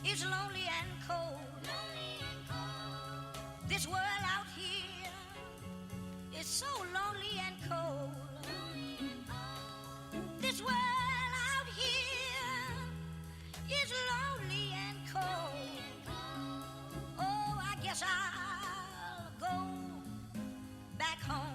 is lonely and cold. This world out here is so lonely and cold. This world out here is lonely and cold. Oh, I guess I'll go back home.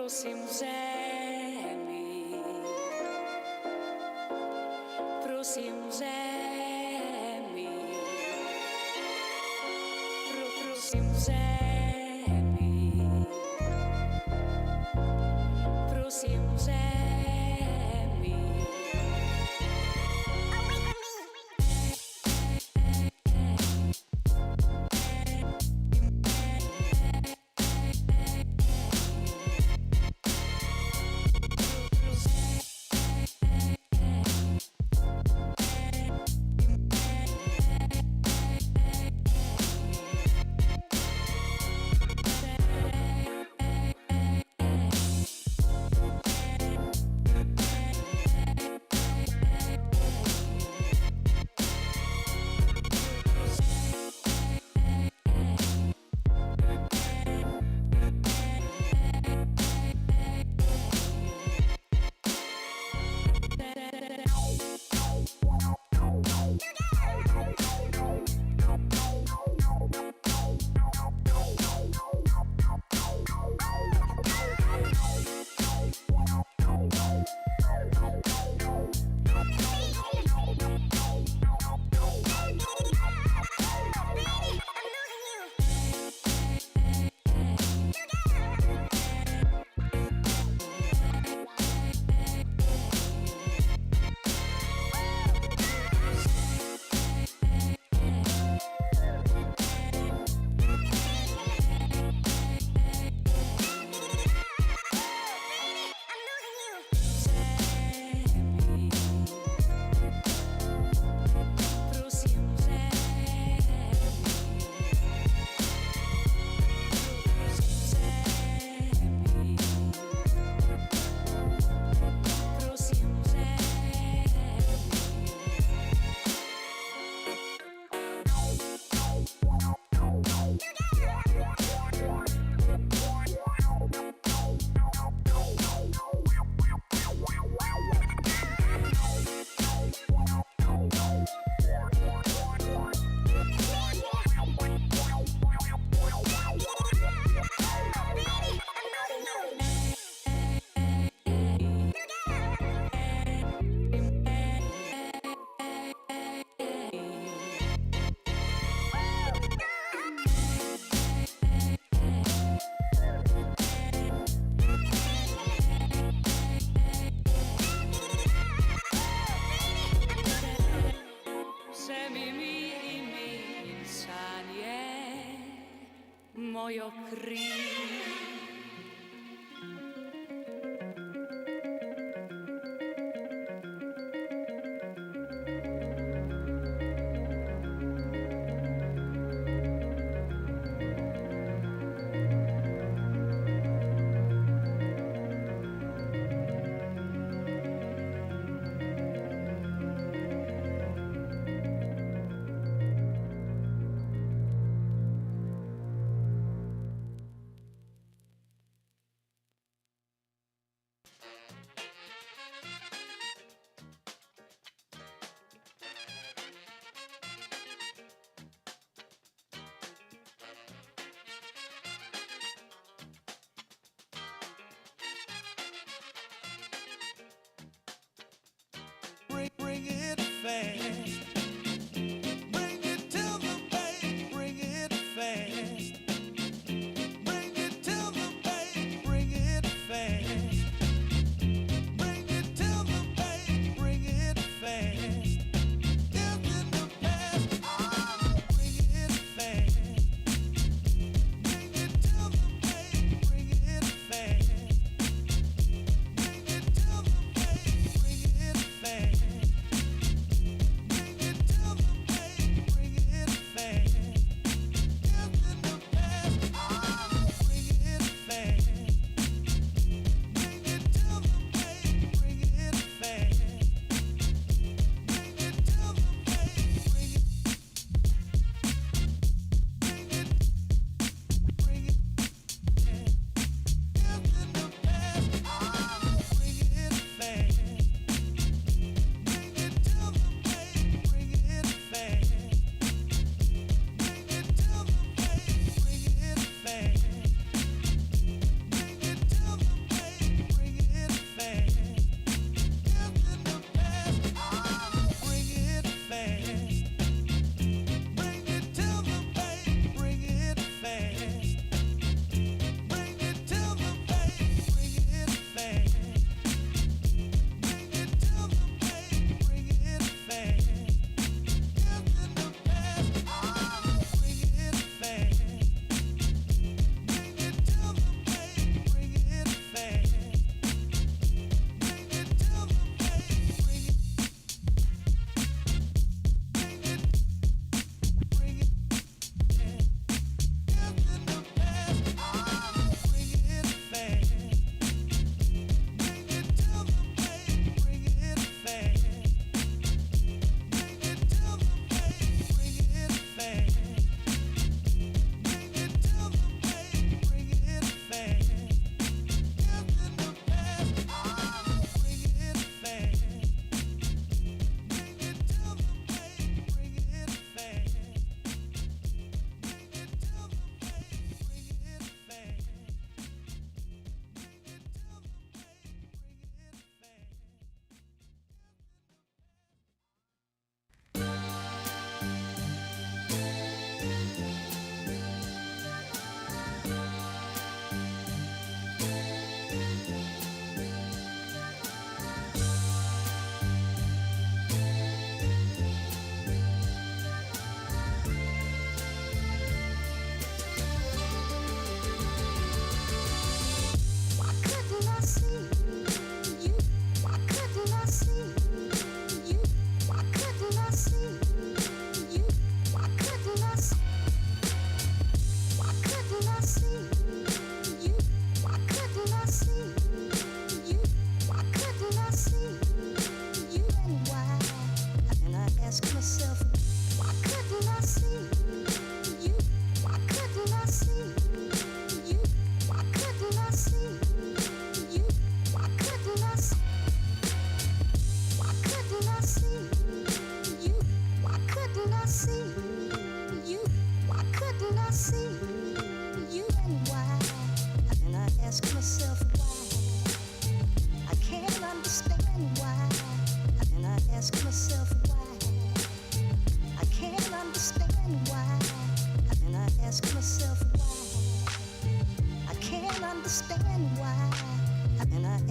Prosím, zemi, prosím, zemi, prosím, zemi, prosím, zemi. krig. Bring it fast. Bring it to the bank. Bring it fast. Bring it to the bank. Bring it fast. Bring it to the bank. Bring it fast. Death in the past. Oh, bring it fast. Bring it to the bank. Bring it fast. Bring it to the bank. Bring it fast.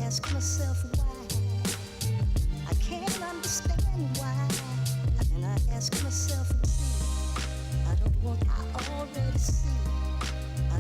ask myself why. I can't understand why. And I ask myself, I don't want, I already see. I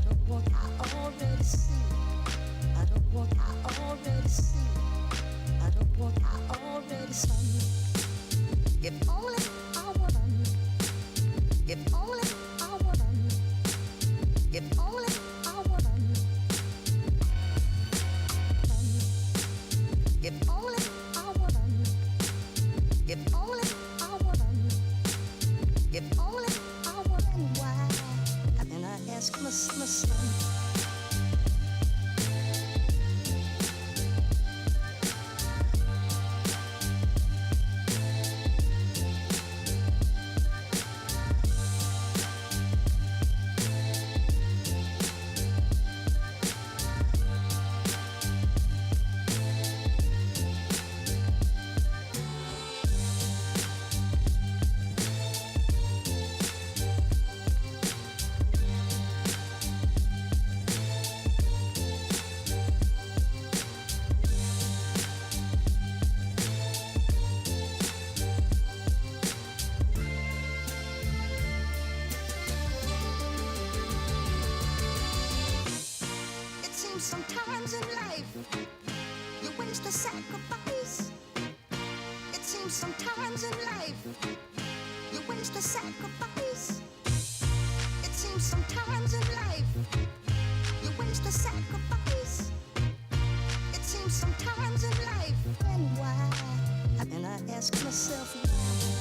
Sometimes in life, you waste a sacrifice. It seems sometimes in life, you waste a sacrifice. It seems sometimes in life, you waste a sacrifice. It seems sometimes in life, and why? And I ask myself why.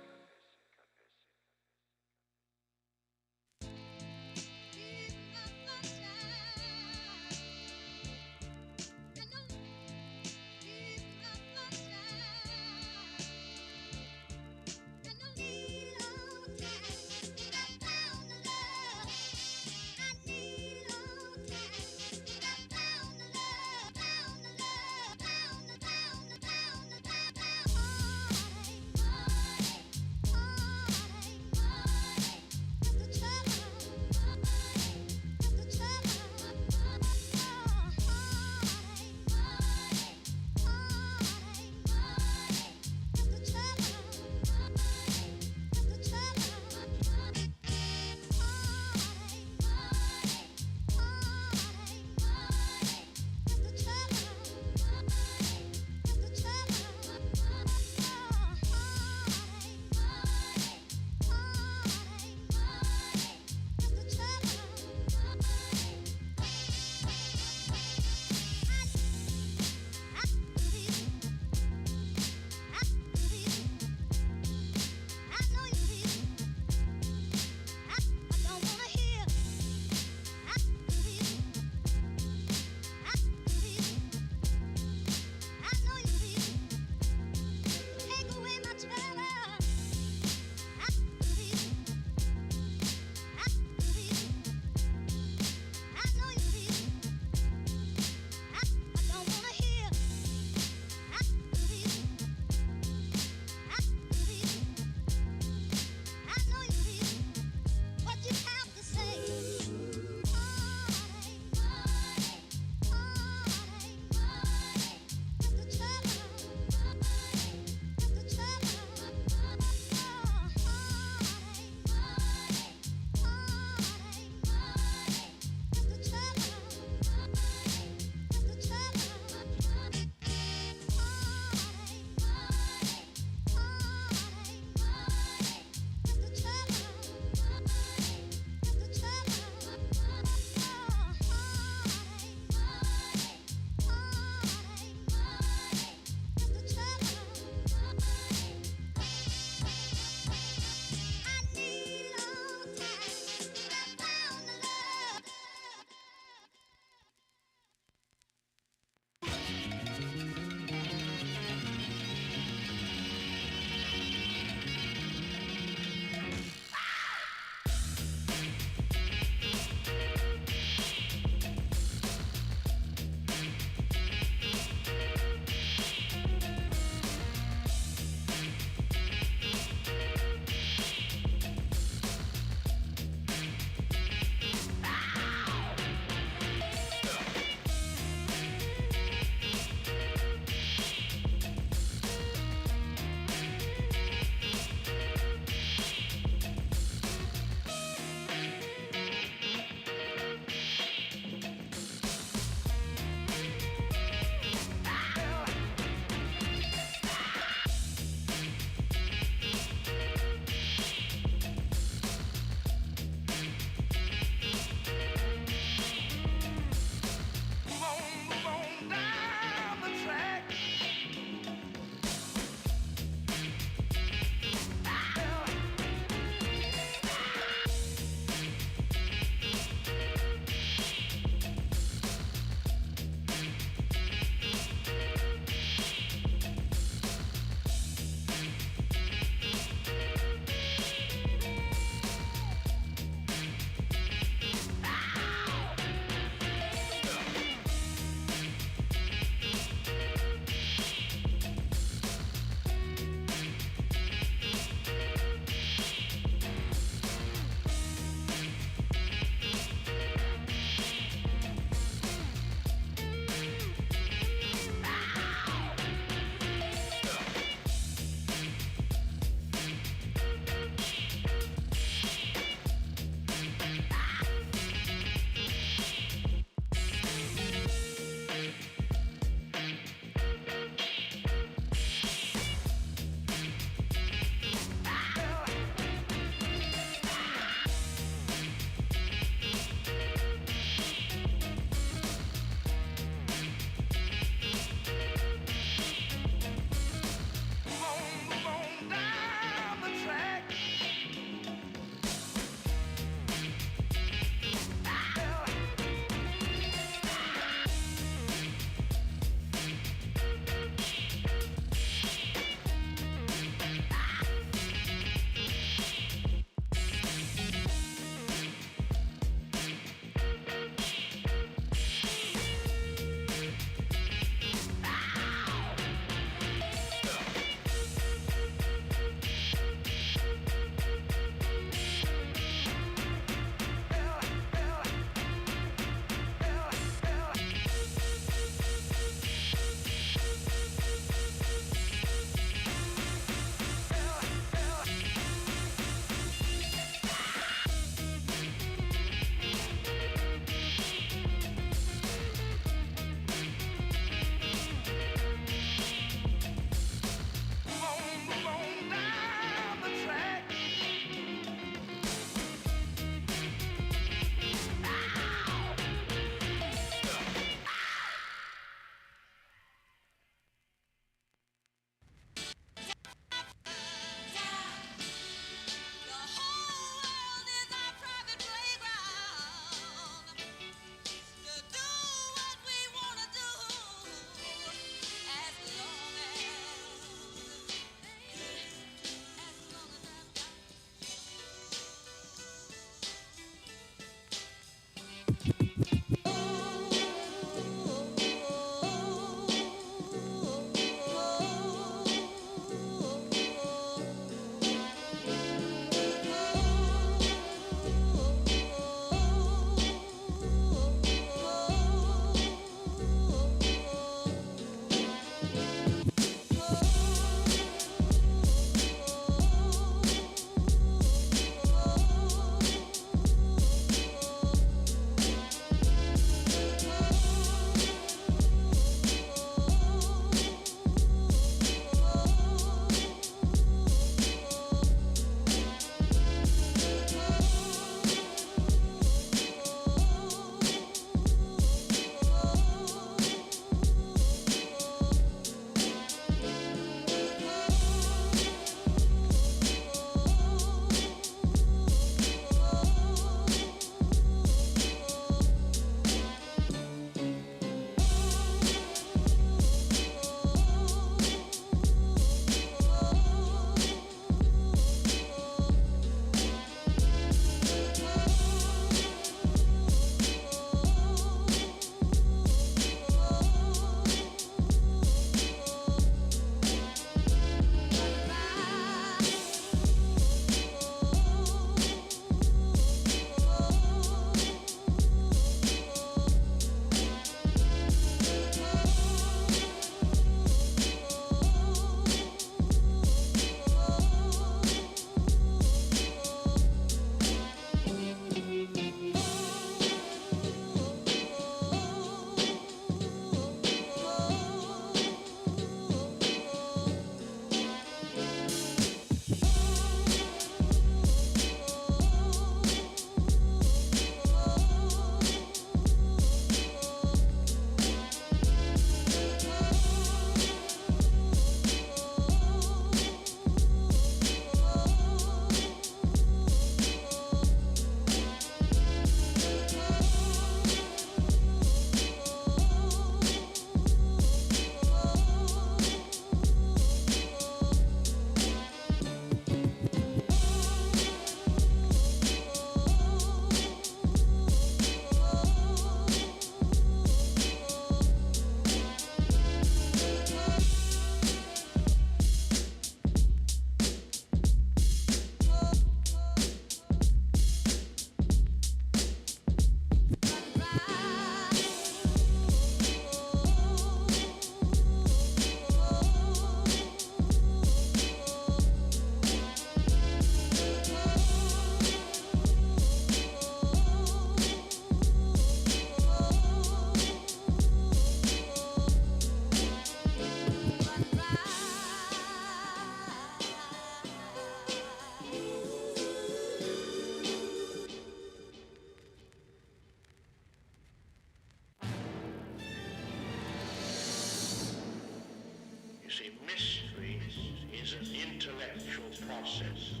process.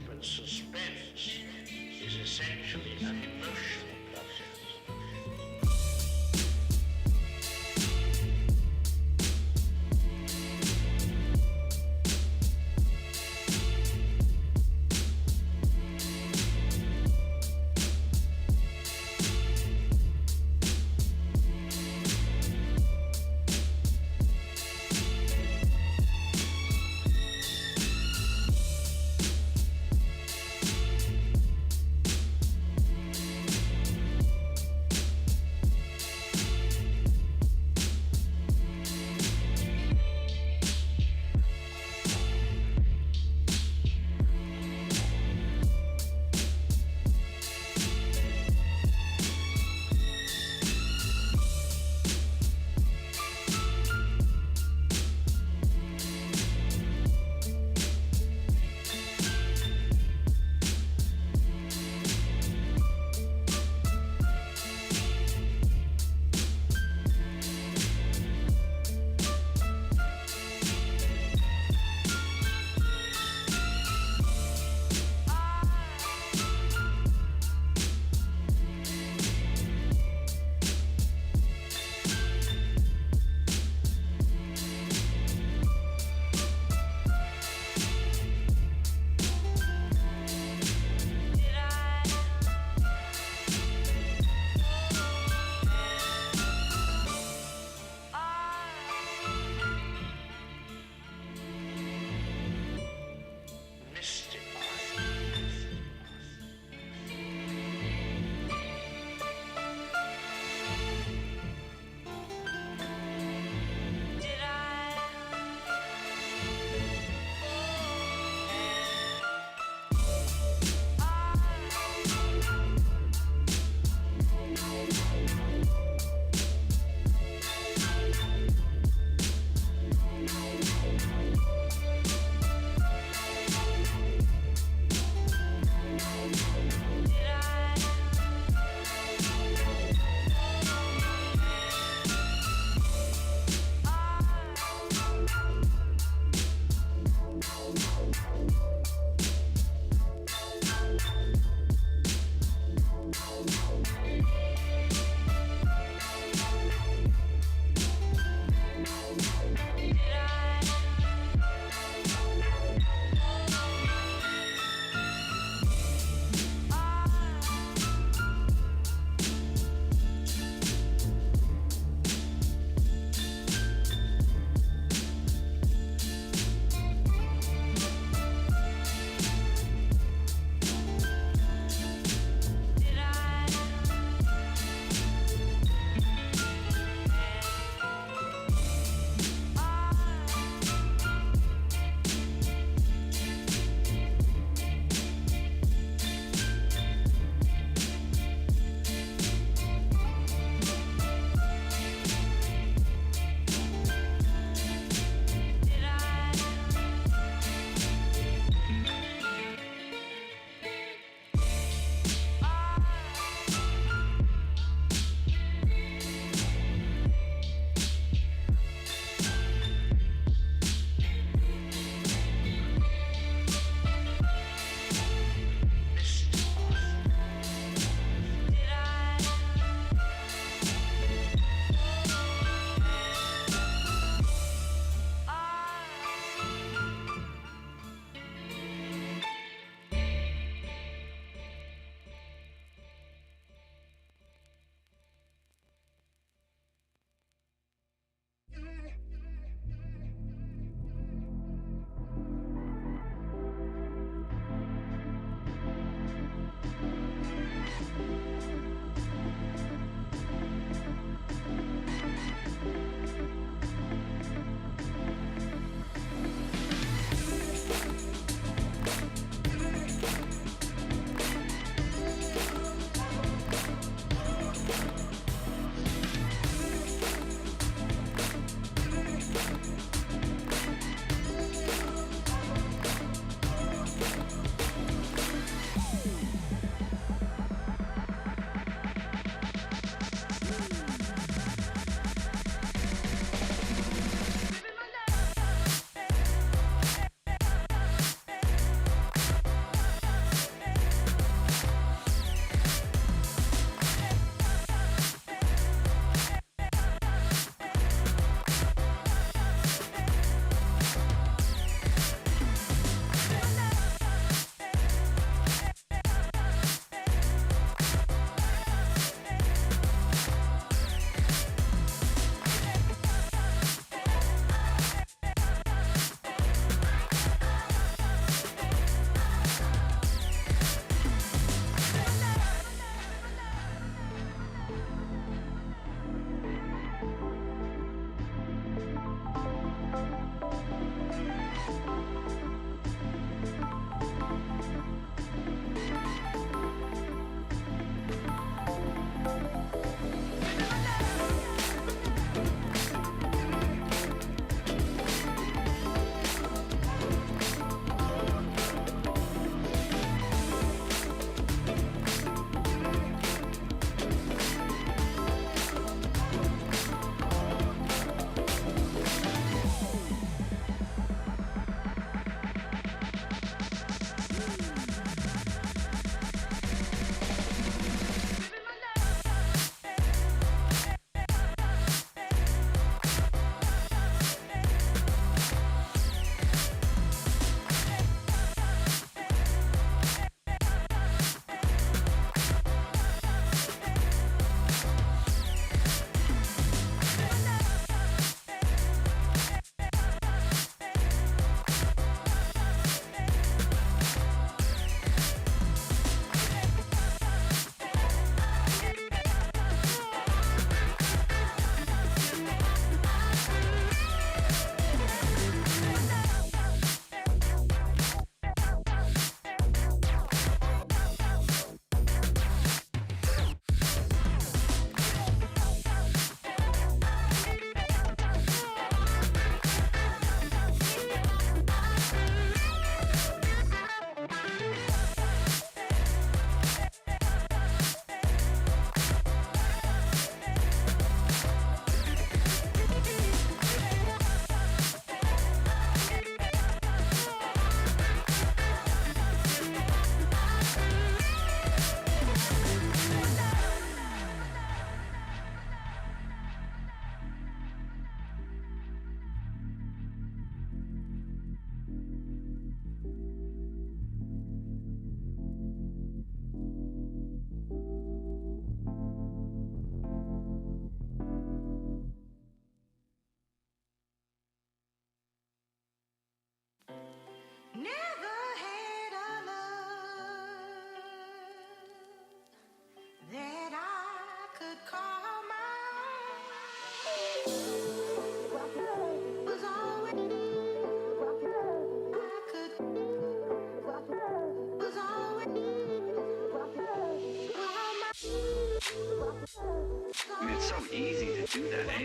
But suspense is essentially an emotional process.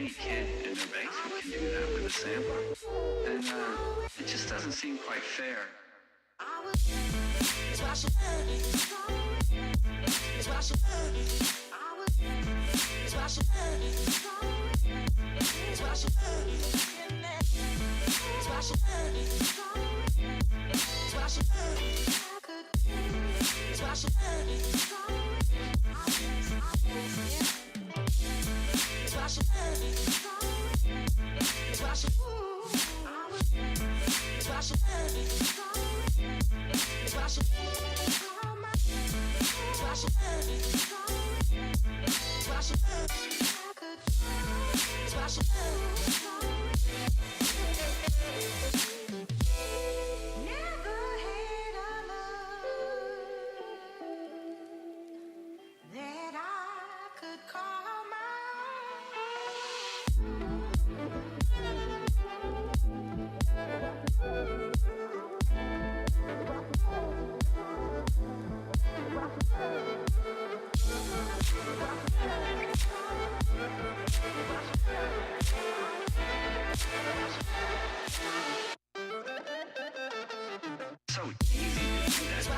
any kid in their basement can do that with a sampler. And it just doesn't seem quite fair. So easy to do that.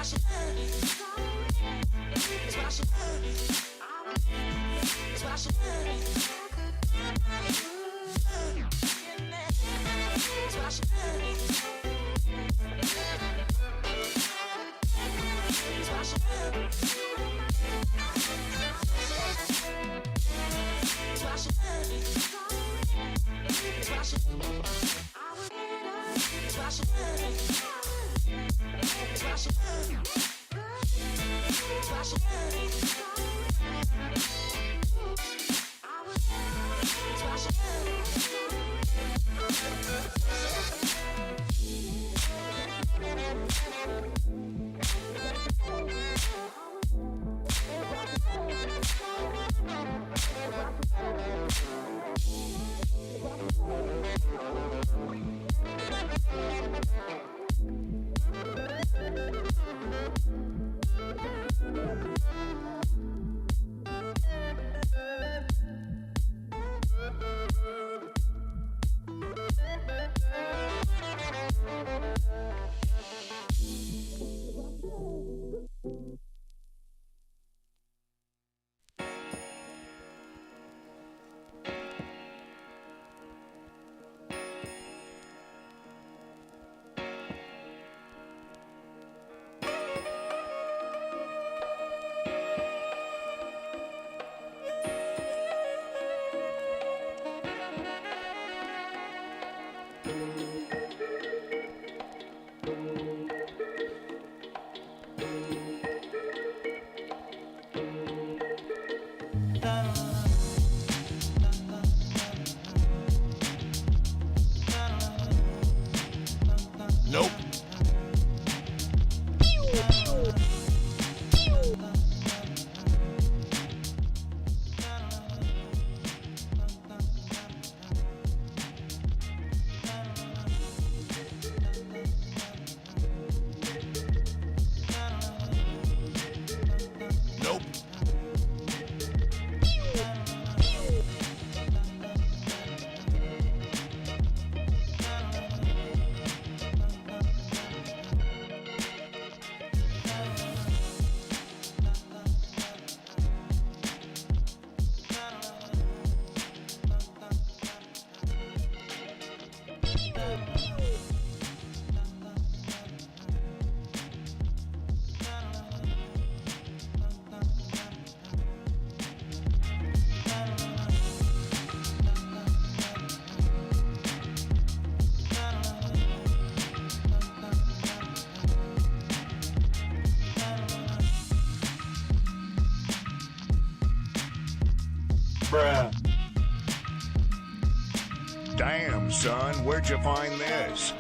Nope. Nope. Bruh. Damn, son, where'd you find this?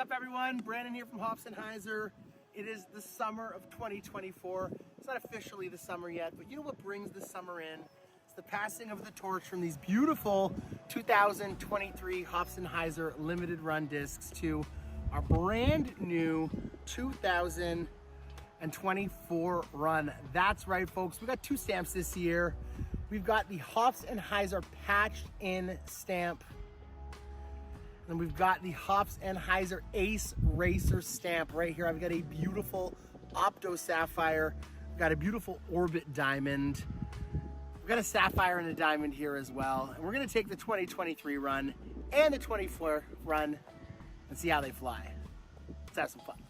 up, everyone? Brandon here from Hopfenheiser. It is the summer of 2024. It's not officially the summer yet, but you know what brings the summer in? It's the passing of the torch from these beautiful 2023 Hopfenheiser limited run discs to our brand new 2024 run. That's right, folks. We got two stamps this year. We've got the Hopfenheiser patched in stamp. And we've got the Hopfenheiser Ace Racer stamp right here. I've got a beautiful Opto Sapphire. We've got a beautiful Orbit Diamond. We've got a Sapphire and a Diamond here as well. And we're gonna take the 2023 run and the 24 run and see how they fly. Let's have some fun.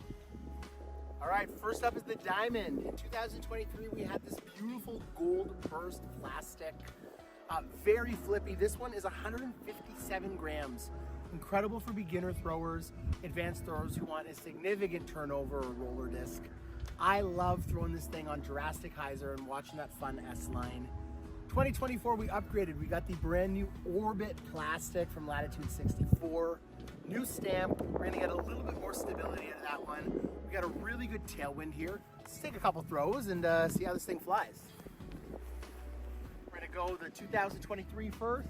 All right, first up is the Diamond. In 2023, we had this beautiful gold burst plastic. Very flippy. This one is 157 grams. Incredible for beginner throwers, advanced throwers who want a significant turnover or roller disc. I love throwing this thing on Jurassic Heiser and watching that fun S-line. 2024, we upgraded. We got the brand new Orbit plastic from Latitude 64. New stamp. We're gonna get a little bit more stability out of that one. We got a really good tailwind here. Let's take a couple throws and see how this thing flies. We're gonna go the 2023 first.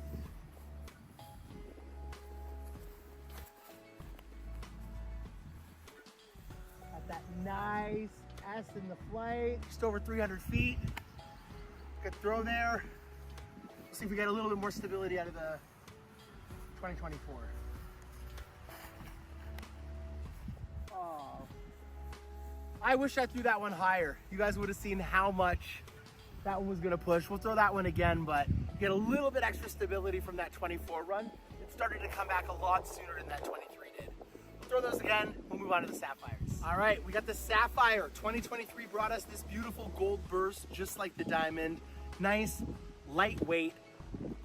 That nice S in the flight, just over 300 feet. Good throw there. Let's see if we get a little bit more stability out of the 2024. Oh, I wish I threw that one higher. You guys would have seen how much that one was gonna push. We'll throw that one again, but get a little bit extra stability from that 24 run. It started to come back a lot sooner than that 23 did. Throw those again, we'll move on to the Sapphires. All right, we got the Sapphire. 2023 brought us this beautiful gold burst, just like the Diamond. Nice, lightweight.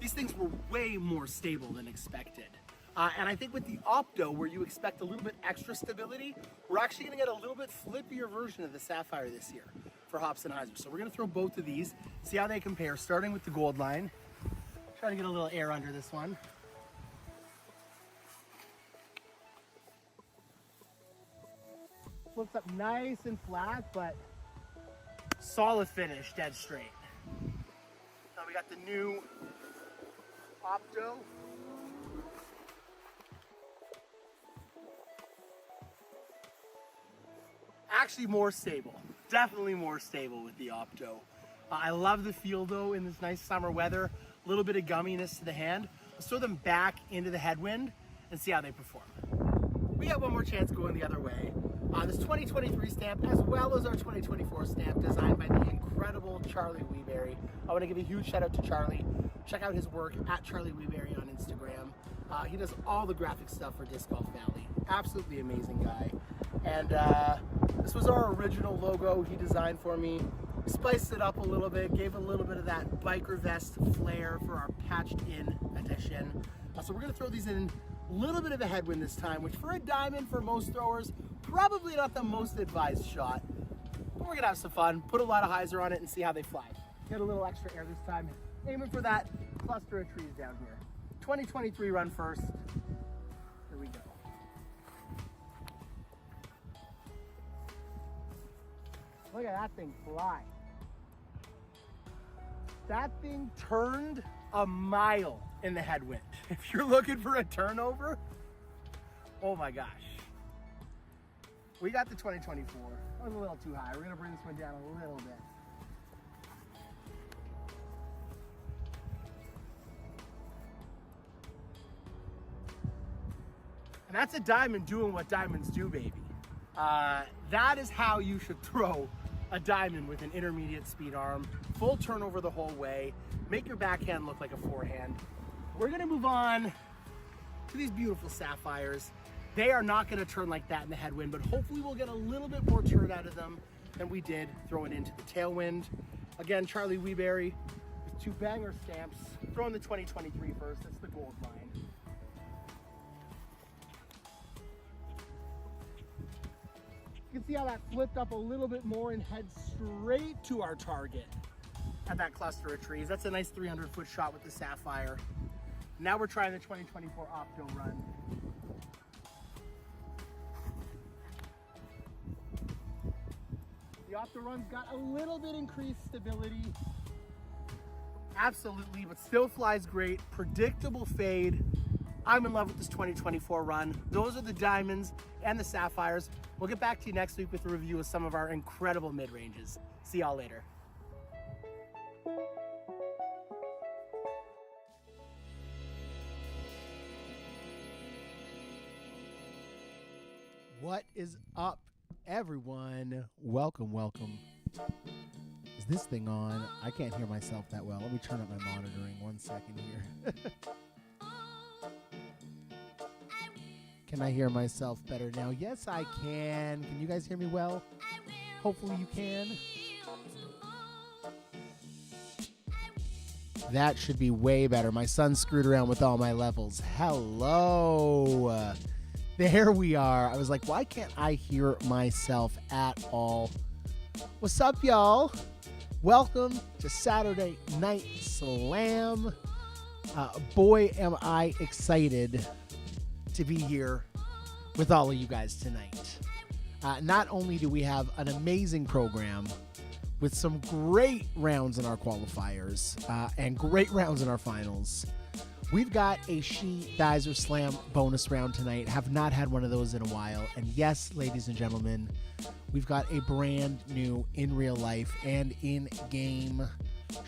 These things were way more stable than expected. And I think with the Opto, where you expect a little bit extra stability, we're actually gonna get a little bit flippier version of the Sapphire this year for Hopfenheiser. So we're gonna throw both of these, see how they compare, starting with the gold line. Try to get a little air under this one. Flips up nice and flat, but solid finish, dead straight. Now we got the new Opto. Actually more stable, definitely more stable with the Opto. I love the feel though in this nice summer weather, a little bit of gumminess to the hand. Let's throw them back into the headwind and see how they perform. We got one more chance going the other way. This 2023 stamp, as well as our 2024 stamp, designed by the incredible Charlie Weeberry. I want to give a huge shout out to Charlie. Check out his work at Charlie Weeberry on Instagram. He does all the graphic stuff for Disc Golf Valley. Absolutely amazing guy. And this was our original logo he designed for me. Spiced it up a little bit, gave a little bit of that biker vest flair for our patched in edition. So we're gonna throw these in a little bit of a headwind this time, which for a Diamond, for most throwers, probably not the most advised shot. But we're gonna have some fun, put a lot of hyzer on it and see how they fly. Get a little extra air this time, aiming for that cluster of trees down here. 2023 run first. Here we go. Look at that thing fly. That thing turned a mile in the headwind. If you're looking for a turnover, oh my gosh. We got the 2024. That was a little too high. We're gonna bring this one down a little bit. And that's a Diamond doing what Diamonds do, baby. That is how you should throw a Diamond with an intermediate speed arm, full turnover the whole way, make your backhand look like a forehand. We're gonna move on to these beautiful Sapphires. They are not gonna turn like that in the headwind, but hopefully we'll get a little bit more turn out of them than we did throwing into the tailwind. Again, Charlie Weeberry with two banger stamps. Throwing the 2023 first, that's the gold line. You can see how that flipped up a little bit more and head straight to our target at that cluster of trees. That's a nice 300-foot shot with the Sapphire. Now we're trying the 2024 Opto run. got the runs, got a little bit increased stability. Absolutely, but still flies great. Predictable fade. I'm in love with this 2024 run. Those are the diamonds and the sapphires. We'll get back to you next week with a review of some of our incredible mid-ranges. See y'all later. What is up, everyone? Welcome, welcome. Is this thing on? I can't hear myself that well. Let me turn up my monitoring 1 second here. Can I hear myself better now? Yes, I can. Can you guys hear me well? Hopefully you can. That should be way better. My son screwed around with all my levels. Hello. There we are. I was like, why can't I hear myself at all? What's up, y'all? Welcome to Saturday Night Slam. Boy, am I excited to be here with all of you guys tonight. Not only do we have an amazing program with some great rounds in our qualifiers and great rounds in our finals, we've got a She Dies or Slam bonus round tonight. Have not had one of those in a while. And yes, ladies and gentlemen, we've got a brand new in real life and in-game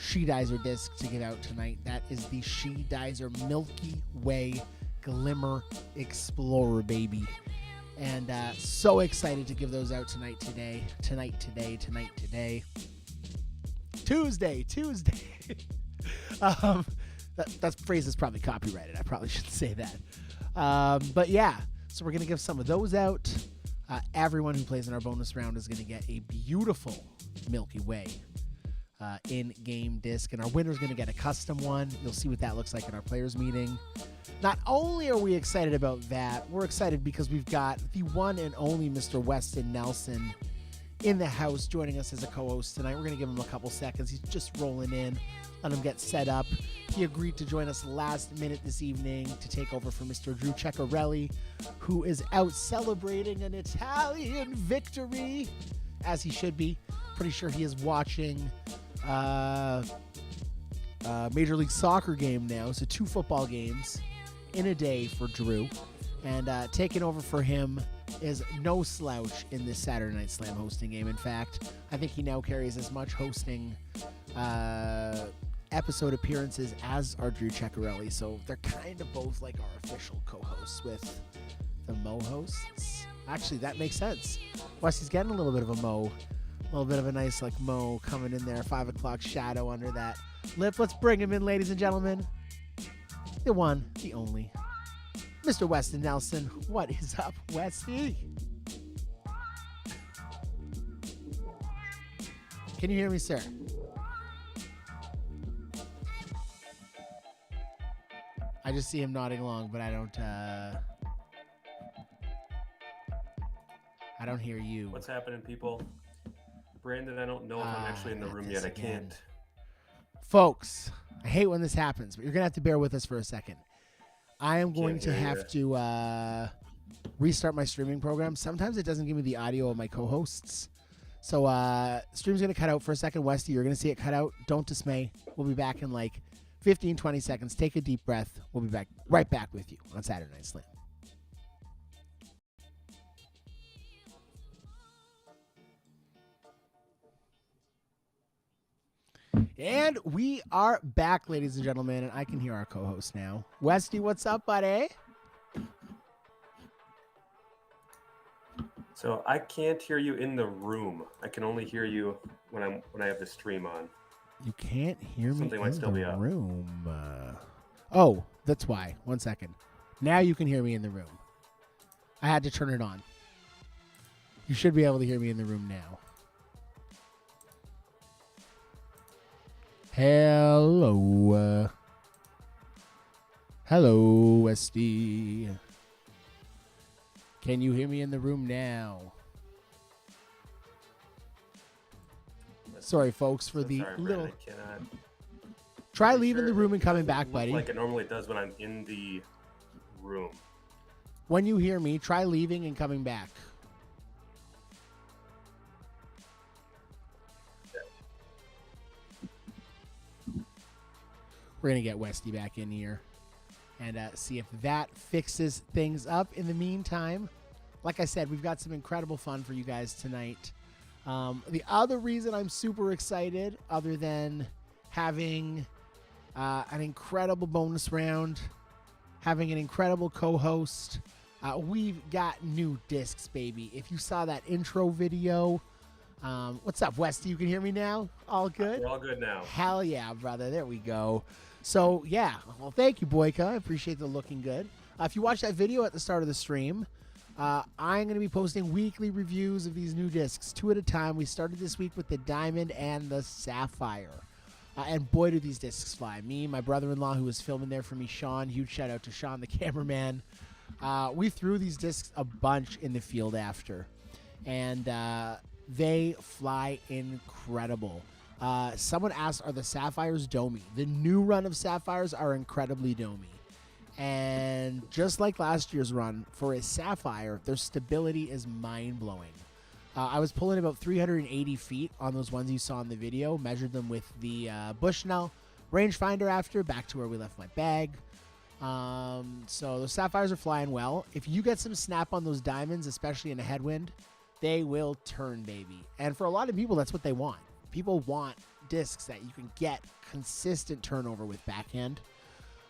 She Dies or disc to get out tonight. That is the She Dies or Milky Way Glimmer Explorer, baby. And so excited to give those out tonight. Tuesday. That phrase is probably copyrighted. I probably shouldn't say that. But yeah, so we're going to give some of those out. Everyone who plays in our bonus round is going to get a beautiful Milky Way in-game disc. And our winner is going to get a custom one. You'll see what that looks like in our players meeting. Not only are we excited about that, we're excited because we've got the one and only Mr. Weston Nelson in the house joining us as a co-host tonight. We're going to give him a couple seconds. He's just rolling in. Let him get set up. He agreed to join us last minute this evening to take over for Mr. Drew Ceccarelli, who is out celebrating an Italian victory, as he should be. Pretty sure he is watching Major League Soccer game now, so 2 football games in a day for Drew. And taking over for him is no slouch in this Saturday Night Slam hosting game. In fact, I think he now carries as much hosting episode appearances as our Drew Ceccarelli. So they're kind of both like our official co-hosts with the Mo hosts. Actually, that makes sense. Wesley's getting a little bit of a Mo. A little bit of a nice like Mo coming in there. 5 o'clock shadow under that lip. Let's bring him in, ladies and gentlemen. The one, the only, Mr. Weston Nelson. What is up, Westy? Can you hear me, sir? I just see him nodding along, but I don't hear you. What's happening, people? Brandon, I don't know if I'm actually in the room yet. I can't. Folks, I hate when this happens, but you're going to have to bear with us for a second. I am going to have to restart my streaming program. Sometimes it doesn't give me the audio of my co-hosts. So stream's going to cut out for a second. Westy, you're going to see it cut out. Don't dismay. We'll be back in like 15, 20 seconds. Take a deep breath. We'll be right back with you on Saturday Night Slam. And we are back, ladies and gentlemen, and I can hear our co-host now. Westy, what's up, buddy? So I can't hear you in the room. I can only hear you when I have the stream on. You can't hear me Something might in still the be up. room. Oh, that's why. 1 second. Now you can hear me in the room. I had to turn it on. You should be able to hear me in the room now. Hello. Hello, Westy. Can you hear me in the room now? Sorry, folks, for the Sorry, little... Brandon, I cannot. Try Pretty leaving sure the room and it coming doesn't back, look buddy. like it normally does when I'm in the room. When you hear me, try leaving and coming back. We're going to get Westy back in here and see if that fixes things up. In the meantime, like I said, we've got some incredible fun for you guys tonight. The other reason I'm super excited, other than having an incredible bonus round, having an incredible co-host, we've got new discs, baby. If you saw that intro video, what's up, Westy? You can hear me now? All good? We're all good now. Hell yeah, brother. There we go. So, yeah. Well, thank you, Boyka. I appreciate the looking good. If you watched that video at the start of the stream, I'm going to be posting weekly reviews of these new discs, 2 at a time. We started this week with the Diamond and the Sapphire. And boy, do these discs fly. Me, my brother-in-law, who was filming there for me, Sean, huge shout-out to Sean, the cameraman. We threw these discs a bunch in the field after. And they fly incredible. Someone asked, are the Sapphires domey? The new run of Sapphires are incredibly domey. And just like last year's run, for a Sapphire, their stability is mind-blowing. I was pulling about 380 feet on those ones you saw in the video, measured them with the Bushnell rangefinder after, back to where we left my bag. So those Sapphires are flying well. If you get some snap on those Diamonds, especially in a headwind, they will turn, baby. And for a lot of people, that's what they want. People want discs that you can get consistent turnover with backhand.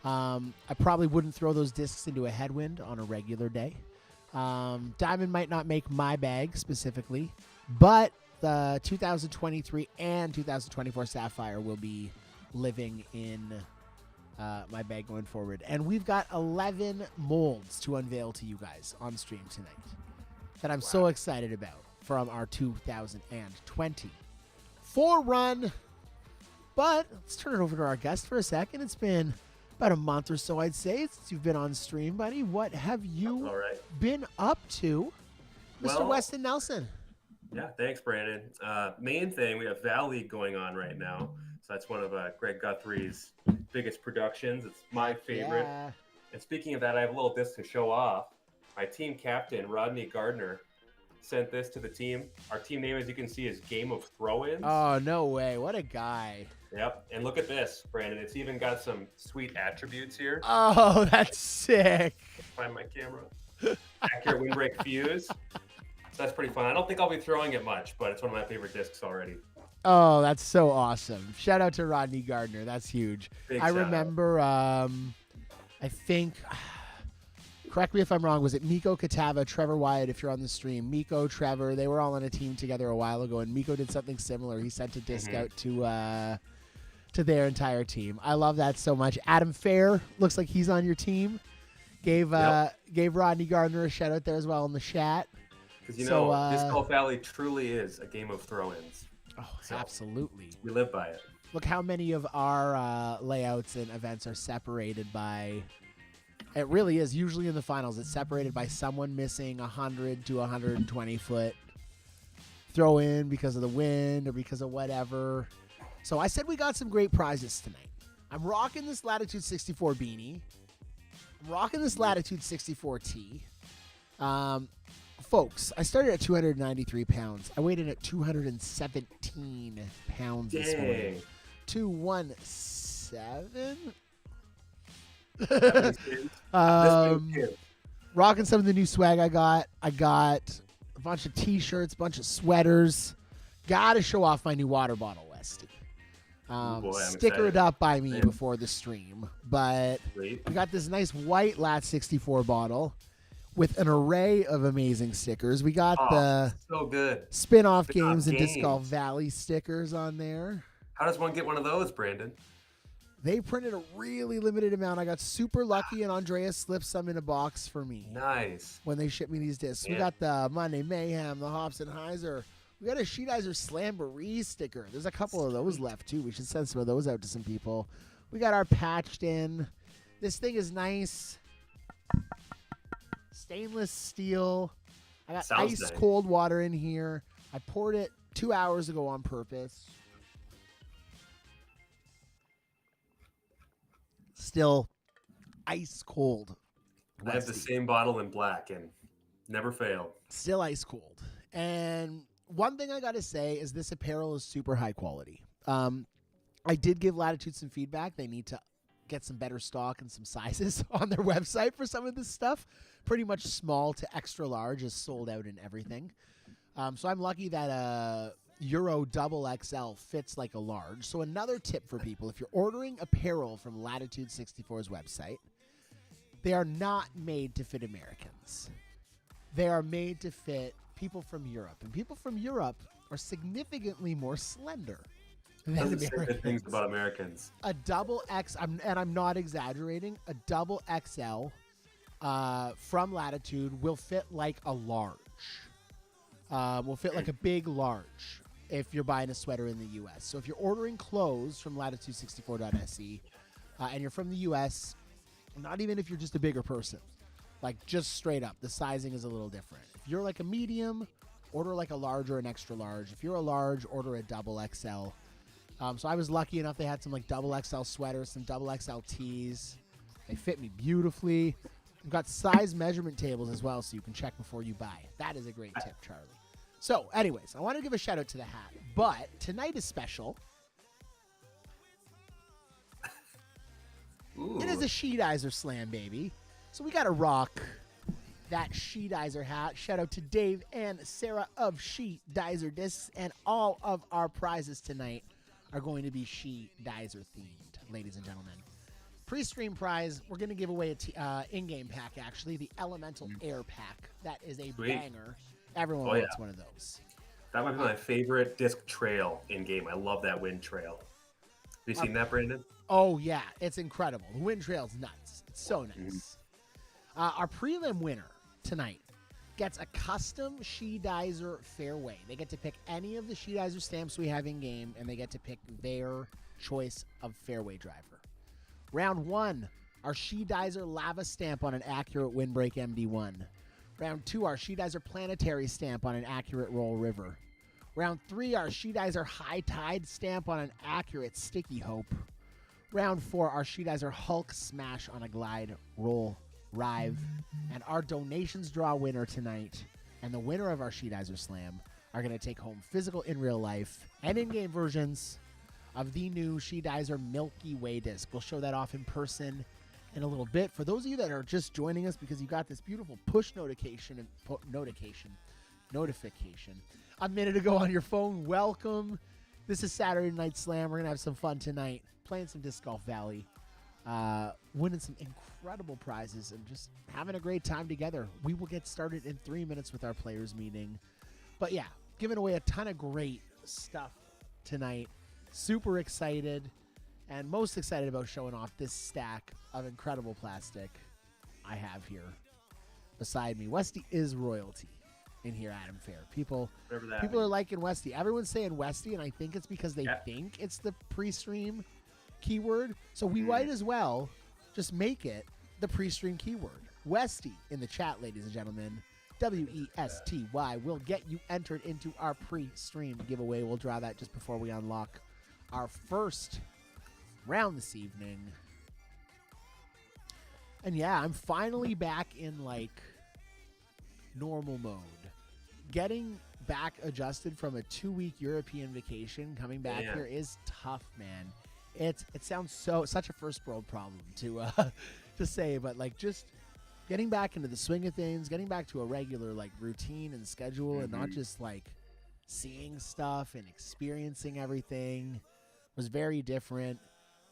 I probably wouldn't throw those discs into a headwind on a regular day. Diamond might not make my bag specifically, but the 2023 and 2024 Sapphire will be living in my bag going forward. And we've got 11 molds to unveil to you guys on stream tonight that I'm so excited about from our 2024 run. But let's turn it over to our guest for a second. It's been about a month or so, I'd say, since you've been on stream, buddy. What have you been up to, Mr. Weston Nelson? Yeah, thanks, Brandon. Main thing, we have Val League going on right now. So that's one of Greg Guthrie's biggest productions. It's my favorite. Yeah. And speaking of that, I have a little disc to show off. My team captain, Rodney Gardner, sent this to the team. Our team name, as you can see, is Game of Throw-Ins. Oh, no way. What a guy. Yep. And look at this, Brandon. It's even got some sweet attributes here. Oh, that's sick. Find my camera. Accurate windbreak fuse. So that's pretty fun. I don't think I'll be throwing it much, but it's one of my favorite discs already. Oh, that's so awesome. Shout out to Rodney Gardner. That's huge. Big I shout out. remember, I think, correct me if I'm wrong, was it Miko Katava, Trevor Wyatt, if you're on the stream? Miko, Trevor, they were all on a team together a while ago, and Miko did something similar. He sent a disc out to their entire team. I love that so much. Adam Fair, looks like he's on your team. Gave Rodney Gardner a shout out there as well in the chat. Because, you know, Disc Golf Valley truly is a game of throw-ins. Oh, so absolutely. We live by it. Look how many of our layouts and events are separated by... It really is. Usually in the finals, it's separated by someone missing 100 to 120 foot throw in because of the wind or because of whatever. So I said we got some great prizes tonight. I'm rocking this Latitude 64 beanie. I'm rocking this Latitude 64 tee. Folks, I started at 293 pounds. I weighed in at 217 pounds this morning. 217? Rocking some of the new swag I got. I got a bunch of t-shirts, a bunch of sweaters. Gotta show off my new water bottle, Westy. Stickered up by me before the stream. But we got this nice white Lat 64 bottle with an array of amazing stickers. We got the so good Spinoff Games and Disc Golf Valley stickers on there. How does one get one of those, Brandon? They printed a really limited amount. I got super lucky, and Andreas slipped some in a box for me. Nice. When they shipped me these discs. Yeah. We got the Monday Mayhem, the Hops and Heiser. We got a Sheetizer Slamboree sticker. There's a couple of those left, too. We should send some of those out to some people. We got our patched in. This thing is nice. Stainless steel. I got ice cold water in here. I poured it 2 hours ago on purpose. Still ice cold. I have the same bottle in black and never failed. Still ice cold. And one thing I got to say is this apparel is super high quality. I did give Latitude some feedback. They need to get some better stock and some sizes on their website for some of this stuff. Pretty much small to extra large is sold out in everything. So I'm lucky that Euro double XL fits like a large. So another tip for people, if you're ordering apparel from Latitude 64's website, they are not made to fit Americans. They are made to fit people from Europe. And people from Europe are significantly more slender than Doesn't say good Americans. things about Americans. A double X, and I'm not exaggerating, a double XL from Latitude will fit like a large. Will fit like a big large if you're buying a sweater in the U.S. So if you're ordering clothes from latitude64.se and you're from the U.S., not even if you're just a bigger person, like just straight up, the sizing is a little different. If you're like a medium, order like a large or an extra large. If you're a large, order a double XL. So I was lucky enough they had some like double XL sweaters, some double XL tees. They fit me beautifully. We've got size measurement tables as well, so you can check before you buy. That is a great tip, Charlie. So, anyways, I want to give a shout out to the hat, but tonight is special. Ooh. It is a Sheetizer Slam, baby. So we got to rock that Sheetizer hat. Shout out to Dave and Sarah of Sheetizer Discs, and all of our prizes tonight are going to be Sheetizer themed, ladies and gentlemen. Pre-stream prize, we're going to give away a in-game pack, actually, the Elemental Air Pack. That is a Sweet. banger. Everyone Oh, wants yeah. one of those. That might be my favorite disc trail in game. I love that wind trail. Have you seen that, Brandon? Oh, yeah, it's incredible. The wind trail's nuts. It's so nice. Our prelim winner tonight gets a custom Sheetizer fairway. They get to pick any of the Sheetizer stamps we have in-game, and they get to pick their choice of fairway driver. Round 1, our Sheetizer Lava stamp on an accurate Windbreak MD1. Round 2, our Sheetizer Planetary stamp on an accurate Roll River. Round 3, our Sheetizer High Tide stamp on an accurate Sticky Hope. Round 4, our Sheetizer Hulk Smash on a Glide Roll Rive. And our donations draw winner tonight, and the winner of our Sheetizer Slam, are going to take home physical in real life and in-game versions of the new Sheetizer Milky Way disc. We'll show that off in person in a little bit. For those of you that are just joining us because you got this beautiful push notification a minute ago on your phone, welcome. This is Saturday Night Slam. We're going to have some fun tonight, playing some Disc Golf Valley, winning some incredible prizes, and just having a great time together. We will get started in 3 minutes with our players meeting. But yeah, giving away a ton of great stuff tonight. Super excited, and most excited about showing off this stack of incredible plastic I have here beside me. Westy is royalty in here, Adam Fair. People are liking Westy. Everyone's saying Westy, and I think it's because they think it's the pre-stream keyword. So we might as well just make it the pre-stream keyword. Westy in the chat, ladies and gentlemen. WESTY will get you entered into our pre-stream giveaway. We'll draw that just before we unlock our first round this evening. And yeah, I'm finally back in like normal mode. Getting back adjusted from a 2-week European vacation, coming back here is tough, man. It sounds such a first world problem to say, but like just getting back into the swing of things, getting back to a regular like routine and schedule, and not just like seeing stuff and experiencing everything was very different.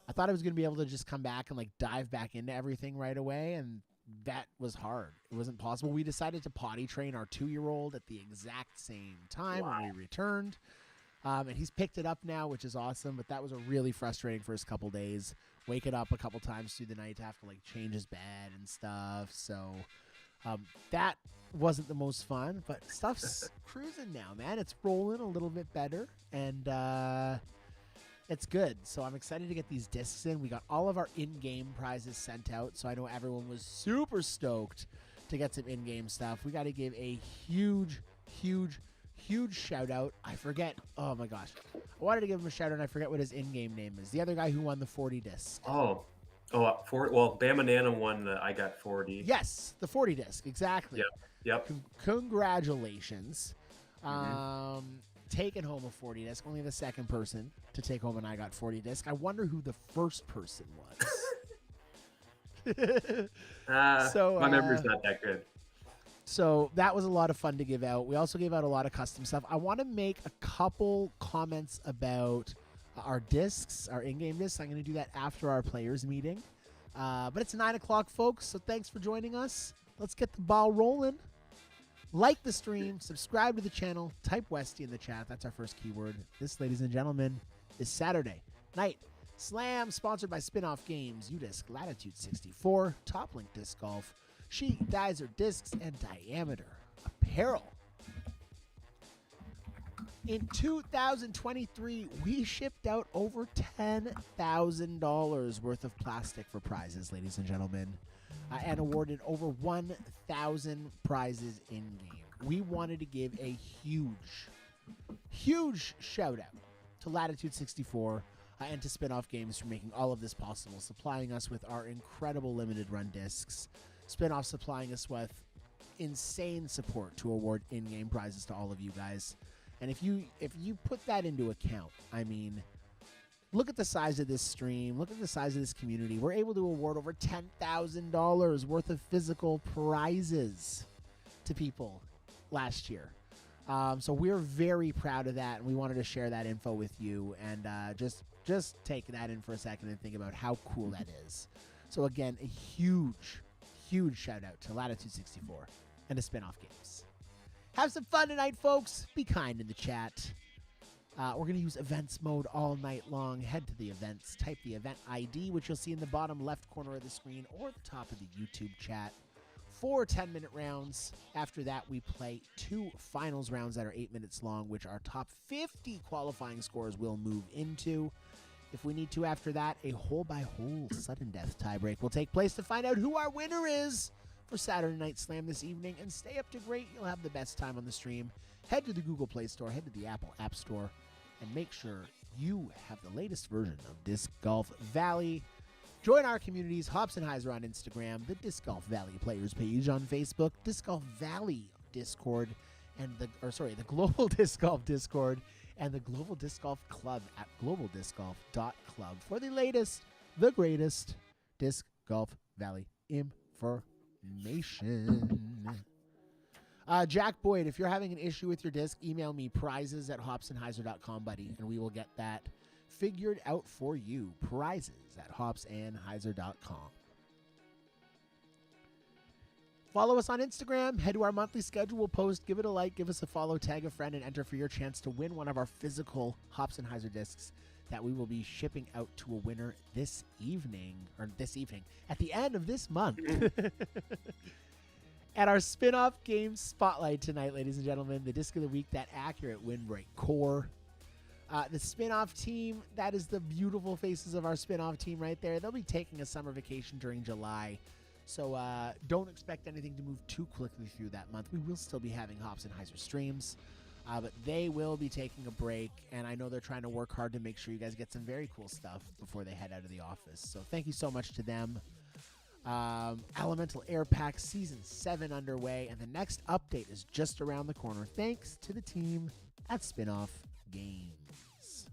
I thought I was going to be able to just come back and like dive back into everything right away, and that was hard. It wasn't possible. We decided to potty train our 2-year-old at the exact same time when we returned. And he's picked it up now, which is awesome, but that was a really frustrating first couple days. Waking up a couple times through the night to have to like change his bed and stuff. So that wasn't the most fun, but stuff's cruising now, man. It's rolling a little bit better, and it's good. So I'm excited to get these discs in. We got all of our in-game prizes sent out, so I know everyone was super stoked to get some in-game stuff. We got to give a huge shout out. I forget. Oh my gosh. I wanted to give him a shout out, and I forget what his in-game name is. The other guy who won the 40 disc. Well, Bama Nana won the I got 40. Yes, the 40 disc. Exactly. Yep. Congratulations. Taking home a 40 disc. Only the second person to take home an I got 40 disc. I wonder who the first person was. So, My memory's not that good. So that was a lot of fun to give out. We also gave out a lot of custom stuff. I want to make a couple comments about our discs, our in-game discs. I'm going to do that after our players meeting. But it's 9 o'clock, folks, so thanks for joining us. Let's get the ball rolling. Like the stream, subscribe to the channel, type Westy in the chat. That's our first keyword. This, ladies and gentlemen, is Saturday Night Slam, sponsored by Spinoff Games, UDisc, Latitude 64, Top Link Disc Golf, She, Dizer Discs, and Diameter Apparel. In 2023, we shipped out over $10,000 worth of plastic for prizes, ladies and gentlemen, and awarded over 1,000 prizes in-game. We wanted to give a huge shout-out to Latitude 64 and to Spinoff Games for making all of this possible, supplying us with our incredible limited run discs, Spinoff supplying us with insane support to award in-game prizes to all of you guys. And if you put that into account, I mean, look at the size of this stream, look at the size of this community. We're able to award over $10,000 worth of physical prizes to people last year. So we're very proud of that, and we wanted to share that info with you. And just take that in for a second and think about how cool that is. So again, a huge shout out to Latitude 64 and to Spinoff Games. Have some fun tonight, folks. Be kind in the chat. We're going to use events mode all night long. Head to the events, type the event ID, which you'll see in the bottom left corner of the screen or the top of the YouTube chat. 4 10-minute rounds. After that, we play 2 finals rounds that are 8 minutes long, which our top 50 qualifying scores will move into. If we need to after that, a hole-by-hole sudden death tiebreak will take place to find out who our winner is for Saturday Night Slam this evening. And stay up to great. You'll have the best time on the stream. Head to the Google Play Store, head to the Apple App Store, and make sure you have the latest version of Disc Golf Valley. Join our communities, Hops and Heiser on Instagram, the Disc Golf Valley Players page on Facebook, Disc Golf Valley Discord, and the Global Disc Golf Discord, and the Global Disc Golf Club at globaldiscgolf.club for the latest, the greatest Disc Golf Valley information. Jack Boyd, if you're having an issue with your disc, email me prizes@hopsandheiser.com, buddy, and we will get that figured out for you. Prizes@hopsandheiser.com. Follow us on Instagram. Head to our monthly schedule post. Give it a like. Give us a follow. Tag a friend and enter for your chance to win one of our physical Hops and Heiser discs that we will be shipping out to a winner this evening, at the end of this month. At our Spinoff Games Spotlight tonight, ladies and gentlemen, the disc of the week, that accurate windbreak core. The Spinoff team, that is the beautiful faces of our Spinoff team right there. They'll be taking a summer vacation during July, so don't expect anything to move too quickly through that month. We will still be having Hops and Heiser streams, but they will be taking a break, and I know they're trying to work hard to make sure you guys get some very cool stuff before they head out of the office. So thank you so much to them. Elemental Air Pack Season 7 underway, and the next update is just around the corner, thanks to the team at Spinoff Games.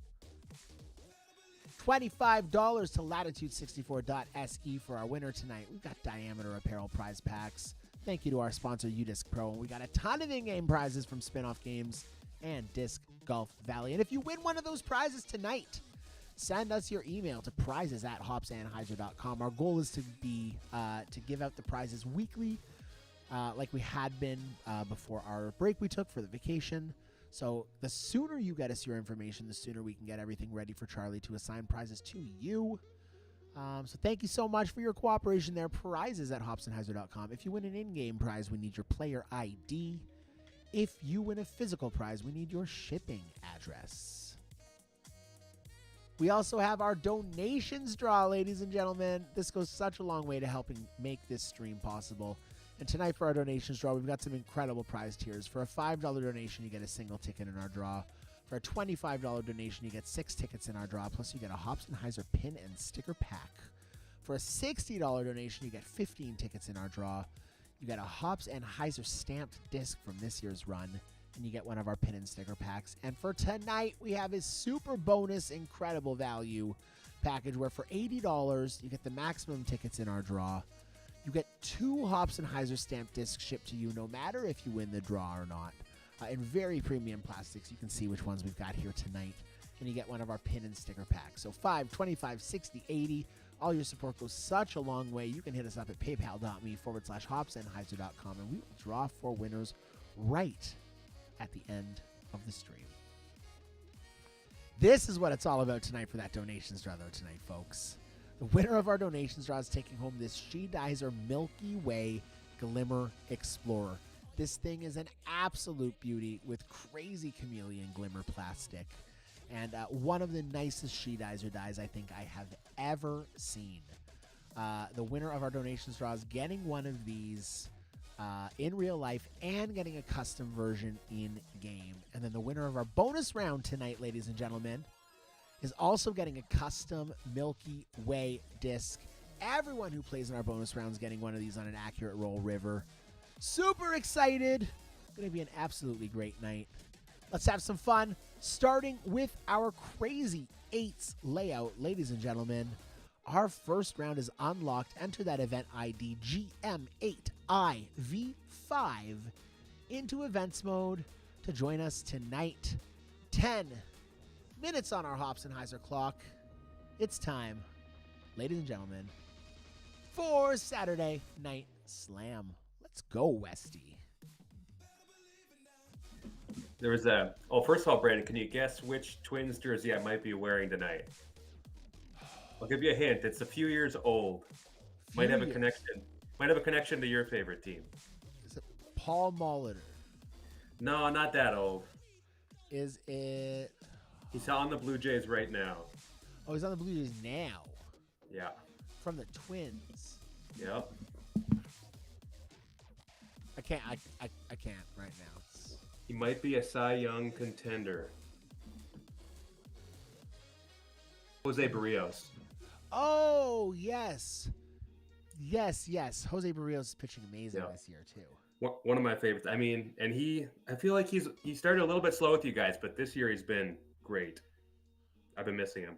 $25 to Latitude64.se for our winner tonight. We've got Diameter Apparel prize packs. Thank you to our sponsor, UDisc Pro, and we got a ton of in-game prizes from Spinoff Games and Disc Golf Valley. And if you win one of those prizes tonight, send us your email to prizes@hopsandheiser.com. Our goal is to be to give out the prizes weekly, like we had been before our break we took for the vacation. So the sooner you get us your information, the sooner we can get everything ready for Charlie to assign prizes to you. So thank you so much for your cooperation there. Prizes@hopsandheiser.com. If you win an in-game prize, we need your player ID. If you win a physical prize, we need your shipping address. We also have our donations draw, ladies and gentlemen. This goes such a long way to helping make this stream possible. And tonight for our donations draw, we've got some incredible prize tiers. For a $5 donation, you get a single ticket in our draw. For a $25 donation, you get 6 tickets in our draw, plus you get a Hops and Heiser pin and sticker pack. For a $60 donation, you get 15 tickets in our draw. You get a Hops and Heiser stamped disc from this year's run, and you get one of our pin and sticker packs. And for tonight, we have a super bonus incredible value package where for $80, you get the maximum tickets in our draw. You get 2 Hops and Heiser stamp discs shipped to you no matter if you win the draw or not. In very premium plastics. You can see which ones we've got here tonight. And you get one of our pin and sticker packs. So 5, 25, 60, 80. All your support goes such a long way. You can hit us up at paypal.me/hopsandheiser.com, and we will draw 4 winners right at the end of the stream. This is what it's all about tonight for that donations draw, though, tonight, folks. The winner of our donations draw is taking home this She-Dizer Milky Way Glimmer Explorer. This thing is an absolute beauty with crazy chameleon glimmer plastic. And one of the nicest She-Dizer dies I think I have ever seen. The winner of our donations draw is getting one of these in real life and getting a custom version in game. And then the winner of our bonus round tonight, ladies and gentlemen, is also getting a custom Milky Way disc. Everyone who plays in our bonus round is getting one of these on an Accurate Roll River. Super excited. Going to be an absolutely great night. Let's have some fun, starting with our Crazy 8s layout. Ladies and gentlemen, our first round is unlocked. Enter that event ID GM8IV5 into events mode to join us tonight. 10 minutes on our Hops and Heiser clock. It's time, ladies and gentlemen, for Saturday Night Slam. Let's go, Westy. There was first of all, Brandon, can you guess which Twins jersey I might be wearing tonight? I'll give you a hint. It's a few years old. Might have a connection to your favorite team. Is it Paul Molitor? No, not that old. Is it... He's on the Blue Jays right now. Oh, he's on the Blue Jays now. Yeah. From the Twins. Yep. I can't right now. He might be a Cy Young contender. Jose Barrios. Oh, yes. Yes. Jose Barrios is pitching amazing this year, too. One of my favorites. I mean, and I feel like he started a little bit slow with you guys, but this year he's been great. I've been missing him.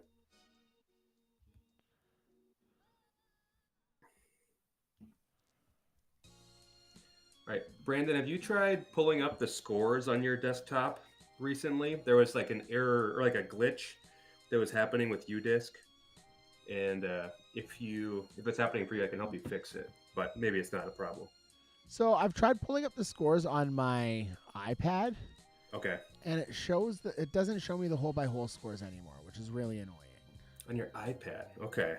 All right, Brandon, have you tried pulling up the scores on your desktop recently? There was like an error or like a glitch that was happening with UDisc. And if it's happening for you, I can help you fix it. But maybe it's not a problem. So I've tried pulling up the scores on my iPad. Okay. And it doesn't show me the hole-by-hole scores anymore, which is really annoying. On your iPad. Okay.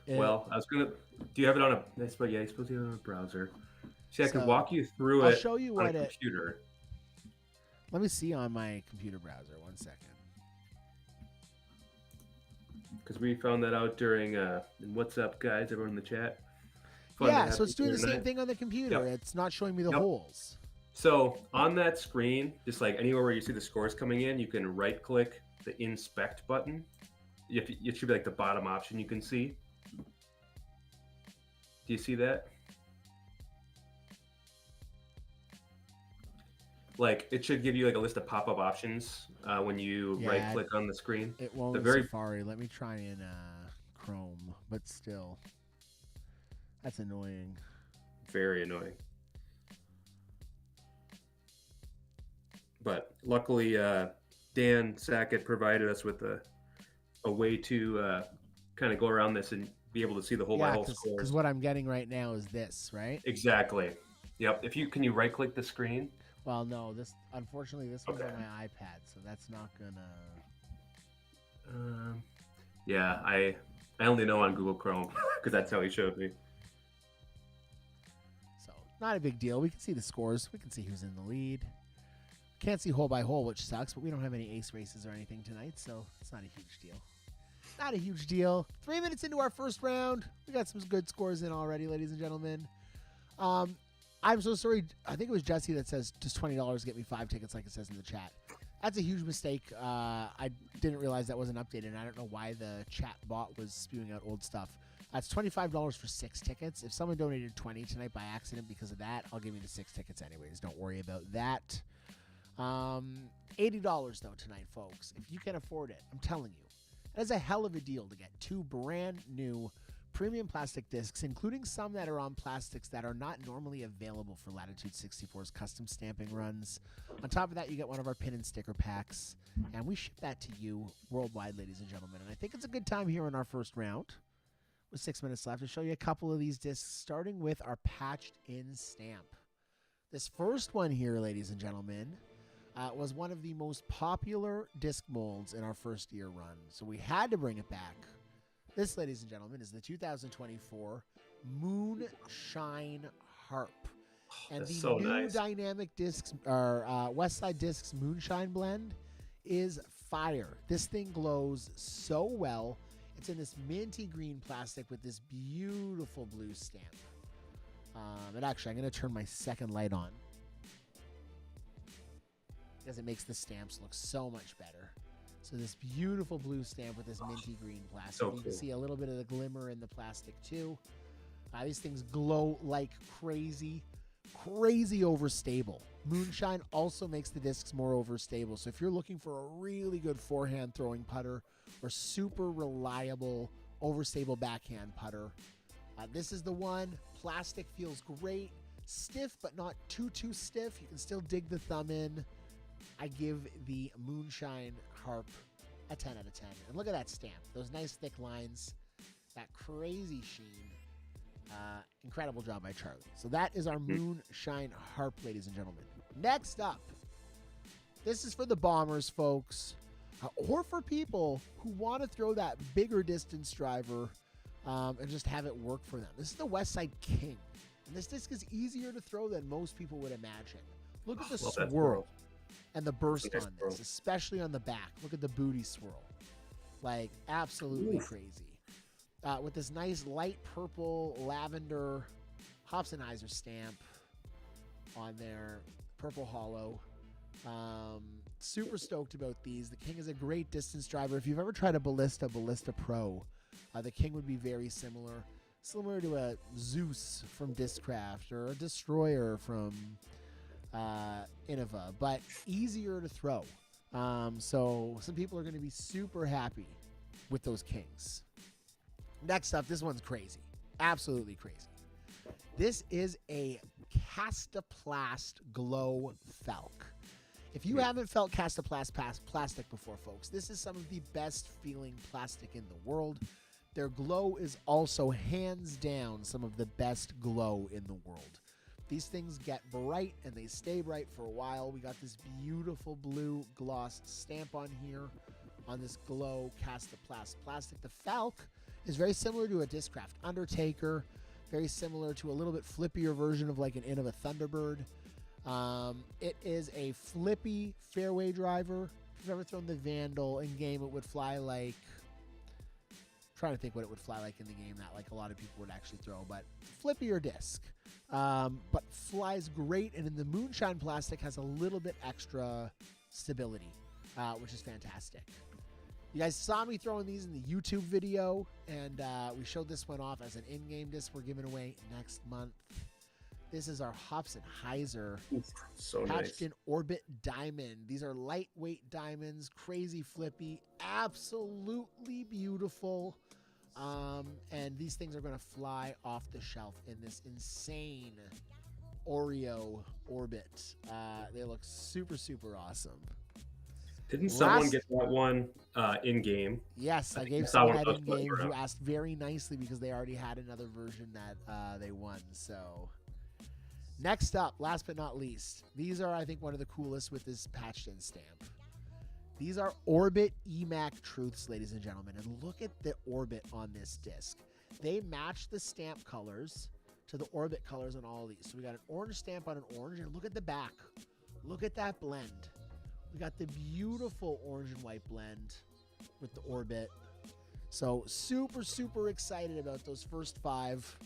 Well, do you have it on you're supposed to have it on a browser. See, I could walk you through I'll it show you on what a computer. Let me see on my computer browser. 1 second. Because we found that out during what's up, guys? Everyone in the chat. Yeah, so it's doing the same thing on the computer. Yep. It's not showing me the holes. So on that screen, just like anywhere where you see the scores coming in, you can right-click the Inspect button. It should be like the bottom option you can see. Do you see that? Like, it should give you like a list of pop-up options when you right-click on the screen. It won't in Safari. Let me try in Chrome, but still. That's annoying. Very annoying. But luckily, Dan Sackett provided us with a way to kind of go around this and be able to see the hole-by-hole scores. Because what I'm getting right now is this, right? Exactly. Yep. Can you right-click the screen? Well, no. Unfortunately, this one's on my iPad, so that's not gonna. Yeah, I only know on Google Chrome because that's how he showed me. So not a big deal. We can see the scores. We can see who's in the lead. Can't see hole by hole, which sucks, but we don't have any ace races or anything tonight, so it's not a huge deal. Not a huge deal. 3 minutes into our first round. We got some good scores in already, ladies and gentlemen. I'm so sorry. I think it was Jesse that says, just $20 get me 5 tickets like it says in the chat. That's a huge mistake. I didn't realize that wasn't updated. I don't know why the chat bot was spewing out old stuff. That's $25 for 6 tickets. If someone donated 20 tonight by accident because of that, I'll give you the 6 tickets anyways. Don't worry about that. $80 though tonight, folks. If you can afford it, I'm telling you. That is a hell of a deal to get 2 brand new premium plastic discs, including some that are on plastics that are not normally available for Latitude 64's custom stamping runs. On top of that, you get one of our pin and sticker packs, and we ship that to you worldwide, ladies and gentlemen. And I think it's a good time here in our first round, with 6 minutes left, to show you a couple of these discs, starting with our patched in stamp. This first one here, ladies and gentlemen, was one of the most popular disc molds in our first year run, so we had to bring it back. This, ladies and gentlemen, is the 2024 Moonshine Harp. And That's the so new nice. dynamic discs, or Westside Discs Moonshine blend, is fire. This thing glows so well. It's in this minty green plastic with this beautiful blue stamp. And actually, I'm going to turn my second light on, because it makes the stamps look so much better. So this beautiful blue stamp with this minty green plastic. So You can cool. see a little bit of the glimmer in the plastic too. These things glow like crazy, crazy overstable. Moonshine also makes the discs more overstable. So if you're looking for a really good forehand throwing putter or super reliable overstable backhand putter, this is the one. Plastic feels great. Stiff, but not too stiff. You can still dig the thumb in. I give the Moonshine Harp a 10 out of 10. And look at that stamp. Those nice thick lines. That crazy sheen. Incredible job by Charlie. So that is our Moonshine Harp, ladies and gentlemen. Next up. This is for the bombers, folks. Or for people who want to throw that bigger distance driver and just have it work for them. This is the Westside King. And this disc is easier to throw than most people would imagine. Look at the Love that swirl and the burst Nice on swirl. this, especially on the back. Look at the booty swirl. Like, absolutely crazy. With this nice light purple lavender Hobsonheiser stamp on there, purple hollow. Super stoked about these. The King is a great distance driver. If you've ever tried a Ballista Pro, the King would be very similar to a Zeus from Discraft or a Destroyer from Innova, but easier to throw. So some people are going to be super happy with those Kings. Next up, this one's crazy. Absolutely crazy. This is a Castaplast Glow Felk. If you haven't felt Castaplast plastic before, folks, this is some of the best feeling plastic in the world. Their glow is also hands down some of the best glow in the world. These things get bright and they stay bright for a while. We got this beautiful blue gloss stamp on here on this Glow Castaplast plastic. The Falk is very similar to a Discraft Undertaker, very similar to a little bit flippier version of like an Innova Thunderbird. It is a flippy fairway driver. If you've ever thrown the Vandal in game, it would fly like... trying to think what it would fly like in the game that like a lot of people would actually throw, but flippier disc, but flies great, and in the Moonshine plastic has a little bit extra stability, which is fantastic. You guys saw me throwing these in the YouTube video, and we showed this one off as an in-game disc we're giving away next month. This is our Hobsonheiser So patched nice. in Orbit Diamond. These are lightweight diamonds, crazy flippy, absolutely beautiful. And these things are going to fly off the shelf in this insane Oreo orbit. They look super, super awesome. Didn't someone Last- get that one in game? Yes, I gave saw someone one that of those in floating game who around. asked very nicely because they already had another version that they won. So next up, last but not least, these are, I think, one of the coolest with this patched in stamp. These are Orbit EMAC Truths, ladies and gentlemen. And look at the orbit on this disc. They match the stamp colors to the orbit colors on all of these. So we got an orange stamp on an orange, and look at the back. Look at that blend. We got the beautiful orange and white blend with the orbit. So super, super excited about those first 5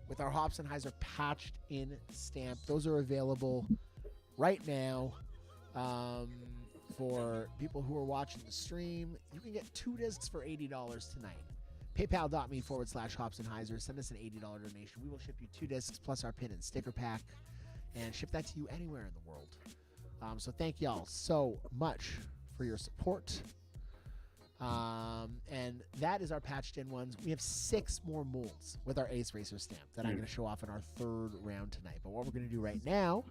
with our Hobsonheiser patched in stamp. Those are available right now. For people who are watching the stream, you can get 2 discs for $80 tonight. PayPal.me/Hobsonheiser. Send us an $80 donation. We will ship you 2 discs plus our pin and sticker pack and ship that to you anywhere in the world. So thank y'all so much for your support. And that is our patched in ones. We have 6 more molds with our Ace Racer stamp that I'm going to show off in our 3rd round tonight. But what we're going to do right now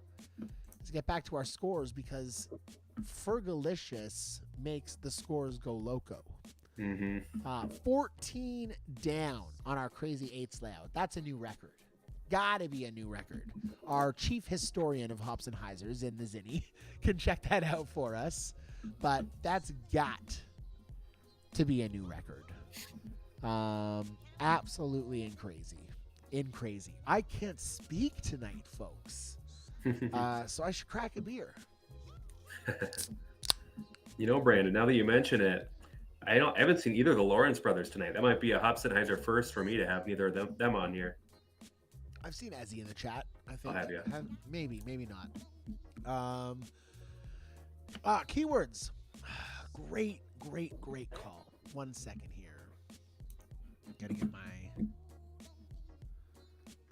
is get back to our scores because Fergalicious makes the scores go loco. 14 down on our Crazy Eights layout. That's a new record. Gotta be a new record. Our chief historian of Hops and Heisers in the Zinni can check that out for us. But that's got to be a new record. Absolutely in crazy. I can't speak tonight, folks. So I should crack a beer. You know, Brandon, now that you mention it, I haven't seen either of the Lawrence brothers tonight. That might be a Hopsenheiser first for me to have neither of them on here. I've seen Ezzy in the chat. I think. I'll have you. Maybe not. Keywords. Great call. 1 second here. Gotta get my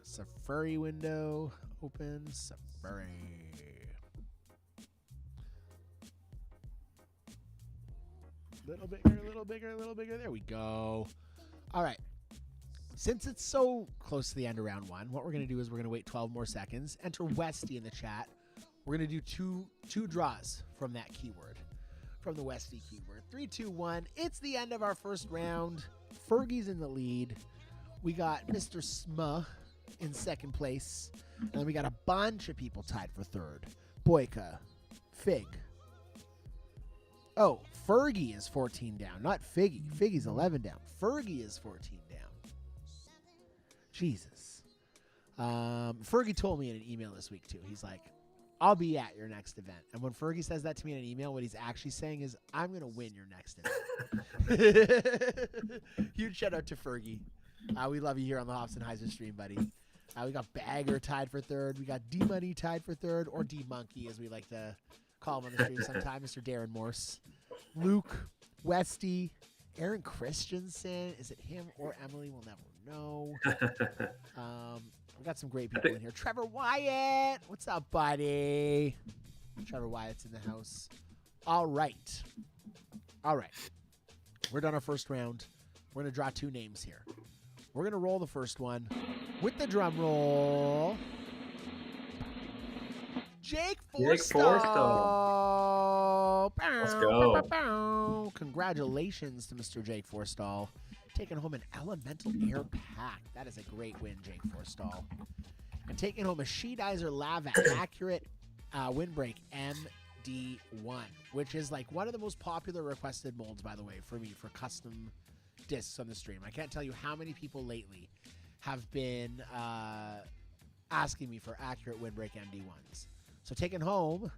Safari window open. Safari. Little bigger. There we go. All right. Since it's so close to the end of round 1, what we're going to do is we're going to wait 12 more seconds. Enter Westy in the chat. We're going to do two draws from that keyword, from the Westy keyword. 3, 2, 1. It's the end of our first round. Fergie's in the lead. We got Mr. Smuh in second place. And then we got a bunch of people tied for third. Boyka, Fig. Oh, Fergie is 14 down, not Figgy. Figgy's 11 down. Fergie is 14 down. Jesus. Fergie told me in an email this week, too. He's like, I'll be at your next event. And when Fergie says that to me in an email, what he's actually saying is, I'm going to win your next event. Huge shout out to Fergie. We love you here on the Hops and Heiser stream, buddy. We got Bagger tied for third. We got D-Money tied for third, or D-Monkey, as we like to call him on the stream sometime, Mr. Darren Morse. Luke, Westy, Aaron Christensen. Is it him or Emily? We'll never know. We got some great people in here. Trevor Wyatt. What's up, buddy? Trevor Wyatt's in the house. All right. We're done our first round. We're going to draw 2 names here. We're going to roll the first one with the drum roll. Jake Forstall. Let's go. Congratulations to Mr. Jake Forstall. Taking home an Elemental Air Pack. That is a great win, Jake Forstall. And taking home a Sheedizer Lava Accurate Windbreak MD1, which is like one of the most popular requested molds, by the way, for me, for custom discs on the stream. I can't tell you how many people lately have been asking me for accurate Windbreak MD1s. So taking home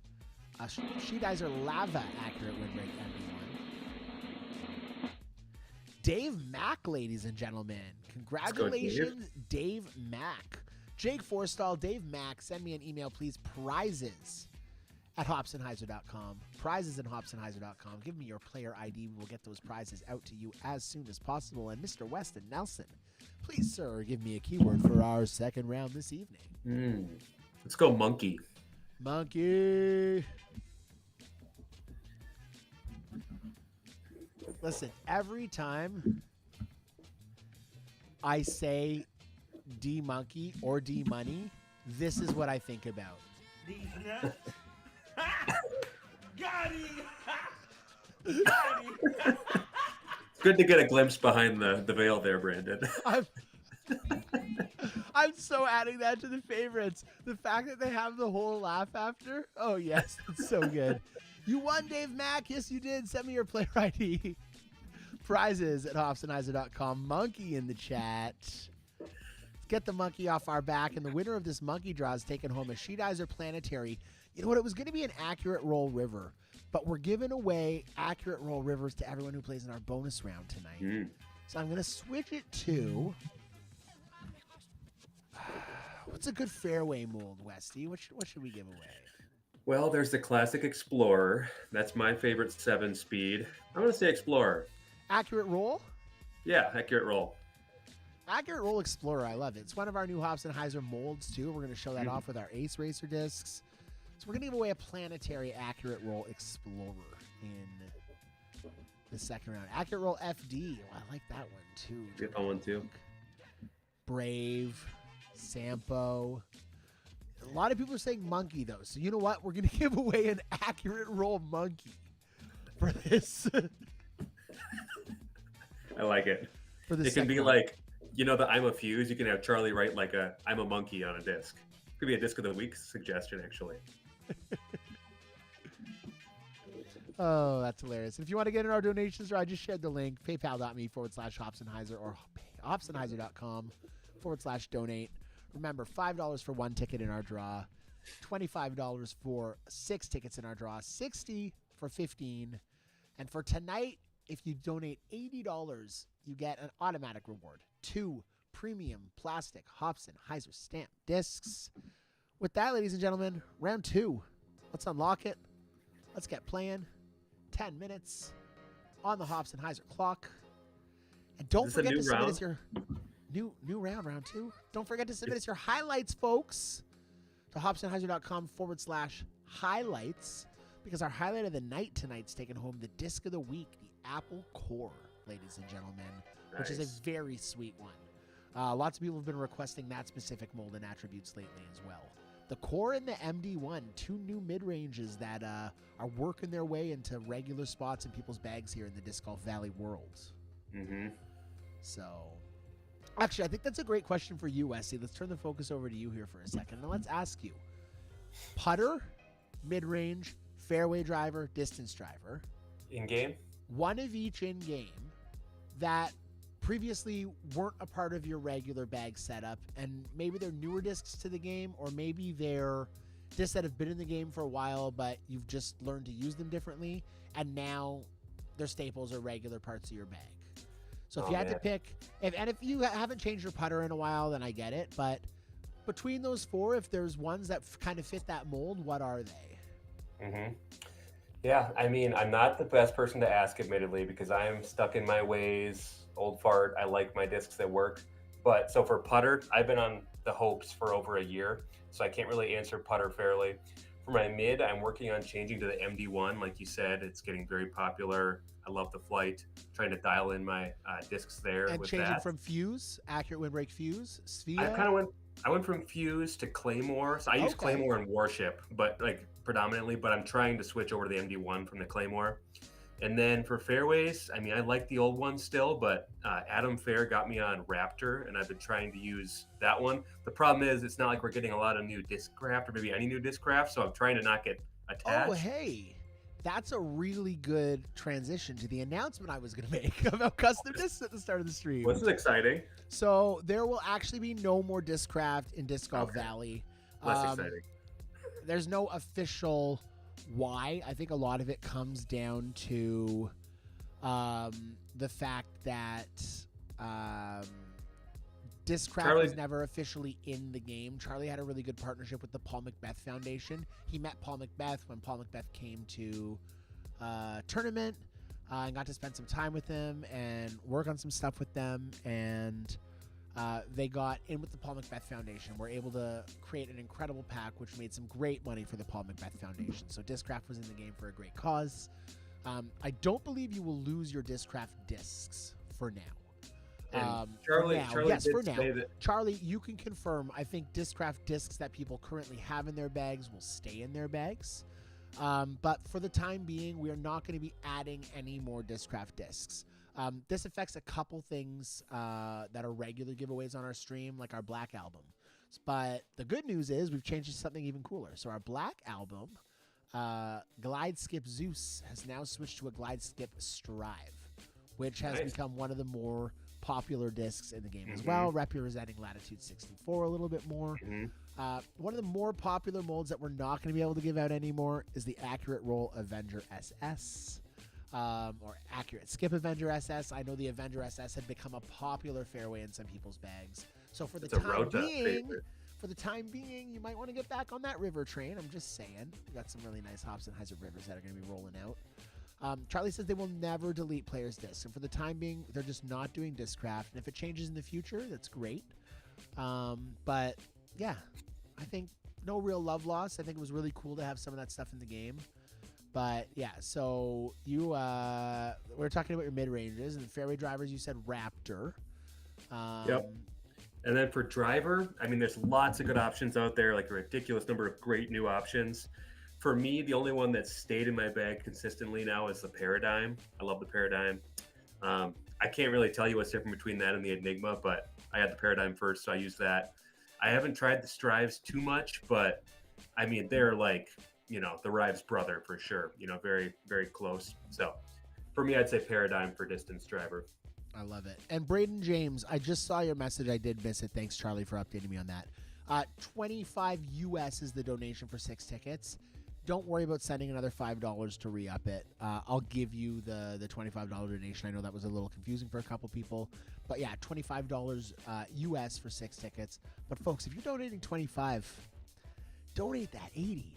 a Sheedizer Lava Accurate Windbreak MD1. Dave Mack, ladies and gentlemen. Congratulations, Dave Mack. Jake Forstall, Dave Mack, send me an email, please. Prizes at hopsandheiser.com. Prizes at hopsandheiser.com. Give me your player ID. We will get those prizes out to you as soon as possible. And Mr. Weston Nelson, please, sir, give me a keyword for our second round this evening. Let's go monkey. Monkey. Listen, every time I say D-Monkey or D-Money, this is what I think about. These nuts. Got him. It's good to get a glimpse behind the veil there, Brandon. I'm so adding that to the favorites. The fact that they have the whole laugh after. Oh, yes. That's so good. You won, Dave Mack. Yes, you did. Send me your player ID. Prizes at hopsandheiser.com. Monkey in the chat. Let's get the monkey off our back. And the winner of this monkey draw is taking home a Sheedizer Planetary. You know what? It was going to be an Accurate Roll River, but we're giving away Accurate Roll Rivers to everyone who plays in our bonus round tonight. So I'm going to switch it to... What's a good fairway mold, Westy? What should we give away? Well, there's the classic Explorer. That's my favorite 7-speed. I'm going to say Explorer. Accurate Roll? Yeah, Accurate Roll. Accurate Roll Explorer. I love it. It's one of our new Hops and Heiser molds, too. We're going to show that off with our Ace Racer discs. So we're going to give away a Planetary Accurate Roll Explorer in the second round. Accurate Roll FD. Oh, I like that one too. Good one too. Brave, Sampo. A lot of people are saying monkey though. So you know what? We're gonna give away an Accurate Roll monkey for this. I like it. For the It can be second like, the I'm a Fuse. You can have Charlie write like I'm a monkey on a disc. Could be a disc of the week suggestion, actually. Oh, that's hilarious. And if you want to get in our donations, I just shared the link, paypal.me/Hopsenheiser or hopsenheiser.com/donate. Remember, $5 for one ticket in our draw, $25 for 6 tickets in our draw, $60 for 15. And for tonight, if you donate $80, you get an automatic reward. 2 premium plastic Hopsenheiser stamp discs. With that, ladies and gentlemen, round 2. Let's unlock it. Let's get playing. 10 minutes on the Hopsenheiser clock. And don't forget to submit us your new round 2. Don't forget to submit us your highlights, folks, to hopsenheiser.com/highlights, because our highlight of the night tonight's taking home the disc of the week, the Apple Core, ladies and gentlemen, which is a very sweet one. Lots of people have been requesting that specific mold and attributes lately as well. The Core and the MD1, 2 new mid-ranges that are working their way into regular spots in people's bags here in the Disc Golf Valley world. Mm-hmm. So, actually, I think that's a great question for you, Wesley. Let's turn the focus over to you here for a second. And let's ask you, putter, mid-range, fairway driver, distance driver. In-game? One of each in-game that previously weren't a part of your regular bag setup, and maybe they're newer discs to the game, or maybe they're discs that have been in the game for a while, but you've just learned to use them differently, and now they're staples or regular parts of your bag. So if you had to pick, if you haven't changed your putter in a while, then I get it, but between those 4, if there's ones that kind of fit that mold, what are they? Mm-hmm. Yeah, I mean, I'm not the best person to ask, admittedly, because I'm stuck in my ways. Old fart. I like my discs that work. But so for putter, I've been on the Hopes for over a year, so I can't really answer putter fairly. For my mid, I'm working on changing to the MD1. Like you said, it's getting very popular. I love the flight. Trying to dial in my discs there. And with changing that. from Fuse, accurate windbreak Fuse, Svea. I went from Fuse to Claymore. So I use Claymore and Warship, but predominantly. But I'm trying to switch over to the MD1 from the Claymore. And then for fairways, I mean, I like the old one still, but Adam Fair got me on Raptor, and I've been trying to use that one. The problem is it's not like we're getting a lot of new disc craft or maybe any new disc craft, so I'm trying to not get attached. Oh, hey, that's a really good transition to the announcement I was going to make about custom discs at the start of the stream. Well, this is exciting. So there will actually be no more disc craft in Disc Golf Valley. Less exciting. There's no official why. I think a lot of it comes down to the fact that Discraft was never officially in the game. Charlie had a really good partnership with the Paul Macbeth Foundation. He met Paul Macbeth when Paul Macbeth came to tournament and got to spend some time with them and work on some stuff with them, and they got in with the Paul Macbeth Foundation. We're able to create an incredible pack, which made some great money for the Paul Macbeth Foundation. So Discraft was in the game for a great cause. I don't believe you will lose your Discraft discs for now. Charlie Charlie, you can confirm. I think Discraft discs that people currently have in their bags will stay in their bags. But for the time being, we are not going to be adding any more Discraft discs. This affects a couple things that are regular giveaways on our stream, like our Black Album. But the good news is we've changed it to something even cooler. So our Black Album, Glide Skip Zeus, has now switched to a Glide Skip Strive, which has become one of the more popular discs in the game as well, representing Latitude 64 a little bit more. One of the more popular molds that we're not going to be able to give out anymore is the Accurate Roll Avenger SS. Or Accurate Skip Avenger SS. I know the Avenger SS had become a popular fairway in some people's bags. So for the time being, you might want to get back on that river train. I'm just saying. We got some really nice Hopsenheiser rivers that are going to be rolling out. Charlie says they will never delete players' discs, and for the time being, they're just not doing Discraft. And if it changes in the future, that's great. But yeah, I think no real love lost. I think it was really cool to have some of that stuff in the game. But yeah, so you we're talking about your mid ranges and fairway drivers. You said Raptor. Yep. And then for driver, I mean, there's lots of good options out there, like a ridiculous number of great new options. For me, the only one that's stayed in my bag consistently now is the Paradigm. I love the Paradigm. I can't really tell you what's different between that and the Enigma, but I had the Paradigm first, so I use that. I haven't tried the Strives too much, but I mean, they're like, you know, the Rives brother for sure, you know, very, very close. So for me, I'd say Paradigm for distance driver. I love it. And Braden James, I just saw your message. I did miss it. Thanks, Charlie, for updating me on that. 25 US is the donation for 6 tickets. Don't worry about sending another $5 to re-up it. I'll give you the $25 donation. I know that was a little confusing for a couple people. But yeah, $25 US for 6 tickets. But folks, if you're donating 25, donate that 80.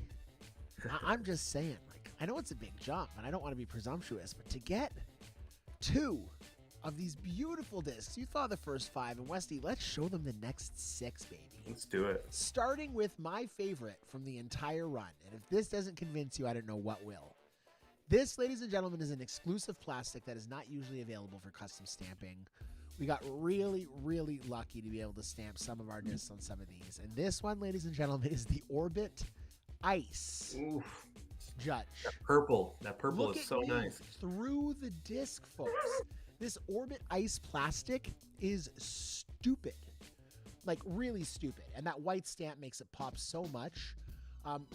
I'm just saying, like, I know it's a big jump, and I don't want to be presumptuous, but to get 2 of these beautiful discs, you thought the first 5, and Westy, let's show them the next 6, baby. Let's do it. Starting with my favorite from the entire run, and if this doesn't convince you, I don't know what will. This, ladies and gentlemen, is an exclusive plastic that is not usually available for custom stamping. We got really, really lucky to be able to stamp some of our discs on some of these. And this one, ladies and gentlemen, is the Orbit Ice Oof. Judge. That purple Look is at so me nice. through the disc, folks. This Orbit Ice plastic is stupid. Like, really stupid. And that white stamp makes it pop so much.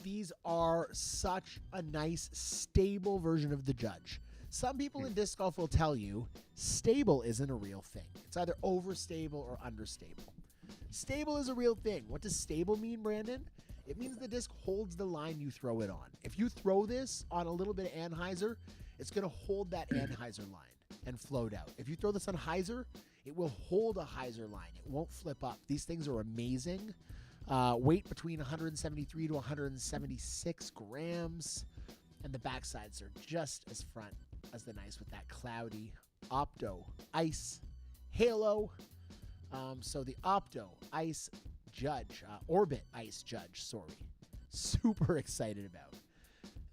These are such a nice, stable version of the Judge. Some people in disc golf will tell you stable isn't a real thing. It's either overstable or understable. Stable is a real thing. What does stable mean, Brandon? It means the disc holds the line you throw it on. If you throw this on a little bit of anhyzer, it's going to hold that anhyzer line and float out. If you throw this on hyzer, it will hold a hyzer line. It won't flip up. These things are amazing. Weight between 173 to 176 grams. And the backsides are just as front as the nice with that cloudy Opto Ice Halo. So the Opto Ice Judge, Orbit Ice Judge, sorry. Super excited about.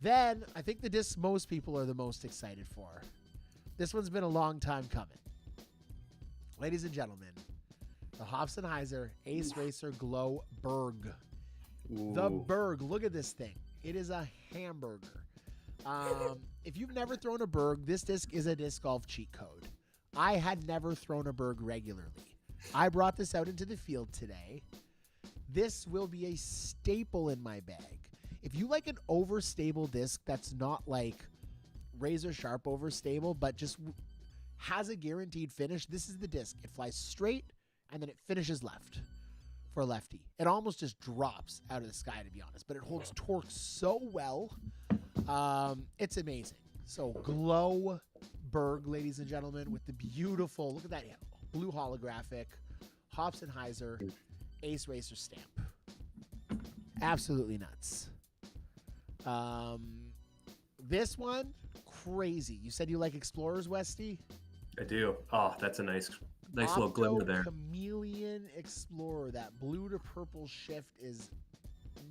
Then, I think the disc most people are the most excited for. This one's been a long time coming. Ladies and gentlemen, the Hofsonheiser Ace Racer Glow Berg. Ooh. The Berg, look at this thing. It is a hamburger. If you've never thrown a Berg, this disc is a disc golf cheat code. I had never thrown a Berg regularly. I brought this out into the field today. This will be a staple in my bag. If you like an overstable disc that's not like razor sharp overstable, but just has a guaranteed finish, this is the disc. It flies straight and then it finishes left for a lefty. It almost just drops out of the sky, to be honest, but it holds torque so well. It's amazing. So Glow Berg, ladies and gentlemen, with the beautiful, look at that blue holographic Hofsonheiser Ace Racer stamp. Absolutely nuts. This one, crazy. You said you like Explorers, Westy? I do. Oh, that's a nice little glimmer there. Chameleon Explorer. That blue to purple shift is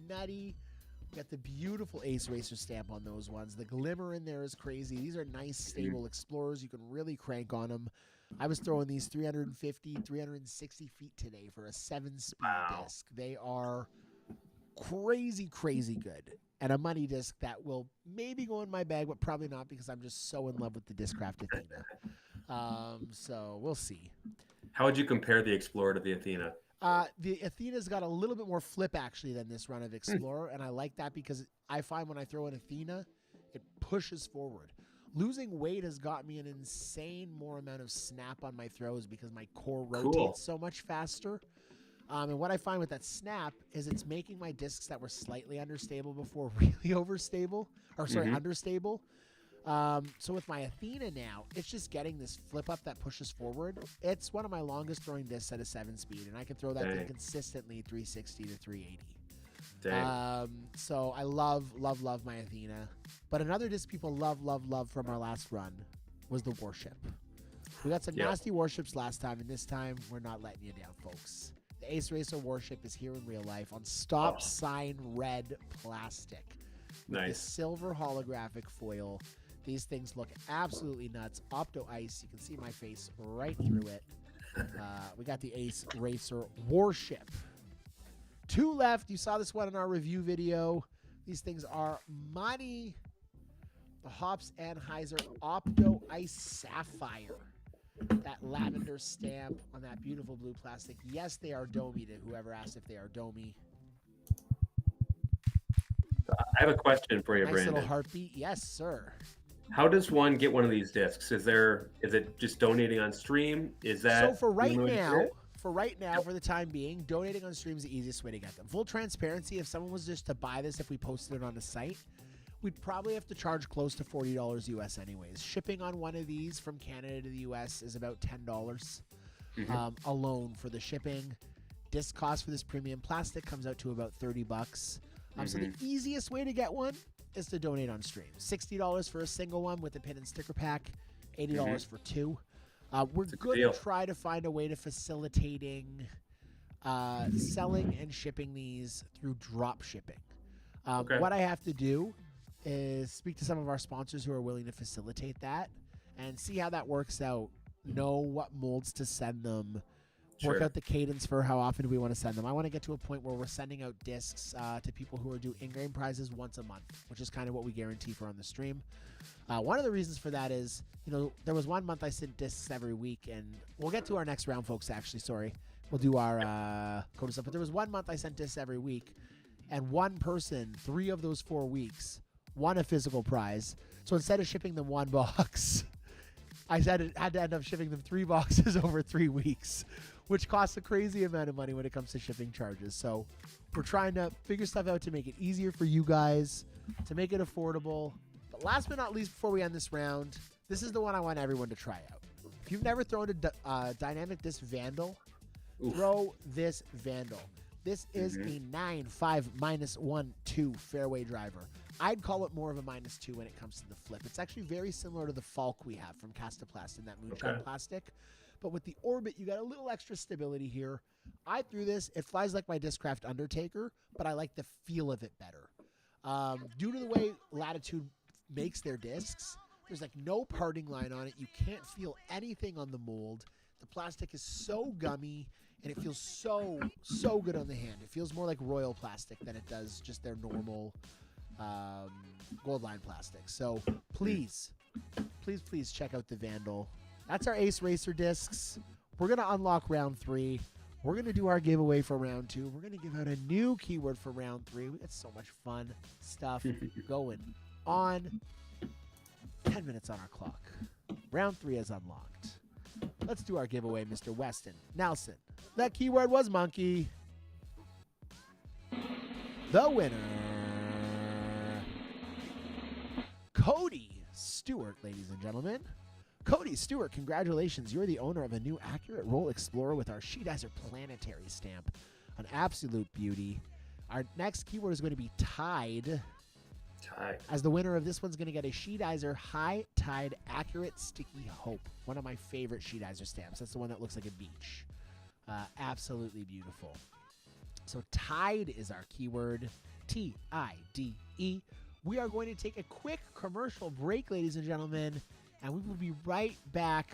nutty. We got the beautiful Ace Racer stamp on those ones. The glimmer in there is crazy. These are nice, stable Explorers. You can really crank on them. I was throwing these 350, 360 feet today for a 7-speed disc. They are crazy, crazy good. And a money disc that will maybe go in my bag, but probably not because I'm just so in love with the Discraft Athena. So we'll see. How would you compare the Explorer to the Athena? The Athena's got a little bit more flip actually than this run of Explorer, and I like that because I find when I throw an Athena, it pushes forward. Losing weight has got me an insane more amount of snap on my throws because my core rotates so much faster. And what I find with that snap is it's making my discs that were slightly understable before really overstable, or sorry, understable. So with my Athena now, it's just getting this flip up that pushes forward. It's one of my longest throwing discs at a 7-speed, and I can throw that thing consistently 360 to 380. So I love my Athena. But another disc people love from our last run was the Warship. We got some nasty Warships last time, and this time we're not letting you down, folks. The Ace Racer Warship is here in real life on stop sign red plastic. with the Nice. silver holographic foil. These things look absolutely nuts. Opto Ice, you can see my face right through it. We got the Ace Racer Warship. 2 left. You saw this one in our review video. These things are money. The Hops Anheuser Opto Ice Sapphire. That lavender stamp on that beautiful blue plastic. Yes, they are domey, to whoever asked if they are domey. I have a question for you, Nice Brandon. little heartbeat. Yes, sir. How does one get one of these discs? Is it just donating on stream? Is that So for right the only way to now, get it? for the time being, donating on stream is the easiest way to get them. Full transparency, if someone was just to buy this, if we posted it on the site, we'd probably have to charge close to $40 US anyways. Shipping on one of these from Canada to the US is about $10 alone for the shipping. Disc cost for this premium plastic comes out to about $30. So the easiest way to get one is to donate on stream. $60 for a single one with a pin and sticker pack, $80 for 2. We're going to try to find a way to facilitating selling and shipping these through drop shipping. What I have to do is speak to some of our sponsors who are willing to facilitate that and see how that works out. Know what molds to send them. Work out the cadence for how often we want to send them. I want to get to a point where we're sending out discs to people who are due in-game prizes once a month, which is kind of what we guarantee for on the stream. One of the reasons for that is, there was 1 month I sent discs every week, and we'll get to our next round, folks, actually, sorry. We'll do our code stuff. But there was 1 month I sent discs every week, and one person, 3 of those 4 weeks, won a physical prize. So instead of shipping them 1 box, I had to end up shipping them 3 boxes over 3 weeks, which costs a crazy amount of money when it comes to shipping charges. So we're trying to figure stuff out to make it easier for you guys, to make it affordable. But last but not least, before we end this round, this is the one I want everyone to try out. If you've never thrown a Dynamic Disc Vandal, throw this Vandal. This is a 9.5-1-2 fairway driver. I'd call it more of a -2 when it comes to the flip. It's actually very similar to the Falk we have from Castaplast in that moonshine plastic. But with the Orbit, you got a little extra stability here. I threw this. It flies like my Discraft Undertaker, but I like the feel of it better. Due to the way Latitude makes their discs, there's like no parting line on it. You can't feel anything on the mold. The plastic is so gummy, and it feels so good on the hand. It feels more like Royal plastic than it does just their normal Gold Line plastic. So please check out the Vandal. That's our Ace Racer discs. We're going to unlock round 3. We're going to do our giveaway for round 2. We're going to give out a new keyword for round 3. We got so much fun stuff going on. 10 minutes on our clock. Round 3 is unlocked. Let's do our giveaway, Mr. Weston Nelson. That keyword was monkey. The winner, Cody Stewart, ladies and gentlemen. Cody Stewart, congratulations. You're the owner of a new Accurate Roll Explorer with our Sheetizer Planetary stamp. An absolute beauty. Our next keyword is going to be Tide. As the winner of this one's going to get a Sheetizer High Tide Accurate Sticky Hope. One of my favorite Sheetizer stamps. That's the one that looks like a beach. Absolutely beautiful. So Tide is our keyword. T-I-D-E. We are going to take a quick commercial break, ladies and gentlemen, and we will be right back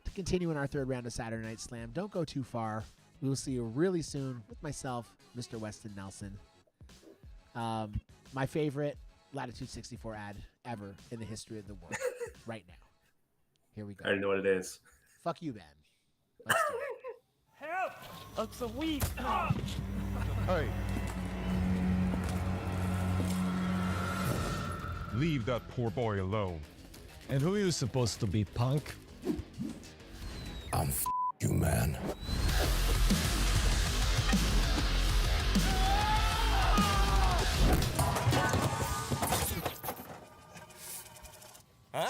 to continue in our 3rd round of Saturday Night Slam. Don't go too far. We will see you really soon with myself, Mr. Weston Nelson. My favorite Latitude 64 ad ever in the history of the world. Right now. Here we go. I already know what it is. Fuck you, Ben. Let's do it. Help! It's a weed. Hey. Leave that poor boy alone. And who are you supposed to be, punk? I'm you, man. Huh?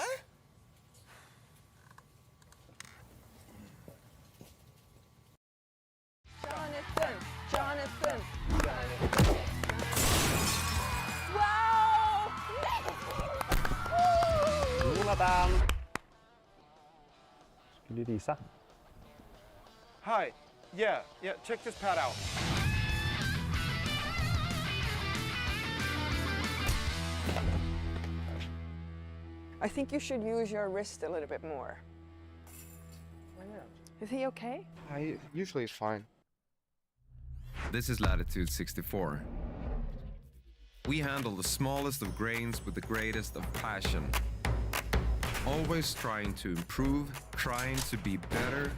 Jonathan. Lisa. Hi. Yeah, check this pad out. I think you should use your wrist a little bit more. Is he okay? Usually it's fine. This is Latitude 64. We handle the smallest of grains with the greatest of passion. Always trying to improve, trying to be better,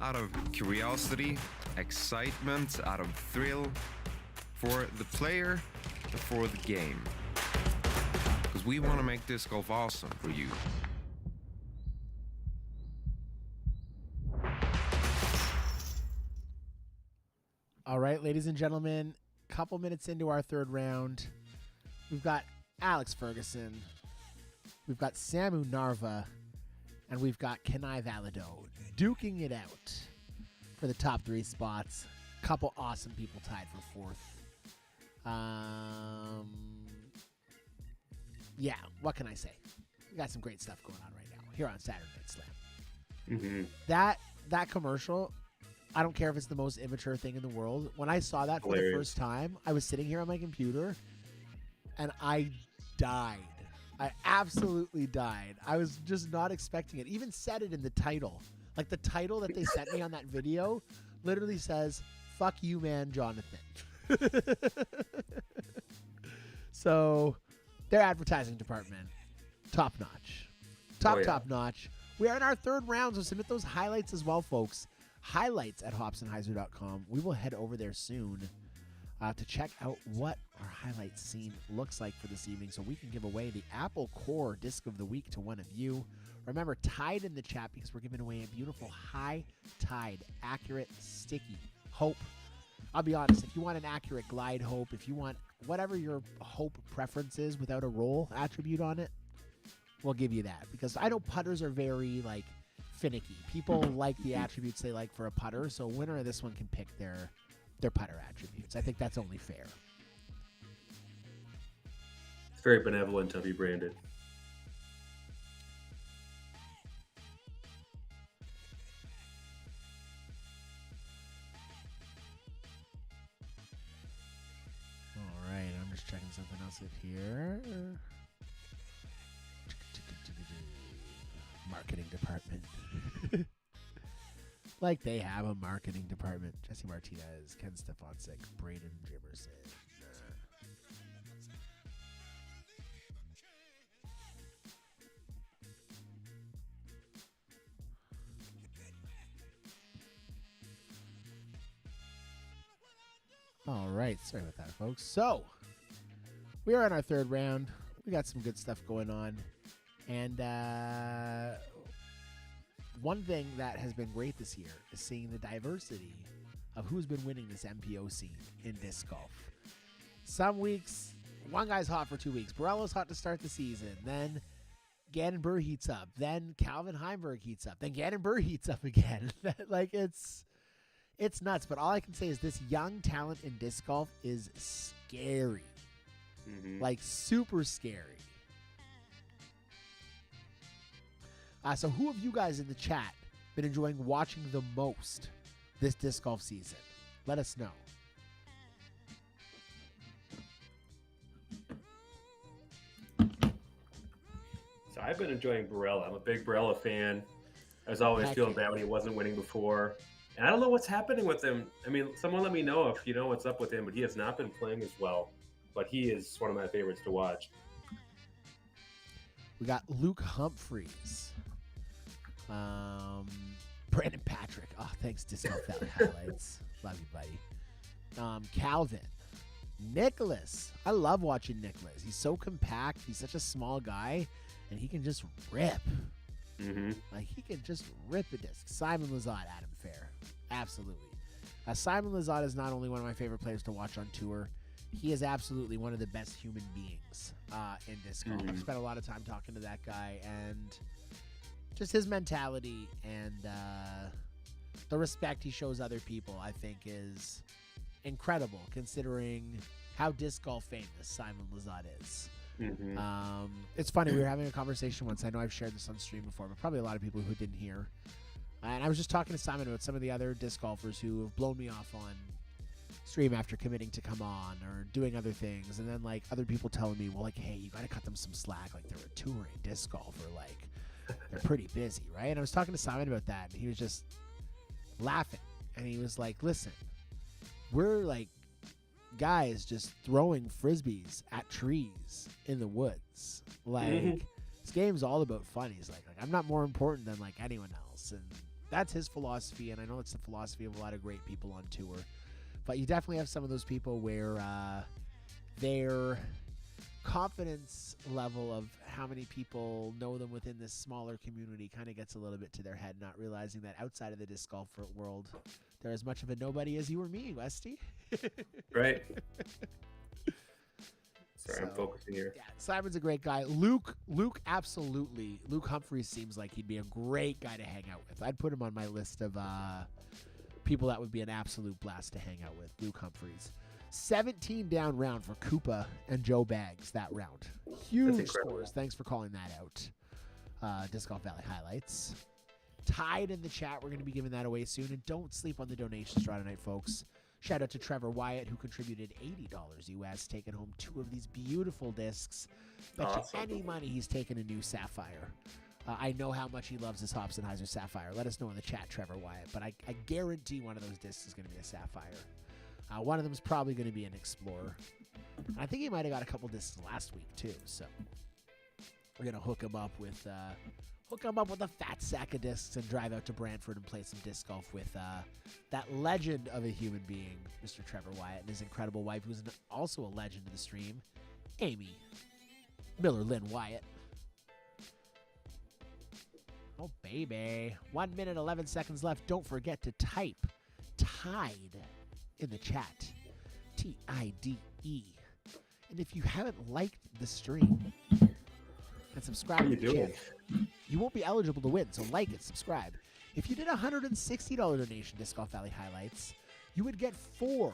out of curiosity, excitement, out of thrill, for the player and for the game. Because we want to make disc golf awesome for you. All right, ladies and gentlemen, couple minutes into our third round, we've got Alex Ferguson, we've got Samu Narva, and we've got Kenai Valado duking it out for the top 3 spots. Couple awesome people tied for 4th. Yeah, what can I say? We got some great stuff going on right now here on Saturday Night Slam. That commercial, I don't care if it's the most immature thing in the world. When I saw that for the first time, I was sitting here on my computer and I died. I absolutely died. I was just not expecting it. Even said it in the title. Like the title that they sent me on that video literally says, "Fuck you, man, Jonathan." So their advertising department, top notch. Top notch. We are in our third round, so submit those highlights as well, folks. Highlights at hopsandheiser.com. We will head over there soon to check out what our highlights scene looks like for this evening so we can give away the Apple Core Disc of the Week to one of you. Remember, Tide in the chat because we're giving away a beautiful high Tide, accurate, sticky Hope. I'll be honest, if you want an accurate Glide Hope, if you want whatever your Hope preference is without a roll attribute on it, we'll give you that. Because I know putters are very, finicky. People like the attributes they like for a putter, so winner of this one can pick their putter attributes. I think that's only fair. It's very benevolent of you, Brandon. All right, I'm just checking something else up here. Marketing department. Like they have a marketing department. Jesse Martinez, Ken Stefancic, Braden Jimerson. All right, sorry about that, folks. So we are in our third round. We got some good stuff going on. And one thing that has been great this year is seeing the diversity of who's been winning this MPO scene in disc golf. Some weeks, one guy's hot for 2 weeks. Borello's hot to start the season. Then Gannon Burr heats up. Then Calvin Heimberg heats up. Then Gannon Burr heats up again. It's nuts. But all I can say is this young talent in disc golf is scary. Super scary. So who of you guys in the chat been enjoying watching the most this disc golf season? Let us know. So I've been enjoying Borella. I'm a big Borella fan. I was always feeling bad when he wasn't winning before. And I don't know what's happening with him. I mean, someone let me know if you know what's up with him, but he has not been playing as well. But he is one of my favorites to watch. We got Luke Humphreys. Brandon Patrick. Oh, thanks, Disc Golf Valley Highlights. Love you, buddy. Calvin. Nicholas. I love watching Nicholas. He's so compact. He's such a small guy, and he can just rip. He can just rip a disc. Simon Lizotte, Adam Fair. Absolutely. Simon Lizotte is not only one of my favorite players to watch on tour, he is absolutely one of the best human beings in disc golf. I've spent a lot of time talking to that guy, and just his mentality and the respect he shows other people, I think, is incredible considering how disc golf famous Simon Lizotte is. It's funny, we were having a conversation once. I know I've shared this on stream before, but probably a lot of people who didn't hear. And I was just talking to Simon about some of the other disc golfers who have blown me off stream after committing to come on or doing other things, and then like other people telling me, well, like, hey, you got to cut them some slack, like they're a touring disc golfer, like they're pretty busy, right? And I was talking to Simon about that, and he was just laughing, and he was like, listen, we're like guys just throwing frisbees at trees in the woods. Like this game's all about fun. He's like I'm not more important than like anyone else, and that's his philosophy, and I know it's the philosophy of a lot of great people on tour. But you definitely have some of those people where their confidence level of how many people know them within this smaller community kind of gets a little bit to their head, not realizing that outside of the disc golf world, they're as much of a nobody as you or me, Westy. Right. Sorry, I'm focusing here. Yeah, Simon's a great guy. Luke absolutely. Luke Humphreys seems like he'd be a great guy to hang out with. I'd put him on my list of people that would be an absolute blast to hang out with. Luke Humphreys. 17 down round for Koopa and Joe Baggs that round. Huge scores. Thanks for calling that out. Disc Golf Valley highlights. Tied in the chat. We're going to be giving that away soon. And don't sleep on the donations Friday night, folks. Shout out to Trevor Wyatt, who contributed $80 US, taking home 2 of these beautiful discs. Bet you any money he's taking a new Sapphire. I know how much he loves his Hobsonheiser Sapphire. Let us know in the chat, Trevor Wyatt. But I guarantee one of those discs is going to be a Sapphire. One of them is probably going to be an Explorer. I think he might have got a couple discs last week too. So we're going to hook him up with a fat sack of discs and drive out to Brantford and play some disc golf with that legend of a human being, Mr. Trevor Wyatt, and his incredible wife, who's also a legend of the stream, Amy Miller-Lynn Wyatt. Oh, baby. 1 minute, 11 seconds left. Don't forget to type TIDE in the chat. TIDE. And if you haven't liked the stream and subscribed to the channel, you won't be eligible to win. So like it, subscribe. If you did a $160 donation, Disc Golf Valley Highlights, you would get 4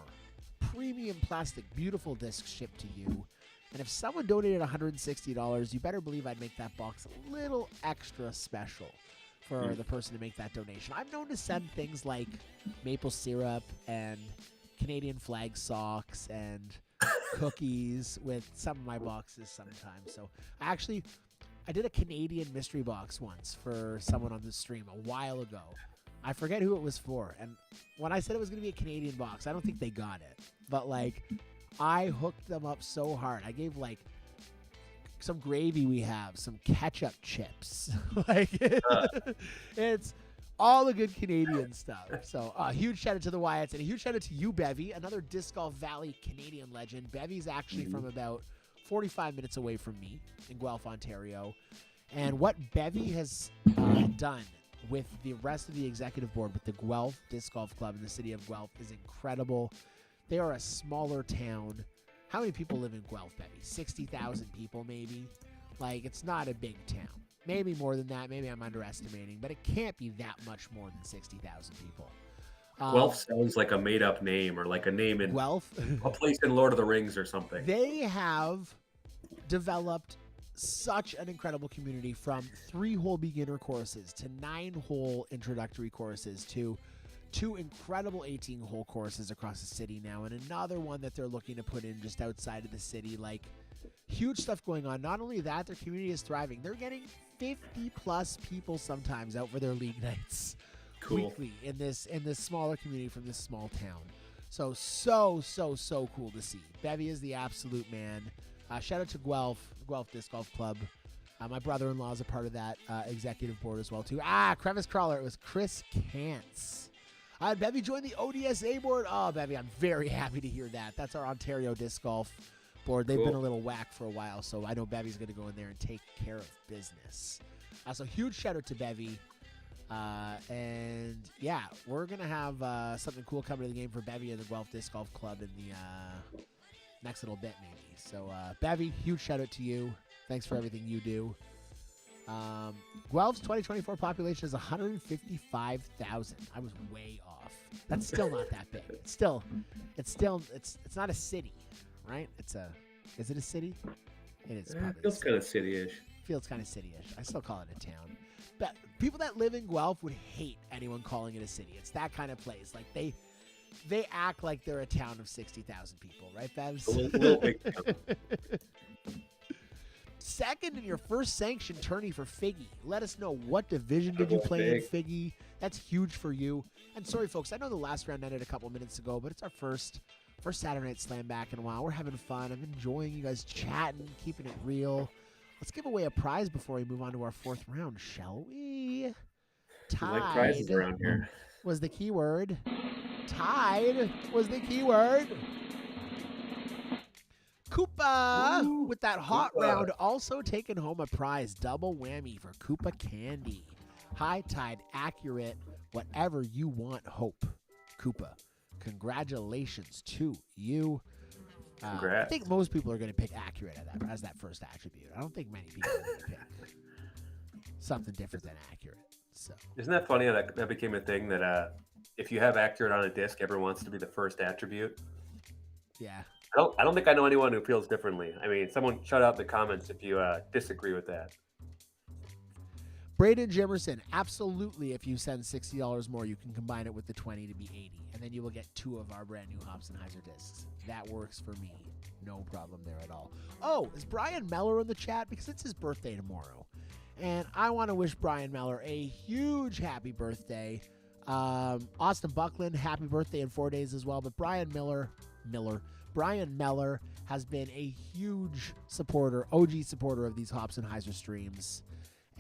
premium plastic beautiful discs shipped to you. And if someone donated $160, you better believe I'd make that box a little extra special for the person to make that donation. I'm known to send things like maple syrup and Canadian flag socks and cookies with some of my boxes sometimes. So I did a Canadian mystery box once for someone on the stream a while ago. I forget who it was for. And when I said it was going to be a Canadian box, I don't think they got it. But like, I hooked them up so hard. I gave like some gravy we have, some ketchup chips. Like it's all the good Canadian stuff. So huge shout out to the Wyatts and a huge shout out to you, Bevy, another Disc Golf Valley Canadian legend. Bevy's actually from about 45 minutes away from me in Guelph, Ontario. And what Bevy has done with the rest of the executive board with the Guelph Disc Golf Club in the city of Guelph is incredible. They are a smaller town. How many people live in Guelph, Bevy? 60,000 people, maybe? Like, it's not a big town. Maybe more than that. Maybe I'm underestimating. But it can't be that much more than 60,000 people. Guelph sounds like a made-up name or like a name in Guelph? a place in Lord of the Rings or something. They have developed such an incredible community, from 3-hole beginner courses to 9-hole introductory courses to 2 incredible 18-hole courses across the city now, and another one that they're looking to put in just outside of the city. Like, huge stuff going on. Not only that, their community is thriving. They're getting 50+ people sometimes out for their league nights weekly in this smaller community from this small town. So cool to see. Bevy is the absolute man. Shout out to Guelph Disc Golf Club. My brother-in-law is a part of that executive board as well too. Crevice Crawler. It was Chris Kantz. Bevy joined the ODSA board. Oh, Bevy, I'm very happy to hear that. That's our Ontario Disc Golf board. They've been a little whack for a while, so I know Bevy's going to go in there and take care of business. So huge shout out to Bevy. And yeah, we're going to have something cool coming to the game for Bevy and the Guelph Disc Golf Club in the next little bit, maybe. So Bevy, huge shout out to you. Thanks for everything you do. Guelph's 2024 population is 155,000. I was way off. That's still not that big. It's not a city, right? Is it a city? It is. It feels kind of city-ish. Feels kind of city-ish. I still call it a town. But people that live in Guelph would hate anyone calling it a city. It's that kind of place. Like they act like they're a town of 60,000 people, right, Babs? A little big town. Second in your first sanctioned tourney for Figgy. Let us know, what division did you play in Figgy? That's huge for you. And sorry, folks, I know the last round ended a couple minutes ago, but it's our first Saturday Night Slam back in a while. We're having fun. I'm enjoying you guys chatting, keeping it real. Let's give away a prize before we move on to our fourth round, shall we? Tied like prizes around here. Was the keyword. Tied was the keyword. Koopa with that hot round also taking home a prize. Double whammy for Koopa Candy. High tide, accurate, whatever you want, hope. Koopa, congratulations to you. I think most people are going to pick accurate as that first attribute. I don't think many people are going to pick something different than accurate. So isn't that funny how that became a thing that if you have accurate on a disc, everyone wants to be the first attribute? Yeah. I don't think I know anyone who feels differently. I mean, someone shout out in the comments if you disagree with that. Braden Jimerson, absolutely. If you send $60 more, you can combine it with the 20 to be 80, and then you will get 2 of our brand new Hobsonheiser discs. That works for me. No problem there at all. Oh, is Brian Meller in the chat? Because it's his birthday tomorrow, and I want to wish Brian Meller a huge happy birthday. Austin Buckland, happy birthday in 4 days as well. But Brian Meller has been a huge supporter, OG supporter of these Hobsonheiser streams.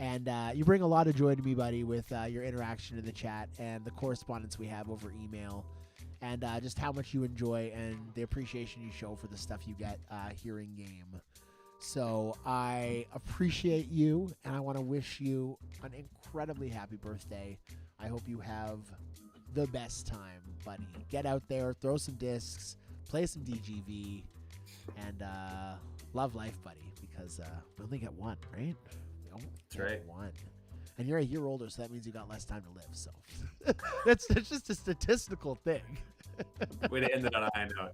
And you bring a lot of joy to me, buddy, with your interaction in the chat and the correspondence we have over email, and just how much you enjoy and the appreciation you show for the stuff you get here in game. So I appreciate you, and I want to wish you an incredibly happy birthday. I hope you have the best time, buddy. Get out there, throw some discs, play some DGV, and love life, buddy, because we only get one, right? That's right. One. And you're a year older, so that means you got less time to live. So that's just a statistical thing. Way to end it on a high note.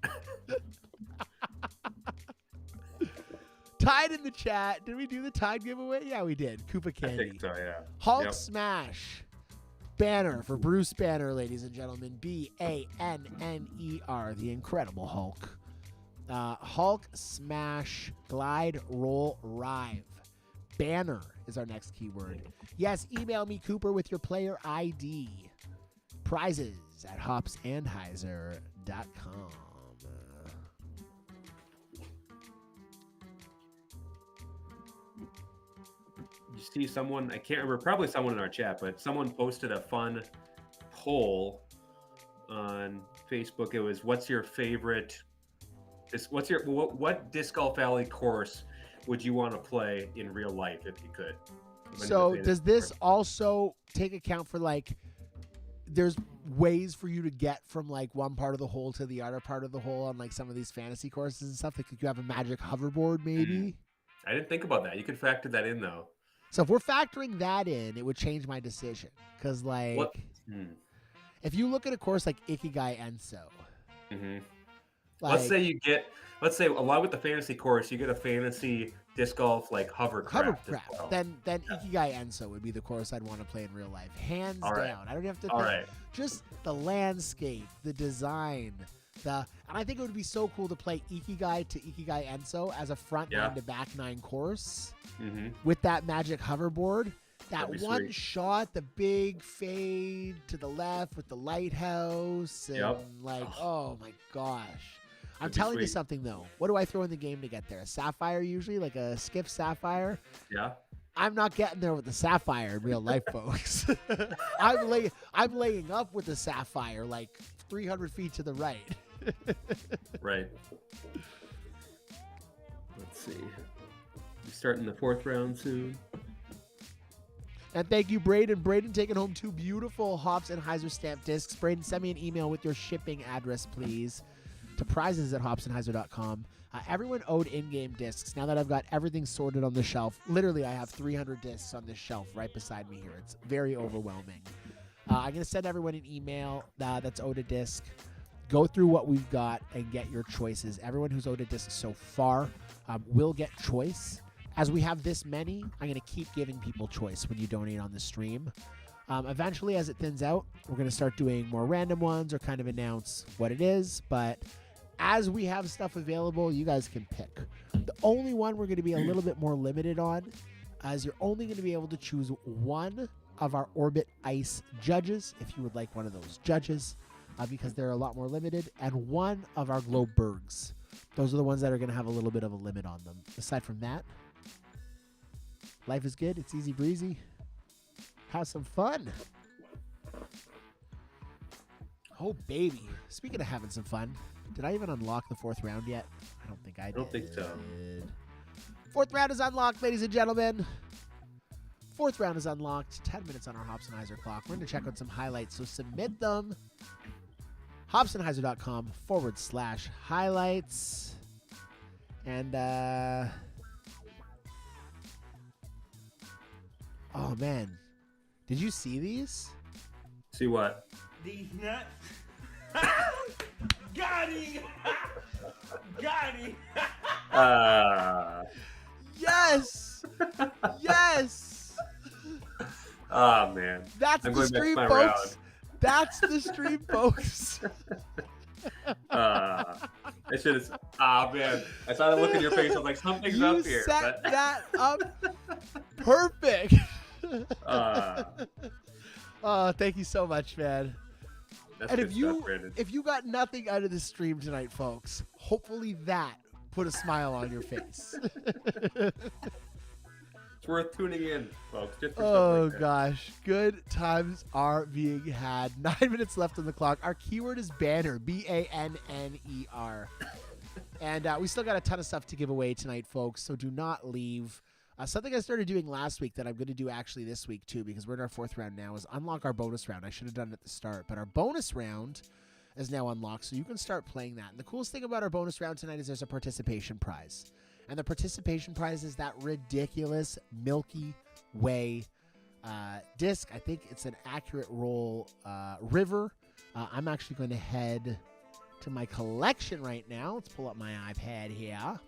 Tied in the chat. Did we do the Tide giveaway? Yeah, we did. Koopa Candy. I think so, yeah. Hulk Smash. Banner for Bruce Banner, ladies and gentlemen. Banner, the Incredible Hulk. Hulk Smash Glide Roll Rive. Banner is our next keyword. Yes, email me, Cooper, with your player ID. Prizes at hopsandheiser.com. You see someone, I can't remember, probably someone in our chat, but someone posted a fun poll on Facebook. It was, what's your favorite, what Disc Golf Alley course would you want to play in real life if you could? So does this also take account for, like, there's ways for you to get from, like, one part of the hole to the other part of the hole on, like, some of these fantasy courses and stuff? Like, could you have a magic hoverboard maybe? I didn't think about that. You could factor that in, though. So if we're factoring that in, it would change my decision. Because, like, if you look at a course like Ikigai Enso. Mm-hmm. Like, let's say along with the fantasy course, you get a fantasy disc golf like hovercraft. Well. Then Ikigai Enso would be the course I'd want to play in real life, hands down. I don't have to think. Just the landscape, the design, and I think it would be so cool to play Ikigai to Ikigai Enso as a front 9 to back 9 course with that magic hoverboard. That one shot, the big fade to the left with the lighthouse, and oh my gosh. I'm telling you something, though. What do I throw in the game to get there? A Sapphire usually, like a Skiff Sapphire? Yeah. I'm not getting there with the Sapphire in real life, folks. I'm laying up with the Sapphire like 300 feet to the right. Right. Let's see. We're starting the fourth round soon. And thank you, Braden. Braden taking home 2 beautiful Hops and Heiser stamp discs. Braden, send me an email with your shipping address, please, to prizes at hopsandheiser.com. Everyone owed in-game discs. Now that I've got everything sorted on the shelf, literally I have 300 discs on this shelf right beside me here. It's very overwhelming. I'm going to send everyone an email that's owed a disc. Go through what we've got and get your choices. Everyone who's owed a disc so far will get choice. As we have this many, I'm going to keep giving people choice when you donate on the stream. Eventually, as it thins out, we're going to start doing more random ones or kind of announce what it is. But as we have stuff available, you guys can pick. The only one we're going to be a little bit more limited on is you're only going to be able to choose one of our Orbit Ice judges, if you would like one of those judges, because they're a lot more limited, and one of our Globergs. Those are the ones that are going to have a little bit of a limit on them. Aside from that, life is good. It's easy breezy. Have some fun. Oh, baby. Speaking of having some fun, did I even unlock the 4th round yet? I don't think I did. I don't think so. 4th round is unlocked, ladies and gentlemen. 4th round is unlocked. 10 minutes on our Hobsonheiser clock. We're going to check out some highlights, so submit them. Hobsonheiser.com/highlights. And, oh, man. Did you see these? See what? These nuts. Got him. Got him. Yes. Yes. Oh, man. That's I'm the going back to stream, my folks. round. That's the stream, folks. I should have. Ah, man. I saw the look in your face. I was like, something's You up here. set but- that up perfect. Thank you so much, man. That's And good stuff, Brandon. if you got nothing out of the stream tonight, folks, hopefully that put a smile on your face. It's worth tuning in, folks. Just for Oh, stuff like that. gosh. Good times are being had. 9 minutes left on the clock. Our keyword is banner. BANNER. And we still got a ton of stuff to give away tonight, folks, so do not leave. Something I started doing last week that I'm going to do actually this week, too, because we're in our 4th round now, is unlock our bonus round. I should have done it at the start, but our bonus round is now unlocked, so you can start playing that. And the coolest thing about our bonus round tonight is there's a participation prize. And the participation prize is that ridiculous Milky Way disc. I think it's an accurate roll river. I'm actually going to head to my collection right now. Let's pull up my iPad here.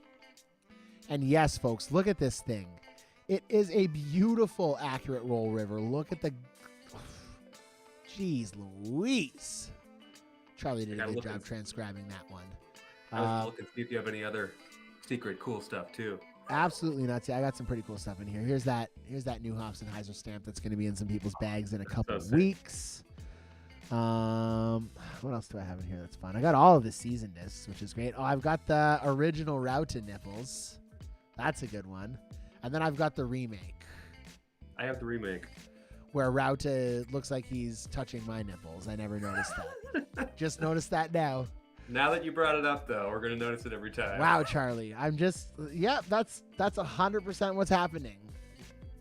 And yes, folks, look at this thing. It is a beautiful accurate roll river. Look at the... Jeez Louise. Charlie did a good job transcribing that one. I was looking to see if you have any other secret cool stuff, too. Absolutely nuts. Yeah, I got some pretty cool stuff in here. Here's that new Hobsonheiser stamp that's going to be in some people's bags in a couple of weeks. What else do I have in here that's fun? I got all of the season discs, which is great. Oh, I've got the original Rauta nipples. That's a good one. And then I've got the remake. I have the remake. Where Rauta looks like he's touching my nipples. I never noticed that. Just noticed that now. Now that you brought it up, though, we're going to notice it every time. Wow, Charlie. I'm just... Yeah, that's 100% what's happening.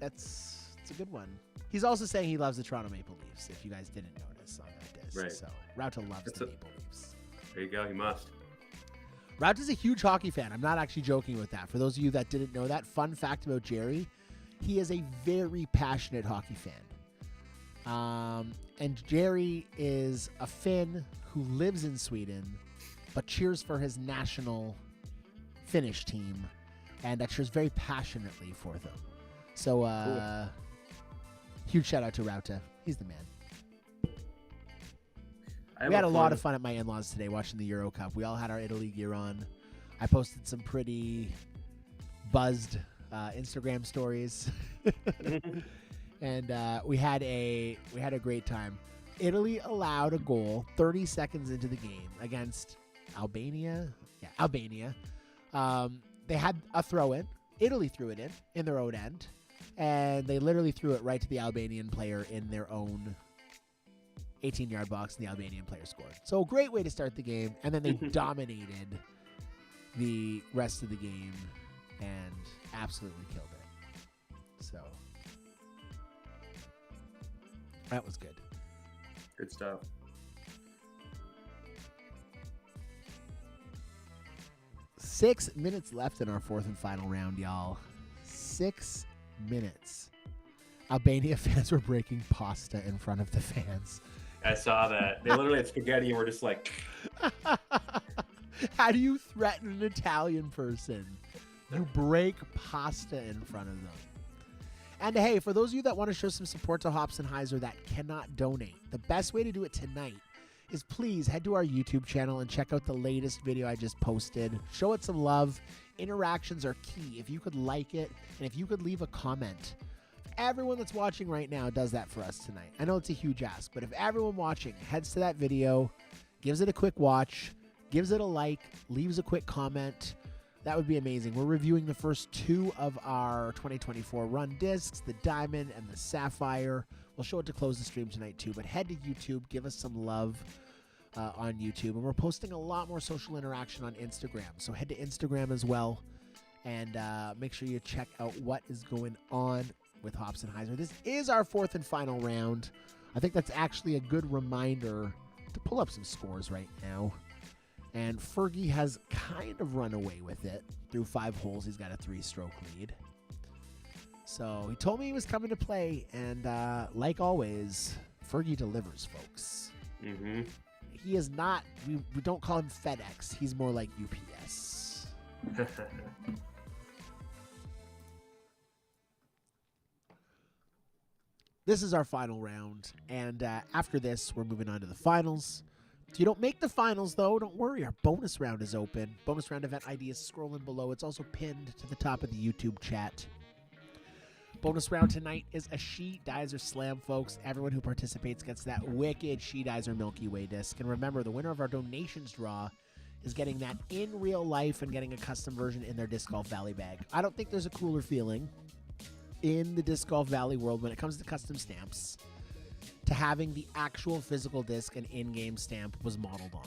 It's a good one. He's also saying he loves the Toronto Maple Leafs, if you guys didn't notice on that disc. Right. So, Rauta loves the Maple Leafs. There you go. He must. Rauta's a huge hockey fan. I'm not actually joking with that. For those of you that didn't know that, fun fact about Jerry, he is a very passionate hockey fan. And Jerry is a Finn who lives in Sweden, but cheers for his national Finnish team, and cheers very passionately for them. So, cool. Huge shout out to Rauta. He's the man. We had a lot of fun at my in-laws today watching the Euro Cup. We all had our Italy gear on. I posted some pretty buzzed Instagram stories. And we had a great time. Italy allowed a goal 30 seconds into the game against Albania. Yeah, Albania. They had a throw-in. Italy threw it in their own end. And they literally threw it right to the Albanian player in their own 18-yard box, and the Albanian player scored. So a great way to start the game. And then they dominated the rest of the game and absolutely killed it. So that was good. Good stuff. Six minutes left in our 4th and final round, y'all. 6 minutes. Albania fans were breaking pasta in front of the fans. I saw that. They literally had spaghetti and were just like... How do you threaten an Italian person? You break pasta in front of them. And hey, for those of you that want to show some support to Hops and Heiser that cannot donate, the best way to do it tonight is please head to our YouTube channel and check out the latest video I just posted. Show it some love. Interactions are key. If you could like it and if you could leave a comment. Everyone that's watching right now does that for us tonight. I know it's a huge ask, but if everyone watching heads to that video, gives it a quick watch, gives it a like, leaves a quick comment, that would be amazing. We're reviewing the first 2 of our 2024 run discs, the Diamond and the Sapphire. We'll show it to close the stream tonight too, but head to YouTube, give us some love on YouTube. And we're posting a lot more social interaction on Instagram. So head to Instagram as well and make sure you check out what is going on with Hops and Heiser. This is our 4th and final round. I think that's actually a good reminder to pull up some scores right now. And Fergie has kind of run away with it. Through 5 holes, he's got a 3-stroke lead. So he told me he was coming to play, and like always, Fergie delivers, folks. Mm-hmm. He is not, we don't call him FedEx. He's more like UPS. This is our final round, and after this, we're moving on to the finals. If you don't make the finals, though, don't worry. Our bonus round is open. Bonus round event ID is scrolling below. It's also pinned to the top of the YouTube chat. Bonus round tonight is a She Dizer Slam, folks. Everyone who participates gets that wicked She Dizer Milky Way disc. And remember, the winner of our donations draw is getting that in real life and getting a custom version in their Disc Golf Valley bag. I don't think there's a cooler feeling in the Disc Golf Valley world when it comes to custom stamps to having the actual physical disc and in-game stamp was modeled on.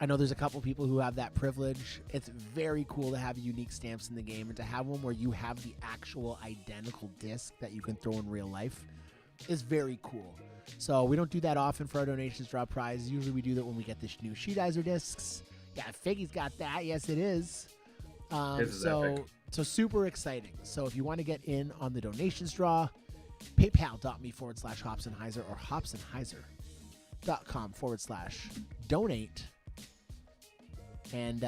I know there's a couple people who have that privilege. It's very cool to have unique stamps in the game and to have one where you have the actual identical disc that you can throw in real life is very cool. So we don't do that often for our donations draw prizes. Usually we do that when we get the new She Dizer discs. Yeah, Figgy's got that. Yes, it is. So super exciting. So if you want to get in on the donations draw, paypal.me/Hopsandheiser or hopsandheiser.com/donate. And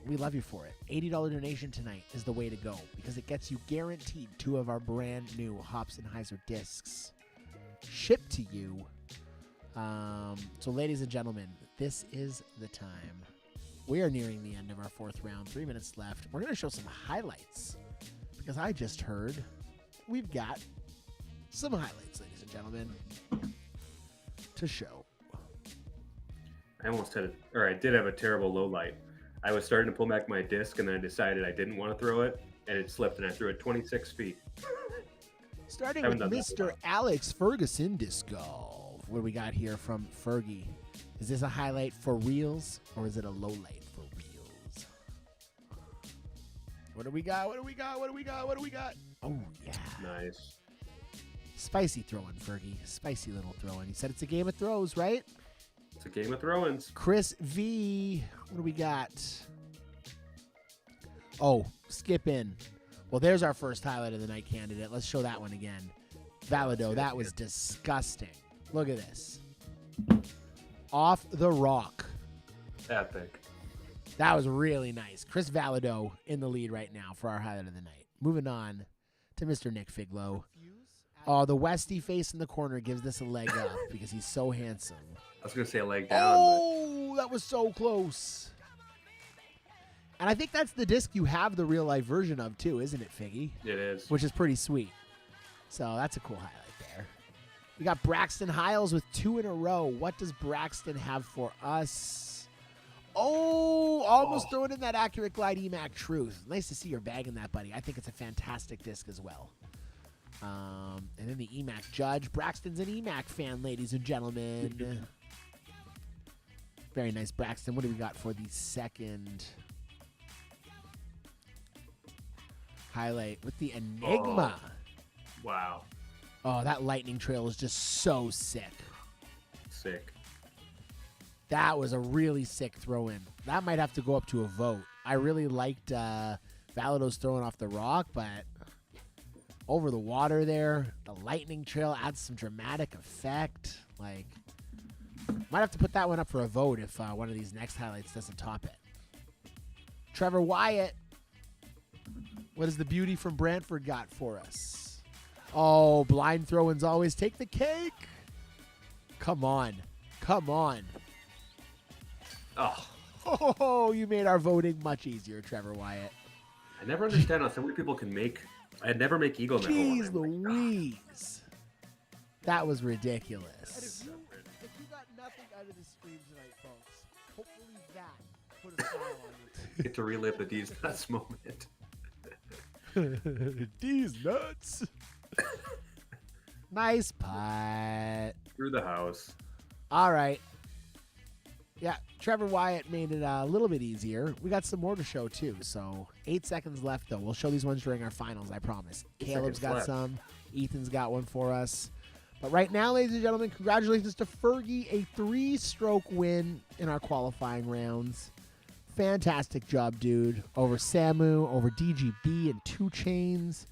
we love you for it. $80 donation tonight is the way to go because it gets you guaranteed 2 of our brand new Hops and Heiser discs shipped to you. So ladies and gentlemen, this is the time. We are nearing the end of our 4th round. 3 minutes left. We're going to show some highlights because I just heard we've got some highlights, ladies and gentlemen, to show. I almost had I did have a terrible low light. I was starting to pull back my disc, and then I decided I didn't want to throw it, and it slipped, and I threw it 26 feet. Starting with Mr. Alex Ferguson Disc Golf. What do we got here from Fergie? Is this a highlight for reals, or is it a low light for reals? What do we got? What do we got? What do we got? What do we got? Oh, yeah. Nice. Spicy throwing, Fergie. Spicy little throwing. He said it's a game of throws, right? It's a game of throw-ins. Chris V. What do we got? Oh, skip in. Well, there's our first highlight of the night candidate. Let's show that one again. Valido, that was disgusting. Look at this. Off the rock. Epic. That was really nice. Chris Valido in the lead right now for our highlight of the night. Moving on to Mr. Nick Figlow. Oh, the Westy face in the corner gives this a leg up because he's so handsome. I was going to say a leg down. Oh, that was so close. And I think that's the disc you have the real-life version of, too, isn't it, Figgy? It is. Which is pretty sweet. So that's a cool highlight there. We got Braxton Hiles with 2 in a row. What does Braxton have for us? Oh, almost throwing in that Accurate Glide EMAC Truth. Nice to see your bag in that, buddy. I think it's a fantastic disc as well. And then the EMAC Judge. Braxton's an EMAC fan, ladies and gentlemen. Very nice, Braxton. What do we got for the second highlight with the Enigma? Oh, wow. Oh, that lightning trail is just so sick. Sick. That was a really sick throw-in. That might have to go up to a vote. I really liked Valido's throwing off the rock, but over the water there, the lightning trail adds some dramatic effect. Like, might have to put that one up for a vote if one of these next highlights doesn't top it. Trevor Wyatt What has the beauty from Brantford got for us? Oh, blind throw-ins always take the cake. Come on. Come on. Oh, you made our voting much easier, Trevor Wyatt. I never understand how so many people can make. I'd never make Eagle Metal. Jeez Louise. That was ridiculous. If you got nothing out of the stream tonight, folks, hopefully that put a smile on you. Get to relive the D's nuts moment. D's nuts. Nice putt. Through the house. All right. Yeah, Trevor Wyatt made it a little bit easier. We got some more to show, too. So 8 seconds left, though. We'll show these ones during our finals, I promise. Caleb's got left. some. Ethan's got one for us. But right now, ladies and gentlemen, congratulations to Fergie, a 3-stroke win in our qualifying rounds. Fantastic job, dude. Over Samu, over DGB, and 2 Chains.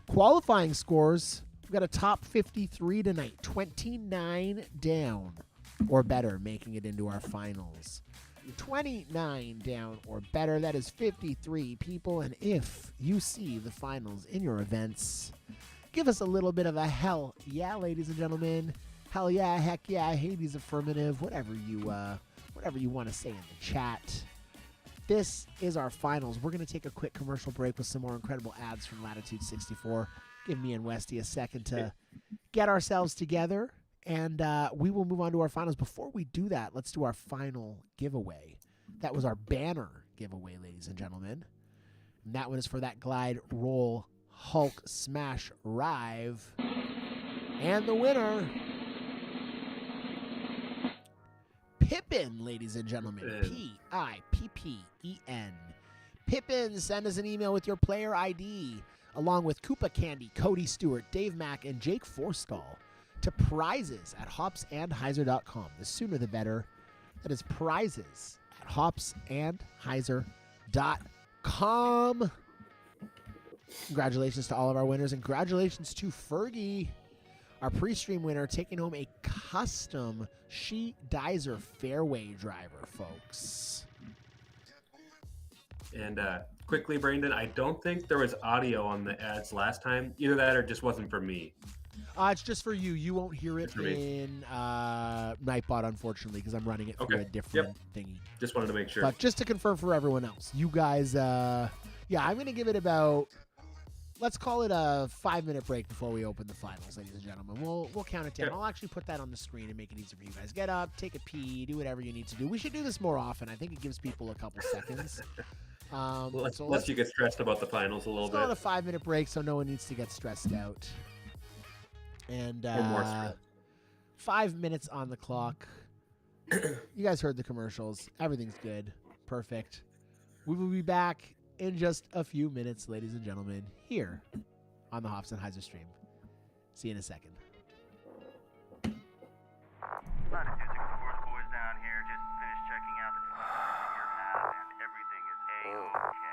Qualifying scores, we got a top 53 tonight. 29 down or better, making it into our finals. 29 down or better. That is 53 people. And if you see the finals in your events, give us a little bit of a hell yeah, ladies and gentlemen. Hell yeah, heck yeah, Hades affirmative, whatever you want to say in the chat. This is our finals. We're going to take a quick commercial break with some more incredible ads from Latitude 64. Give me and Westy a second to get ourselves together, and we will move on to our finals. Before we do that, let's do our final giveaway. That was our banner giveaway, ladies and gentlemen. And that one is for that Glide Roll Hulk Smash Rive. And the winner, Pippin, ladies and gentlemen. Pippen. Pippin, send us an email with your player ID, along with Koopa Candy, Cody Stewart, Dave Mack, and Jake Forstall, to prizes at hopsandheiser.com. The sooner the better. That is prizes at hopsandheiser.com. Congratulations to all of our winners, and congratulations to Fergie, our pre-stream winner, taking home a custom She Dizer fairway driver, folks. And quickly, Brandon, I don't think there was audio on the ads last time. Either that or it just wasn't for me. It's just for you. You won't hear it in Nightbot, unfortunately, because I'm running it through a different thingy. Just wanted to make sure. But just to confirm for everyone else, you guys, I'm going to give it about, let's call it a 5-minute break before we open the finals, ladies and gentlemen. We'll count it down. I'll actually put that on the screen and make it easier for you guys. Get up, take a pee, do whatever you need to do. We should do this more often. I think it gives people a couple seconds. Unless you get stressed about the finals a little bit. Let's call it a 5-minute break so no one needs to get stressed out. And or more stress. 5 minutes on the clock. You guys heard the commercials. Everything's good. Perfect. We will be back in just a few minutes, ladies and gentlemen, here on the Hops and Heiser stream. See you in a second. Latitude 64's boys down here just finished checking out the telemetry you have, and everything is A-OK.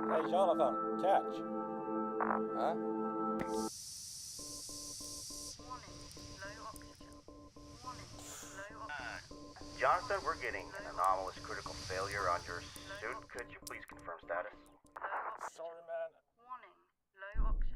Hey, Jonathan, catch. Huh? Jonathan, we're getting an anomalous critical failure on your suit. Could you please confirm status? Sorry, man. Warning, low oxygen.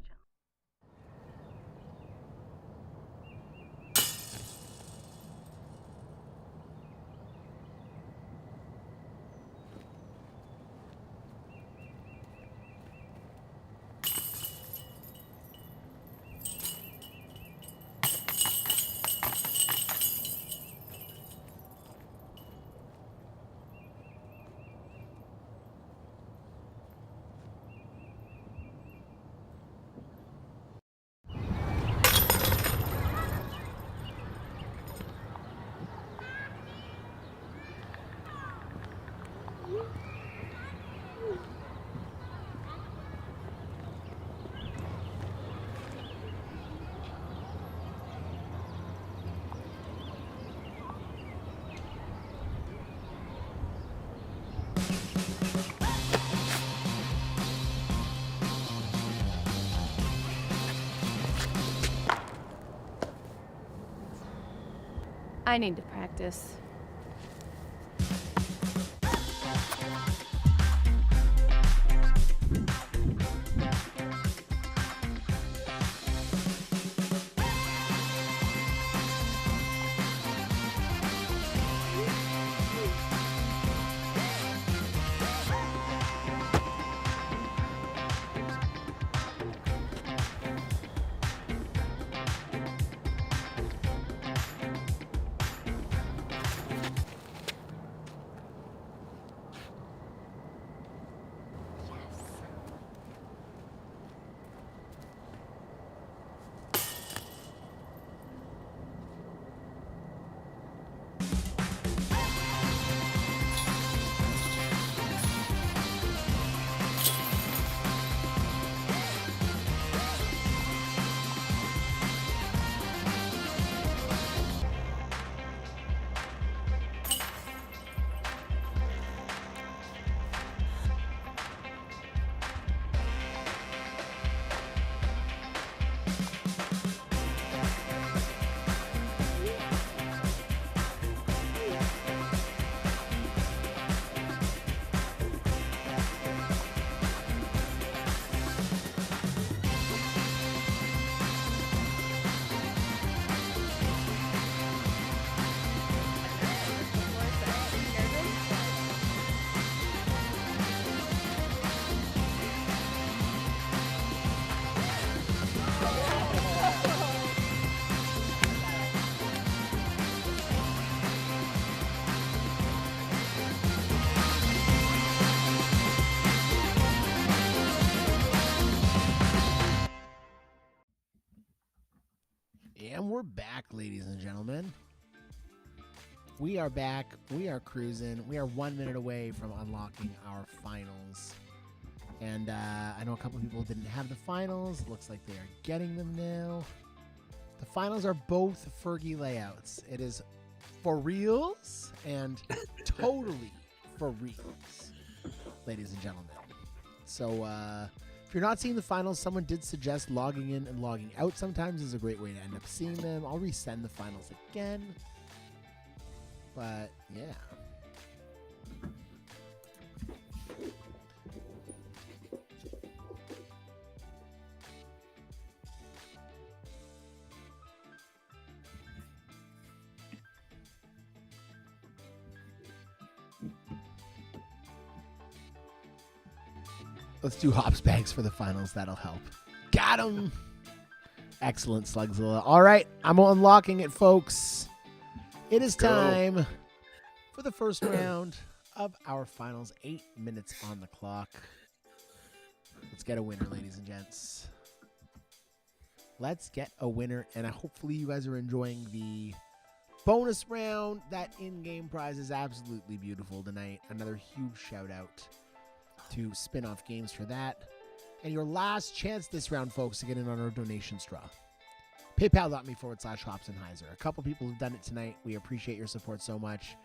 I need to practice. And we're back, ladies and gentlemen. We are back. We are cruising. We are 1 minute away from unlocking our finals. And I know a couple people didn't have the finals. Looks like they are getting them now. The finals are both Fergie layouts. It is for reals and totally for reals, ladies and gentlemen. So if you're not seeing the finals, someone did suggest logging in and logging out sometimes is a great way to end up seeing them. I'll resend the finals again. But yeah. Let's do hops bags for the finals. That'll help. Got him. Excellent, Slugzilla. All right, I'm unlocking it, folks. It is time for the first round of our finals. 8 minutes on the clock. Let's get a winner, ladies and gents. Let's get a winner, and hopefully you guys are enjoying the bonus round. That in-game prize is absolutely beautiful tonight. Another huge shout-out to Spinoff Games for that. And your last chance this round, folks, to get in on our donation straw. PayPal.me/Hopsenheiser. A couple people have done it tonight. We appreciate your support so much.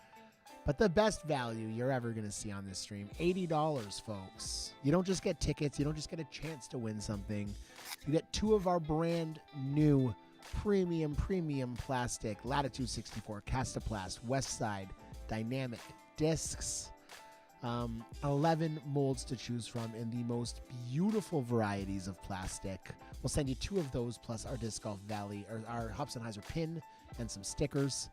But the best value you're ever going to see on this stream, $80, folks. You don't just get tickets. You don't just get a chance to win something. You get 2 of our brand new premium plastic Latitude 64 Castaplast Westside Dynamic discs. 11 molds to choose from in the most beautiful varieties of plastic. We'll send you 2 of those plus our Disc Golf Valley or our Hopsenheiser pin and some stickers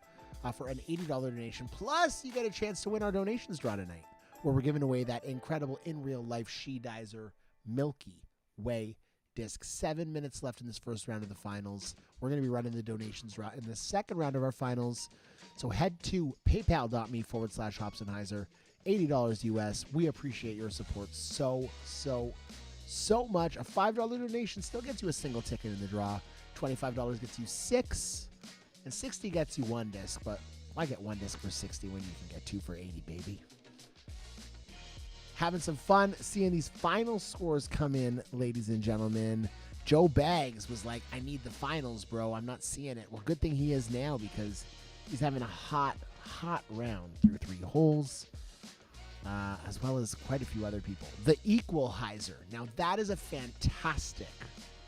for an $80 donation. Plus, you get a chance to win our donations draw tonight, where we're giving away that incredible in real life She-Dizer Milky Way disc. 7 minutes left in this first round of the finals. We're going to be running the donations draw in the second round of our finals. So head to paypal.me/Hopsenheiser. $80 US. We appreciate your support so much. A $5 donation still gets you a single ticket in the draw. $25 gets you 6. And 60 gets you 1 disc, but I get 1 disc for 60 when you can get 2 for 80, baby. Having some fun seeing these final scores come in, ladies and gentlemen. Joe Baggs was like, I need the finals, bro. I'm not seeing it. Well, good thing he is now because he's having a hot round through 3 holes. As well as quite a few other people. The Equalizer. Now, that is a fantastic.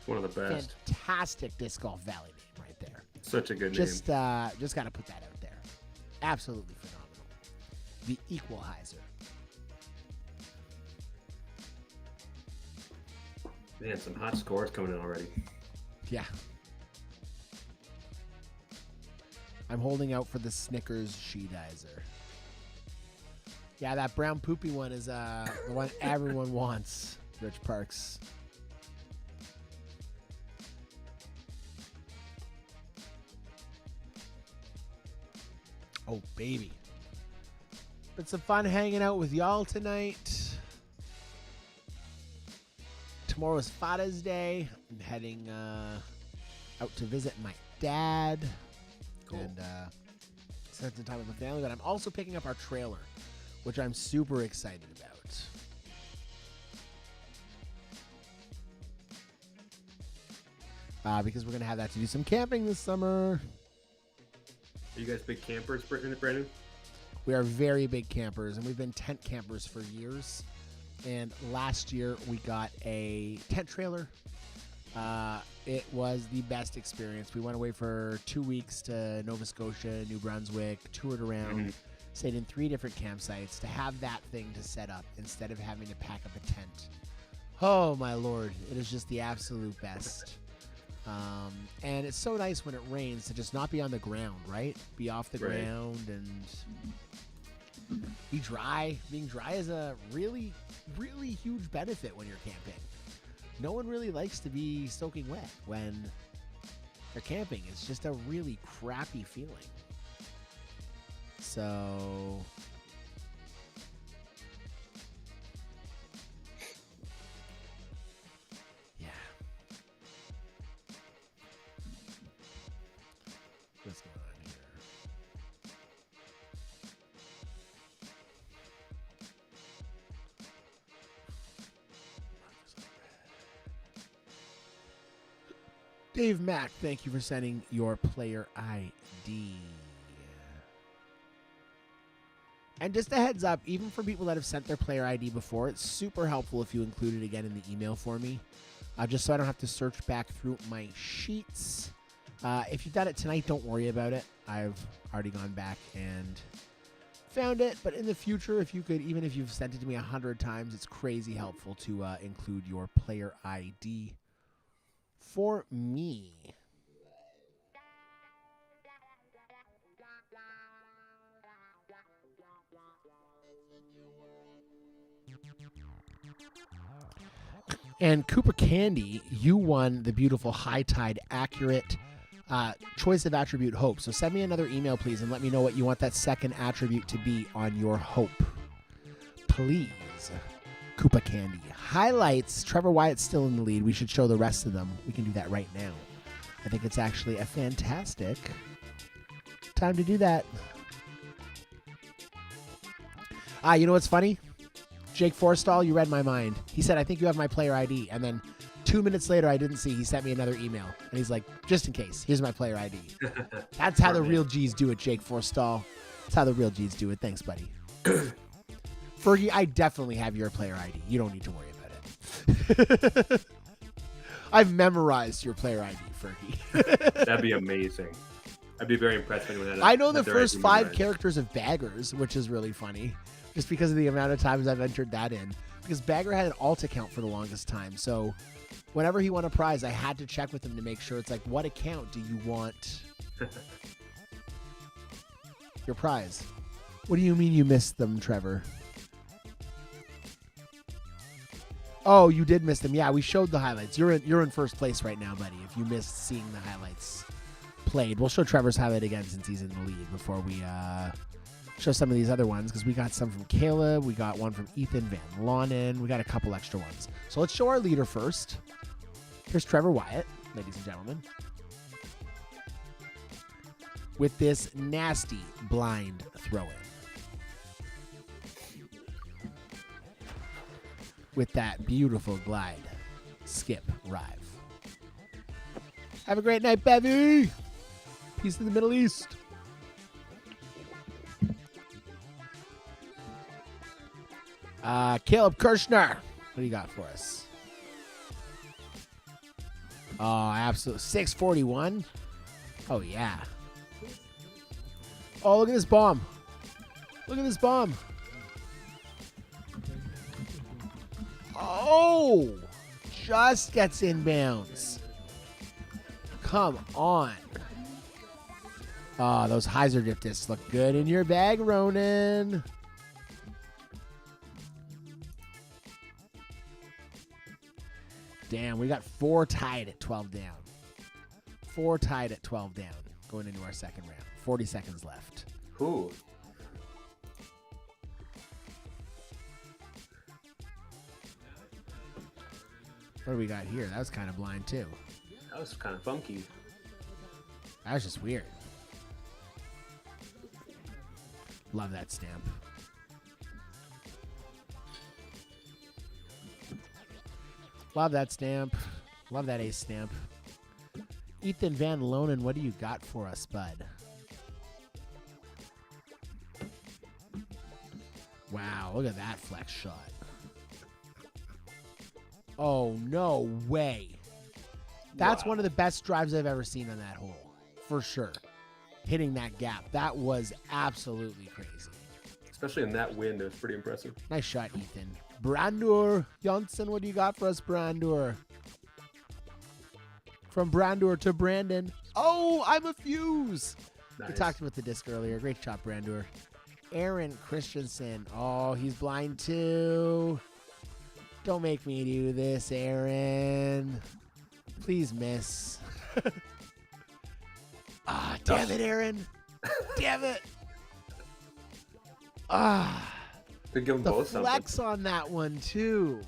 One of the best. Fantastic Disc Golf Valley name right there. Such a good name. Just got to put that out there. Absolutely phenomenal. The Equalizer. Man, some hot scores coming in already. Yeah. I'm holding out for the Snickers She-Dizer. Yeah, that brown poopy one is the one everyone wants, Rich Parks. Oh, baby. Been some fun hanging out with y'all tonight. Tomorrow's Father's Day. I'm heading out to visit my dad. Cool. And spend some time with my family. But I'm also picking up our trailer, which I'm super excited about. Because we're going to have that to do some camping this summer. Are you guys big campers, Brandon? We are very big campers, and we've been tent campers for years. And last year, we got a tent trailer. It was the best experience. We went away for 2 weeks to Nova Scotia, New Brunswick, toured around. Stayed in 3 different campsites to have that thing to set up instead of having to pack up a tent. Oh, my Lord. It is just the absolute best. And it's so nice when it rains to just not be on the ground, right? Be off the ground and be dry. Being dry is a really, really huge benefit when you're camping. No one really likes to be soaking wet when they're camping. It's just a really crappy feeling. So yeah. Dave Mack, thank you for sending your player ID. And just a heads up, even for people that have sent their player ID before, it's super helpful if you include it again in the email for me, just so I don't have to search back through my sheets. If you've done it tonight, don't worry about it. I've already gone back and found it. But in the future, if you could, even if you've sent it to me 100 times, it's crazy helpful to include your player ID for me. And Cooper Candy, you won the beautiful High Tide Accurate Choice of Attribute Hope. So send me another email, please, and let me know what you want that second attribute to be on your Hope. Please. Koopa Candy. Highlights. Trevor Wyatt's still in the lead. We should show the rest of them. We can do that right now. I think it's actually a fantastic time to do that. You know what's funny? Jake Forstall, you read my mind. He said, I think you have my player ID. And then 2 minutes later, I didn't see. He sent me another email. And he's like, just in case, here's my player ID. That's how the real G's do it, Jake Forstall. That's how the real G's do it. Thanks, buddy. Fergie, I definitely have your player ID. You don't need to worry about it. I've memorized your player ID, Fergie. That'd be amazing. I'd be very impressed when that. I know the first 5 characters of Baggers, which is really funny. Just because of the amount of times I've entered that in. Because Bagger had an alt account for the longest time. So whenever he won a prize, I had to check with him to make sure. It's like, what account do you want your prize? What do you mean you missed them, Trevor? Oh, you did miss them. Yeah, we showed the highlights. You're in first place right now, buddy, if you missed seeing the highlights played. We'll show Trevor's highlight again since he's in the lead before we show some of these other ones, because we got some from Caleb, we got one from Ethan Van Lonen, we got a couple extra ones. So let's show our leader first. Here's Trevor Wyatt, ladies and gentlemen, with this nasty blind throw-in. With that beautiful glide, skip, rive. Have a great night, Bevy! Peace in the Middle East. Caleb Kirshner, what do you got for us? Oh, absolutely. 641. Oh, yeah. Oh, look at this bomb. Look at this bomb. Oh, just gets inbounds. Come on. Oh, those Heiser dip discs look good in your bag, Ronan. Damn, we got 4 tied at 12 down. 4 tied at 12 down going into our second round. 40 seconds left. Ooh. What do we got here? That was kind of blind, too. That was kind of funky. That was just weird. Love that stamp. Love that stamp. Love that ace stamp. Ethan Van Lonen, what do you got for us, bud? Wow, look at that flex shot. Oh, no way. That's one of the best drives I've ever seen on that hole. For sure. Hitting that gap. That was absolutely crazy. Especially in that wind, it was pretty impressive. Nice shot, Ethan. Brandur Johnson, what do you got for us, Brandur? From Brandur to Brandon. Oh, I'm a fuse. Nice. We talked about the disc earlier. Great shot, Brandur. Aaron Christensen. Oh, he's blind too. Don't make me do this, Aaron. Please miss. Ah, damn it, Aaron. Damn it. Ah. Could give them The both flex something. on that one, too.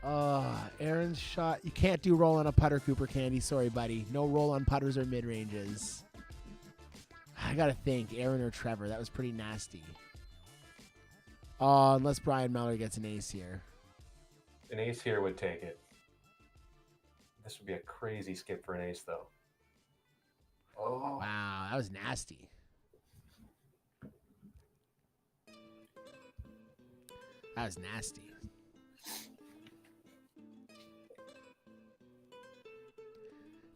Aaron's shot. You can't do roll on a putter, Cooper Candy. Sorry, buddy. No roll on putters or mid-ranges. I got to think. Aaron or Trevor. That was pretty nasty. Unless Brian Mellor gets an ace here. An ace here would take it. This would be a crazy skip for an ace, though. Oh. Wow, that was nasty. That was nasty.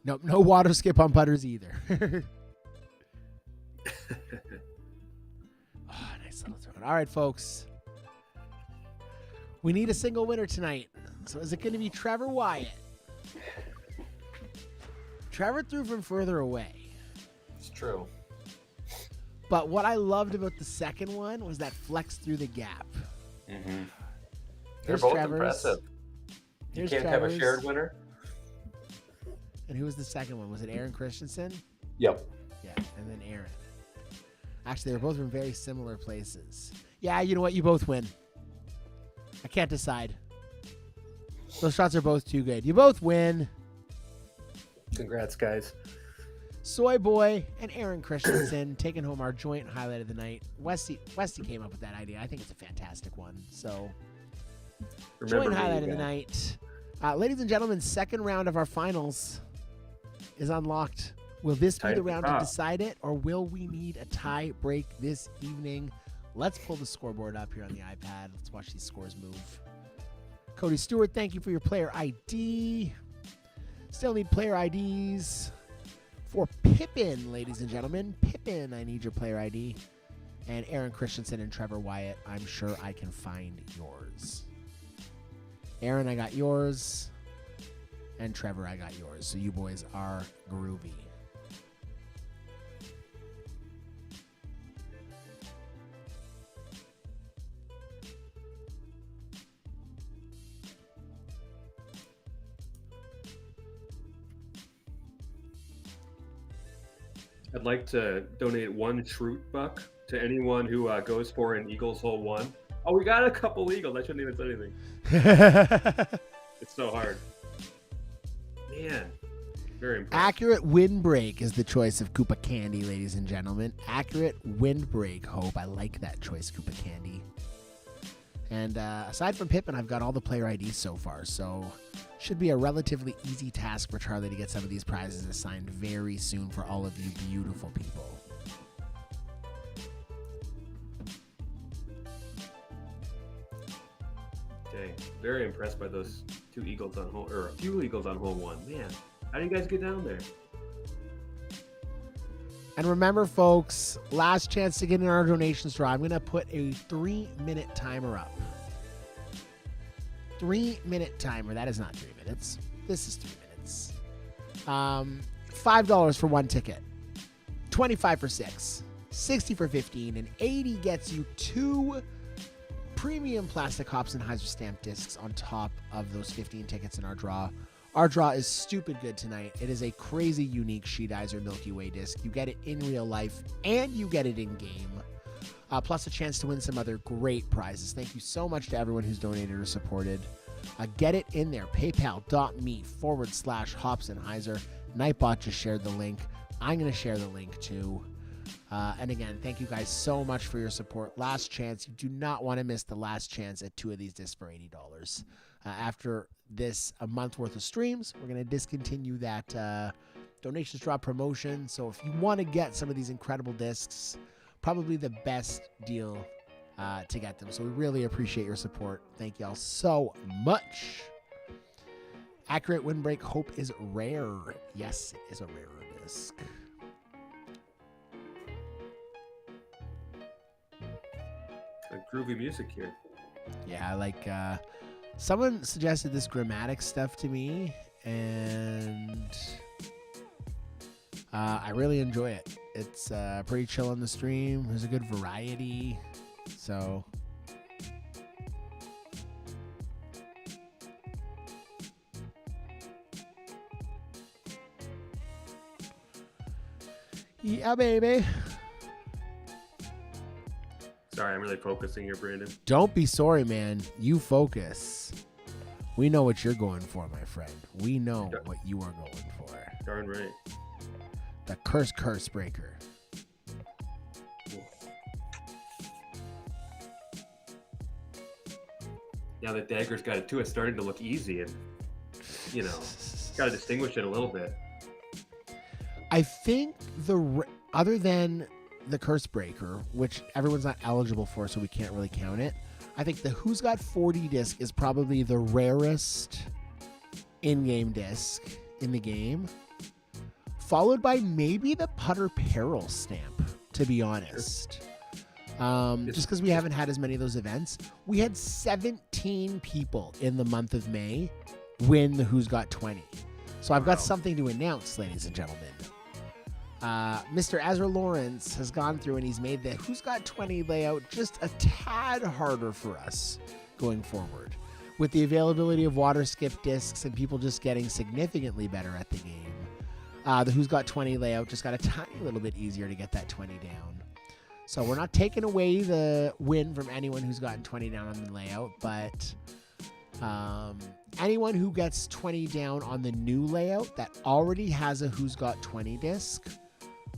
Nope, no water skip on putters either. Oh, nice little throw. All right, folks. We need a single winner tonight. So is it going to be Trevor Wyatt? Trevor threw from further away. It's true. But what I loved about the second one was that flex through the gap. Mm-hmm. They're Here's both Trevor's. impressive. You Here's can't Trevor's. have a shared winner? And who was the second one? Was it Aaron Christensen? Yep. Yeah, and then Aaron. Actually, they were both from very similar places. Yeah, you know what? You both win. I can't decide. Those shots are both too good. You both win. Congrats, guys. Soy Boy and Aaron Christensen taking home our joint highlight of the night. Westy came up with that idea. I think it's a fantastic one. So, joint highlight of the night. Ladies and gentlemen, second round of our finals is unlocked. Will this be the round to decide it, or will we need a tie break this evening? Let's pull the scoreboard up here on the iPad. Let's watch these scores move. Cody Stewart, thank you for your player ID. Still need player IDs for Pippin, ladies and gentlemen. Pippin, I need your player ID. And Aaron Christensen and Trevor Wyatt, I'm sure I can find yours. Aaron, I got yours. And Trevor, I got yours. So you boys are groovy. I'd like to donate one Shroot buck to anyone who goes for an Eagles hole 1. Oh, we got a couple Eagles. I shouldn't even say anything. It's so hard. Man, very impressive. Accurate windbreak is the choice of Koopa Candy, ladies and gentlemen. Accurate windbreak, Hope. I like that choice, Koopa Candy. And aside from Pippin, I've got all the player IDs so far, so should be a relatively easy task for Charlie to get some of these prizes assigned very soon for all of you beautiful people. Dang, very impressed by those two Eagles on hole, or a few Eagles on hole 1. Man, how do you guys get down there? And remember, folks, last chance to get in our donations draw. I'm going to put a 3-minute timer up. 3-minute timer. That is not 3 minutes. This is 3 minutes. $5 for one ticket. 25 for 6. 60 for 15. And 80 gets you 2 premium plastic Hops and Heiser stamp discs on top of those 15 tickets in our draw. Our draw is stupid good tonight. It is a crazy unique Sheetizer Milky Way disc. You get it in real life and you get it in game. Plus a chance to win some other great prizes. Thank you so much to everyone who's donated or supported. Get it in there. PayPal.me/Hops and Heiser. Nightbot just shared the link. I'm going to share the link too. And again, thank you guys so much for your support. Last chance. You do not want to miss the last chance at 2 of these discs for $80. After a month worth of streams, we're going to discontinue that donations draw promotion. So if you want to get some of these incredible discs, probably the best deal to get them. So we really appreciate your support. Thank y'all so much. Accurate windbreak Hope is rare. Yes, it is a rare disc. Groovy music here. Yeah, like someone suggested this grammatic stuff to me, and I really enjoy it. It's pretty chill on the stream. There's a good variety, so yeah, baby. Sorry, I'm really focusing here, Brandon. Don't be sorry, man. You focus. We know what you're going for, my friend. We know what you are going for. Darn right. The curse breaker. Now that Dagger's got it too, it's starting to look easy, and you know, Got to distinguish it a little bit. I think other than the Curse Breaker, which everyone's not eligible for, so we can't really count it. I think the Who's Got 40 disc is probably the rarest in-game disc in the game, followed by maybe the Putter Peril stamp, to be honest. Just because we haven't had as many of those events. We had 17 people in the month of May win the Who's Got 20. So I've got something to announce, ladies and gentlemen. Mr. Ezra Lawrence has gone through and he's made the Who's Got 20 layout just a tad harder for us going forward. With the availability of water skip discs and people just getting significantly better at the game, the Who's Got 20 layout just got a tiny little bit easier to get that 20 down. So we're not taking away the win from anyone who's gotten 20 down on the layout, but anyone who gets 20 down on the new layout that already has a Who's Got 20 disc,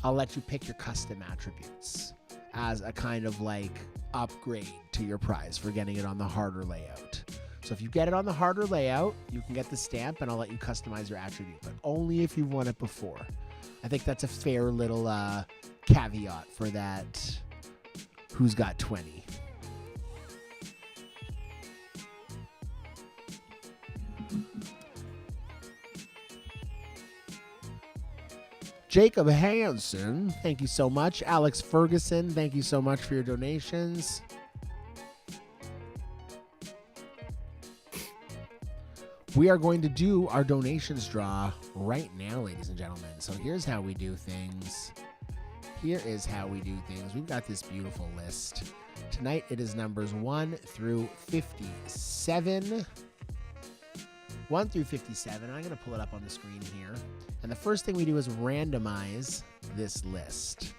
I'll let you pick your custom attributes as a kind of like upgrade to your prize for getting it on the harder layout. So if you get it on the harder layout, you can get the stamp and I'll let you customize your attribute, but only if you've won it before. I think that's a fair little caveat for that Who's Got 20. Jacob Hansen, thank you so much. Alex Ferguson, thank you so much for your donations. We are going to do our donations draw right now, ladies and gentlemen. So here's how we do things. Here is how we do things. We've got this beautiful list. Tonight it is numbers 1 through 57. 1 through 57. I'm going to pull it up on the screen here. And the first thing we do is randomize this list.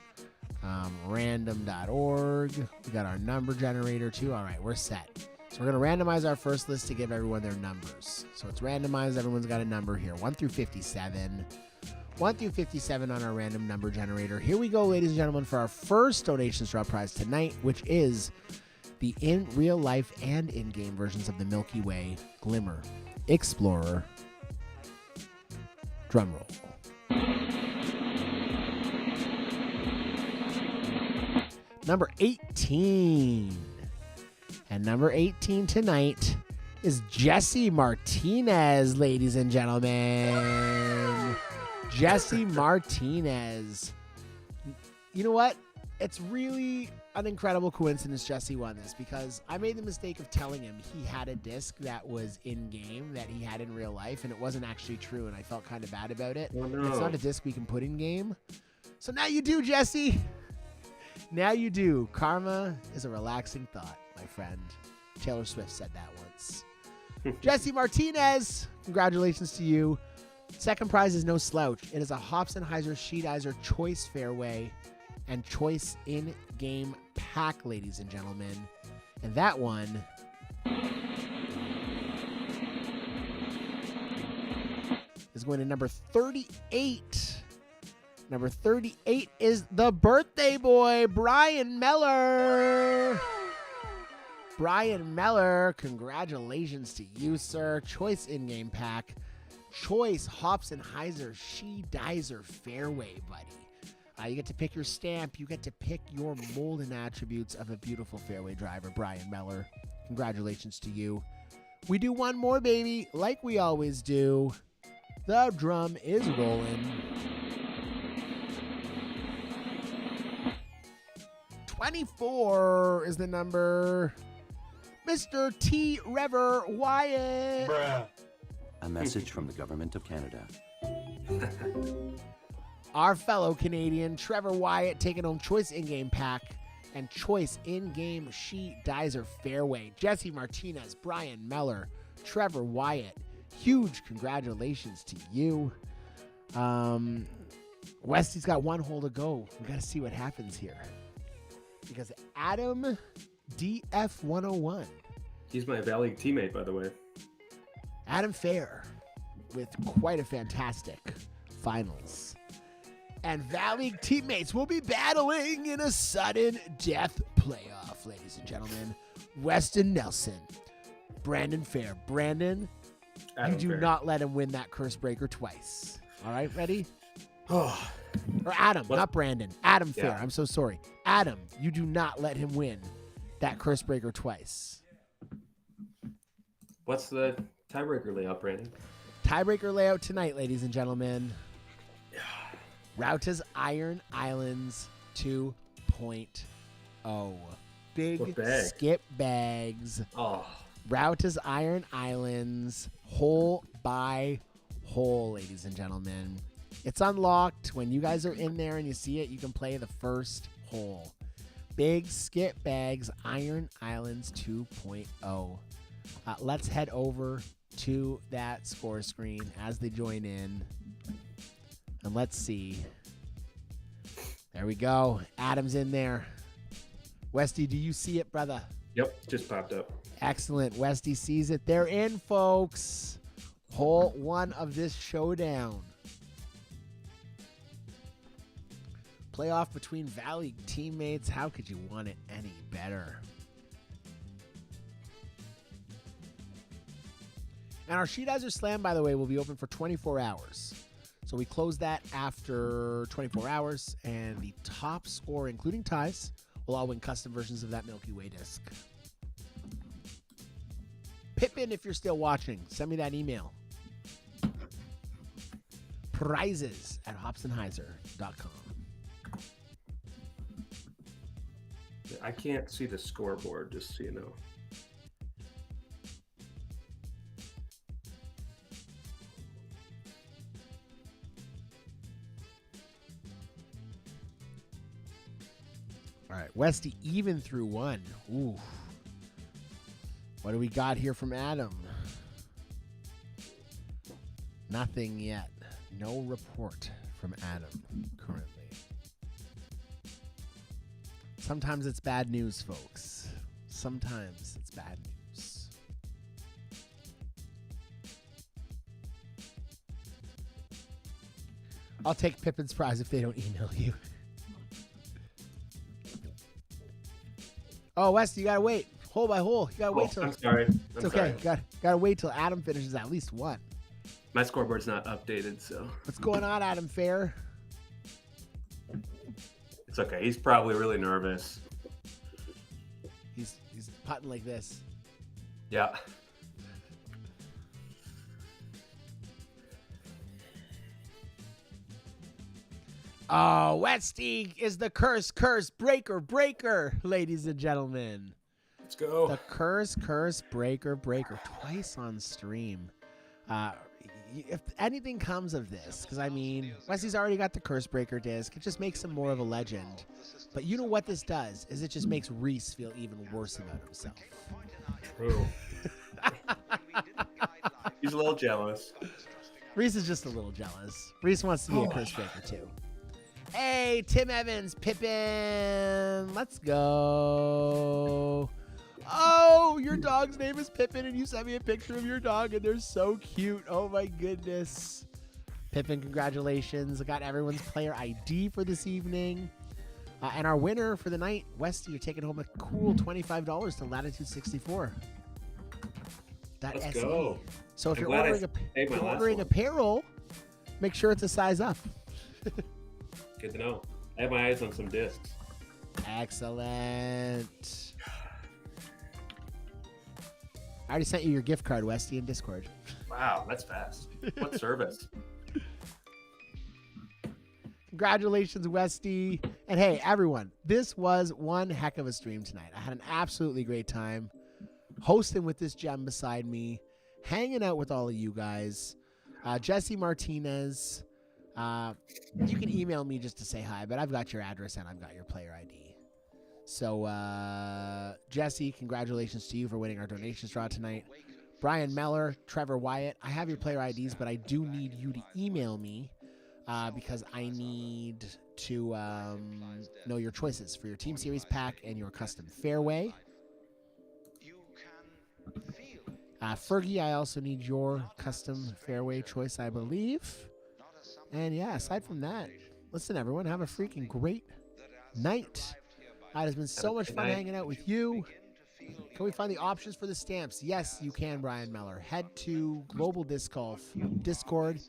Random.org. We got our number generator too. All right, we're set. So we're going to randomize our first list to give everyone their numbers. So it's randomized. Everyone's got a number here. 1 through 57. 1 through 57 on our random number generator. Here we go, ladies and gentlemen, for our first donations draw prize tonight, which is the in real life and in-game versions of the Milky Way Glimmer Explorer. Drum roll. Number 18. And number 18 tonight is Jesse Martinez, ladies and gentlemen. Jesse Martinez. You know what? It's really an incredible coincidence Jesse won this, because I made the mistake of telling him he had a disc that was in-game that he had in real life, and it wasn't actually true, and I felt kind of bad about it. Oh, no. It's not a disc we can put in-game. So now you do, Jesse. Now you do. Karma is a relaxing thought, my friend. Taylor Swift said that once. Jesse Martinez, congratulations to you. Second prize is no slouch. It is a Hopfenheiser Sheetizer Choice Fairway and Choice in-game pack, ladies and gentlemen. And that one is going to number 38. Number 38 is the birthday boy, Brian Meller. Brian Meller, congratulations to you, sir. Choice in-game pack. Choice Hopfenheiser Sheetizer Fairway, buddy. You get to pick your stamp. You get to pick your mold and attributes of a beautiful fairway driver, Brian Meller. Congratulations to you. We do one more, baby, like we always do. The drum is rolling. 24 is the number. Mr. T. Rever Wyatt. Bruh. A message from the government of Canada. Our fellow Canadian, Trevor Wyatt, taking home Choice in-game pack and Choice in-game Sheetizer Fairway. Jesse Martinez, Brian Meller, Trevor Wyatt. Huge congratulations to you. Westy's got one hole to go. We got to see what happens here. Because Adam DF101. He's my Valley teammate, by the way. Adam Fair with quite a fantastic finals. And Valley teammates will be battling in a sudden death playoff, ladies and gentlemen. Weston Nelson, Brandon Fair. Brandon, Adam you do Fair. not let him win that curse breaker twice. All right, ready? Oh, Or Adam, What? not Brandon. Adam Fair. Yeah. I'm so sorry. Adam, you do not let him win that curse breaker twice. what's the tiebreaker layout, Brandon? Tiebreaker layout tonight, ladies and gentlemen. Rauta's Iron Islands 2.0. Big What bag? skip bags. Oh, Rauta's Iron Islands, hole by hole, ladies and gentlemen. It's unlocked. When you guys are in there and you see it, you can play the first hole. Big skip bags, Iron Islands 2.0. Let's head over to that score screen as they join in. And let's see. There we go. Adam's in there. Westy, do you see it, brother? yep, just popped up. Excellent. Westy sees it. They're in, folks. Hole 1 of this showdown. Playoff between Valley teammates. How could you want it any better? And our Sheetizer Slam, by the way, will be open for 24 hours. So we close that after 24 hours, and the top score, including ties, will all win custom versions of that Milky Way disc. Pippin, if you're still watching, send me that email. Prizes at hopsandheiser.com. I can't see the scoreboard, just so you know. All right, Westy even through 1. Ooh. What do we got here from Adam? Nothing yet. No report from Adam currently. Sometimes it's bad news, folks. Sometimes it's bad news. I'll take Pippin's prize if they don't email you. Oh, Westy, you gotta wait. Hole by hole. You gotta wait till. I'm sorry. It's okay. Gotta wait till Adam finishes at least 1. My scoreboard's not updated, so What's going on, Adam Fair? it's okay. He's probably really nervous. He's putting like this. Yeah. Oh, Westy is the curse breaker, ladies and gentlemen. Let's go. The curse breaker. Twice on stream. If anything comes of this, because I mean, Wesley's already got the curse breaker disc. It just makes him more of a legend. But you know what this does is it just makes Reese feel even worse about himself. True. He's a little jealous. Reese is just a little jealous. Reese wants to be a curse breaker too. Hey, Tim Evans, Pippin, let's go. Oh, your dog's name is Pippin, and you sent me a picture of your dog, and they're so cute. Oh, my goodness. Pippin, congratulations. I got everyone's player ID for this evening. And our winner for the night, Westy, you're taking home a cool $25 to Latitude 64. Let's go. So if I'm you're glad I ordering, paid my last one. apparel, make sure it's a size up. Good to know. I have my eyes on some discs. Excellent. I already sent you your gift card, Westy, in Discord. Wow, that's fast. What service? Congratulations, Westy. And hey, everyone, this was one heck of a stream tonight. I had an absolutely great time hosting with this gem beside me, hanging out with all of you guys. Jesse Martinez, you can email me just to say hi, but I've got your address and I've got your player ID. So, Jesse, congratulations to you for winning our donations draw tonight. Brian Meller, Trevor Wyatt, I have your player IDs, but I do need you to email me because I need to know your choices for your Team Series pack and your custom fairway. Fergie, I also need your custom fairway choice, I believe. And yeah, aside from that, listen, everyone, have a freaking great night. It has been so much fun hanging out with you. Can we find the options for the stamps? Yes, you can, Brian Meller. Head to Global Disc Golf Discord.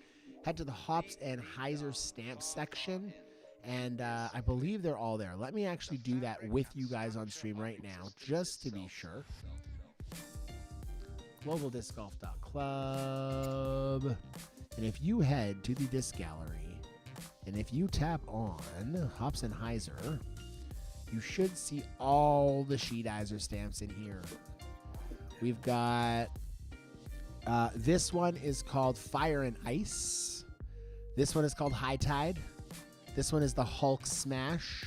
Head to the Hops and Heiser stamps section. And I believe they're all there. Let me actually do that with you guys on stream right now, just to be sure. GlobalDiscGolf.club. And if you head to the disc gallery, and if you tap on Hops and Heiser, you should see all the Sheetizer stamps in here. We've got, this one is called Fire and Ice. This one is called High Tide. This one is the Hulk Smash.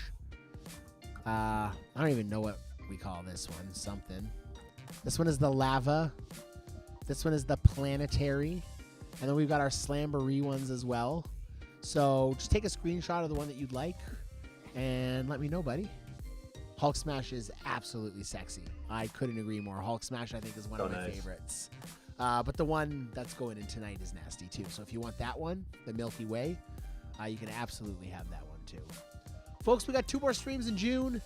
I don't even know what we call this one. Something. This one is the Lava. This one is the Planetary. And then we've got our Slamboree ones as well. So just take a screenshot of the one that you'd like and let me know, buddy. Hulk Smash is absolutely sexy. I couldn't agree more. Hulk Smash, I think, is one of my favorites. But the one that's going in tonight is nasty, too. So if you want that one, the Milky Way, you can absolutely have that one, too. Folks, we got 2 more streams in June.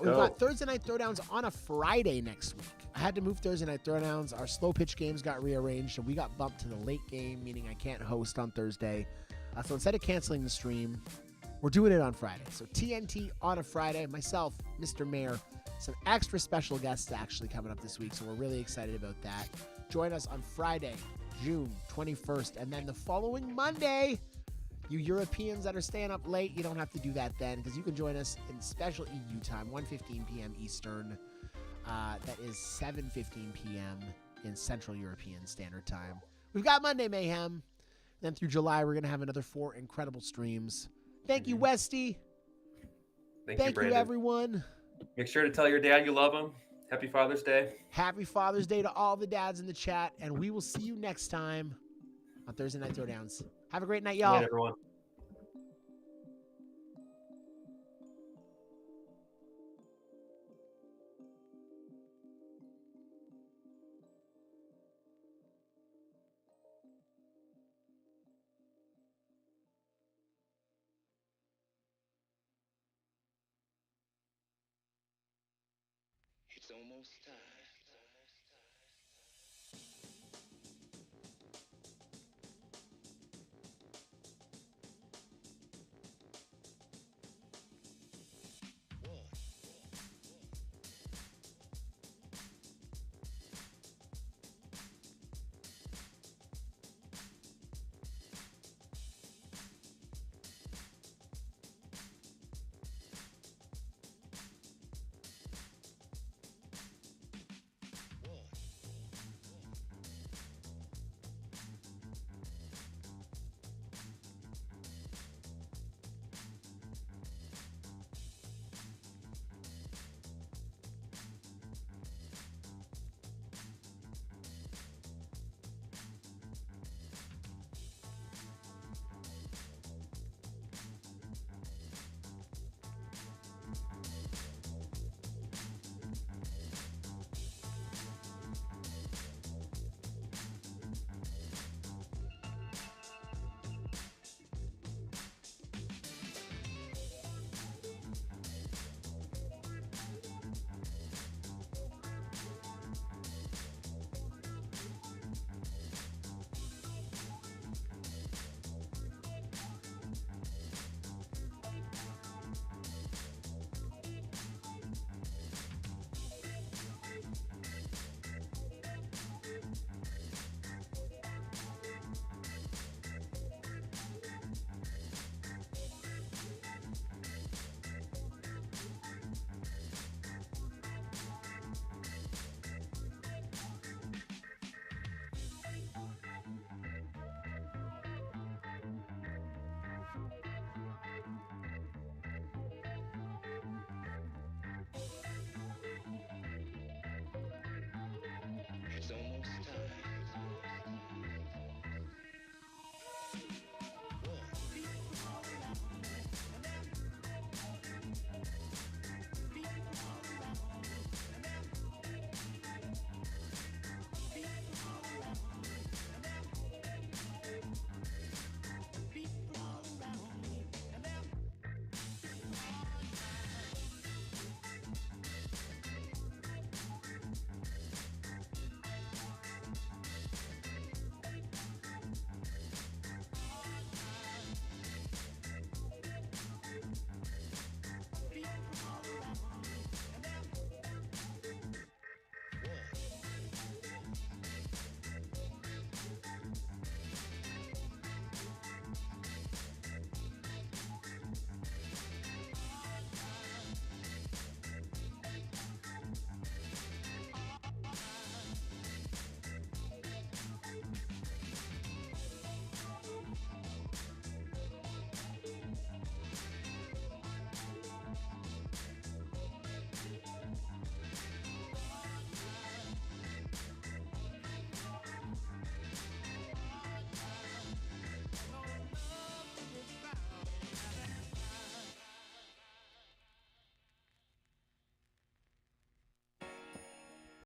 We've got Thursday Night Throwdowns on a Friday next week. I had to move Thursday Night Throwdowns. Our slow pitch games got rearranged, and we got bumped to the late game, meaning I can't host on Thursday. So instead of canceling the stream, we're doing it on Friday. So TNT on a Friday. Myself, Mr. Mayor, some extra special guests actually coming up this week, so we're really excited about that. Join us on Friday, June 21st, and then the following Monday, you Europeans that are staying up late, you don't have to do that then, because you can join us in special EU time, 1:15 p.m. Eastern. That is 7:15 p.m. in Central European Standard Time. We've got Monday Mayhem. Then through July, we're going to have another 4 incredible streams. Thank you, Westy. Thank you, everyone. Make sure to tell your dad you love him. Happy Father's Day. Happy Father's Day to all the dads in the chat, and we will see you next time on Thursday Night Throwdowns. Have a great night, y'all. Good night, everyone. It's almost time. It's almost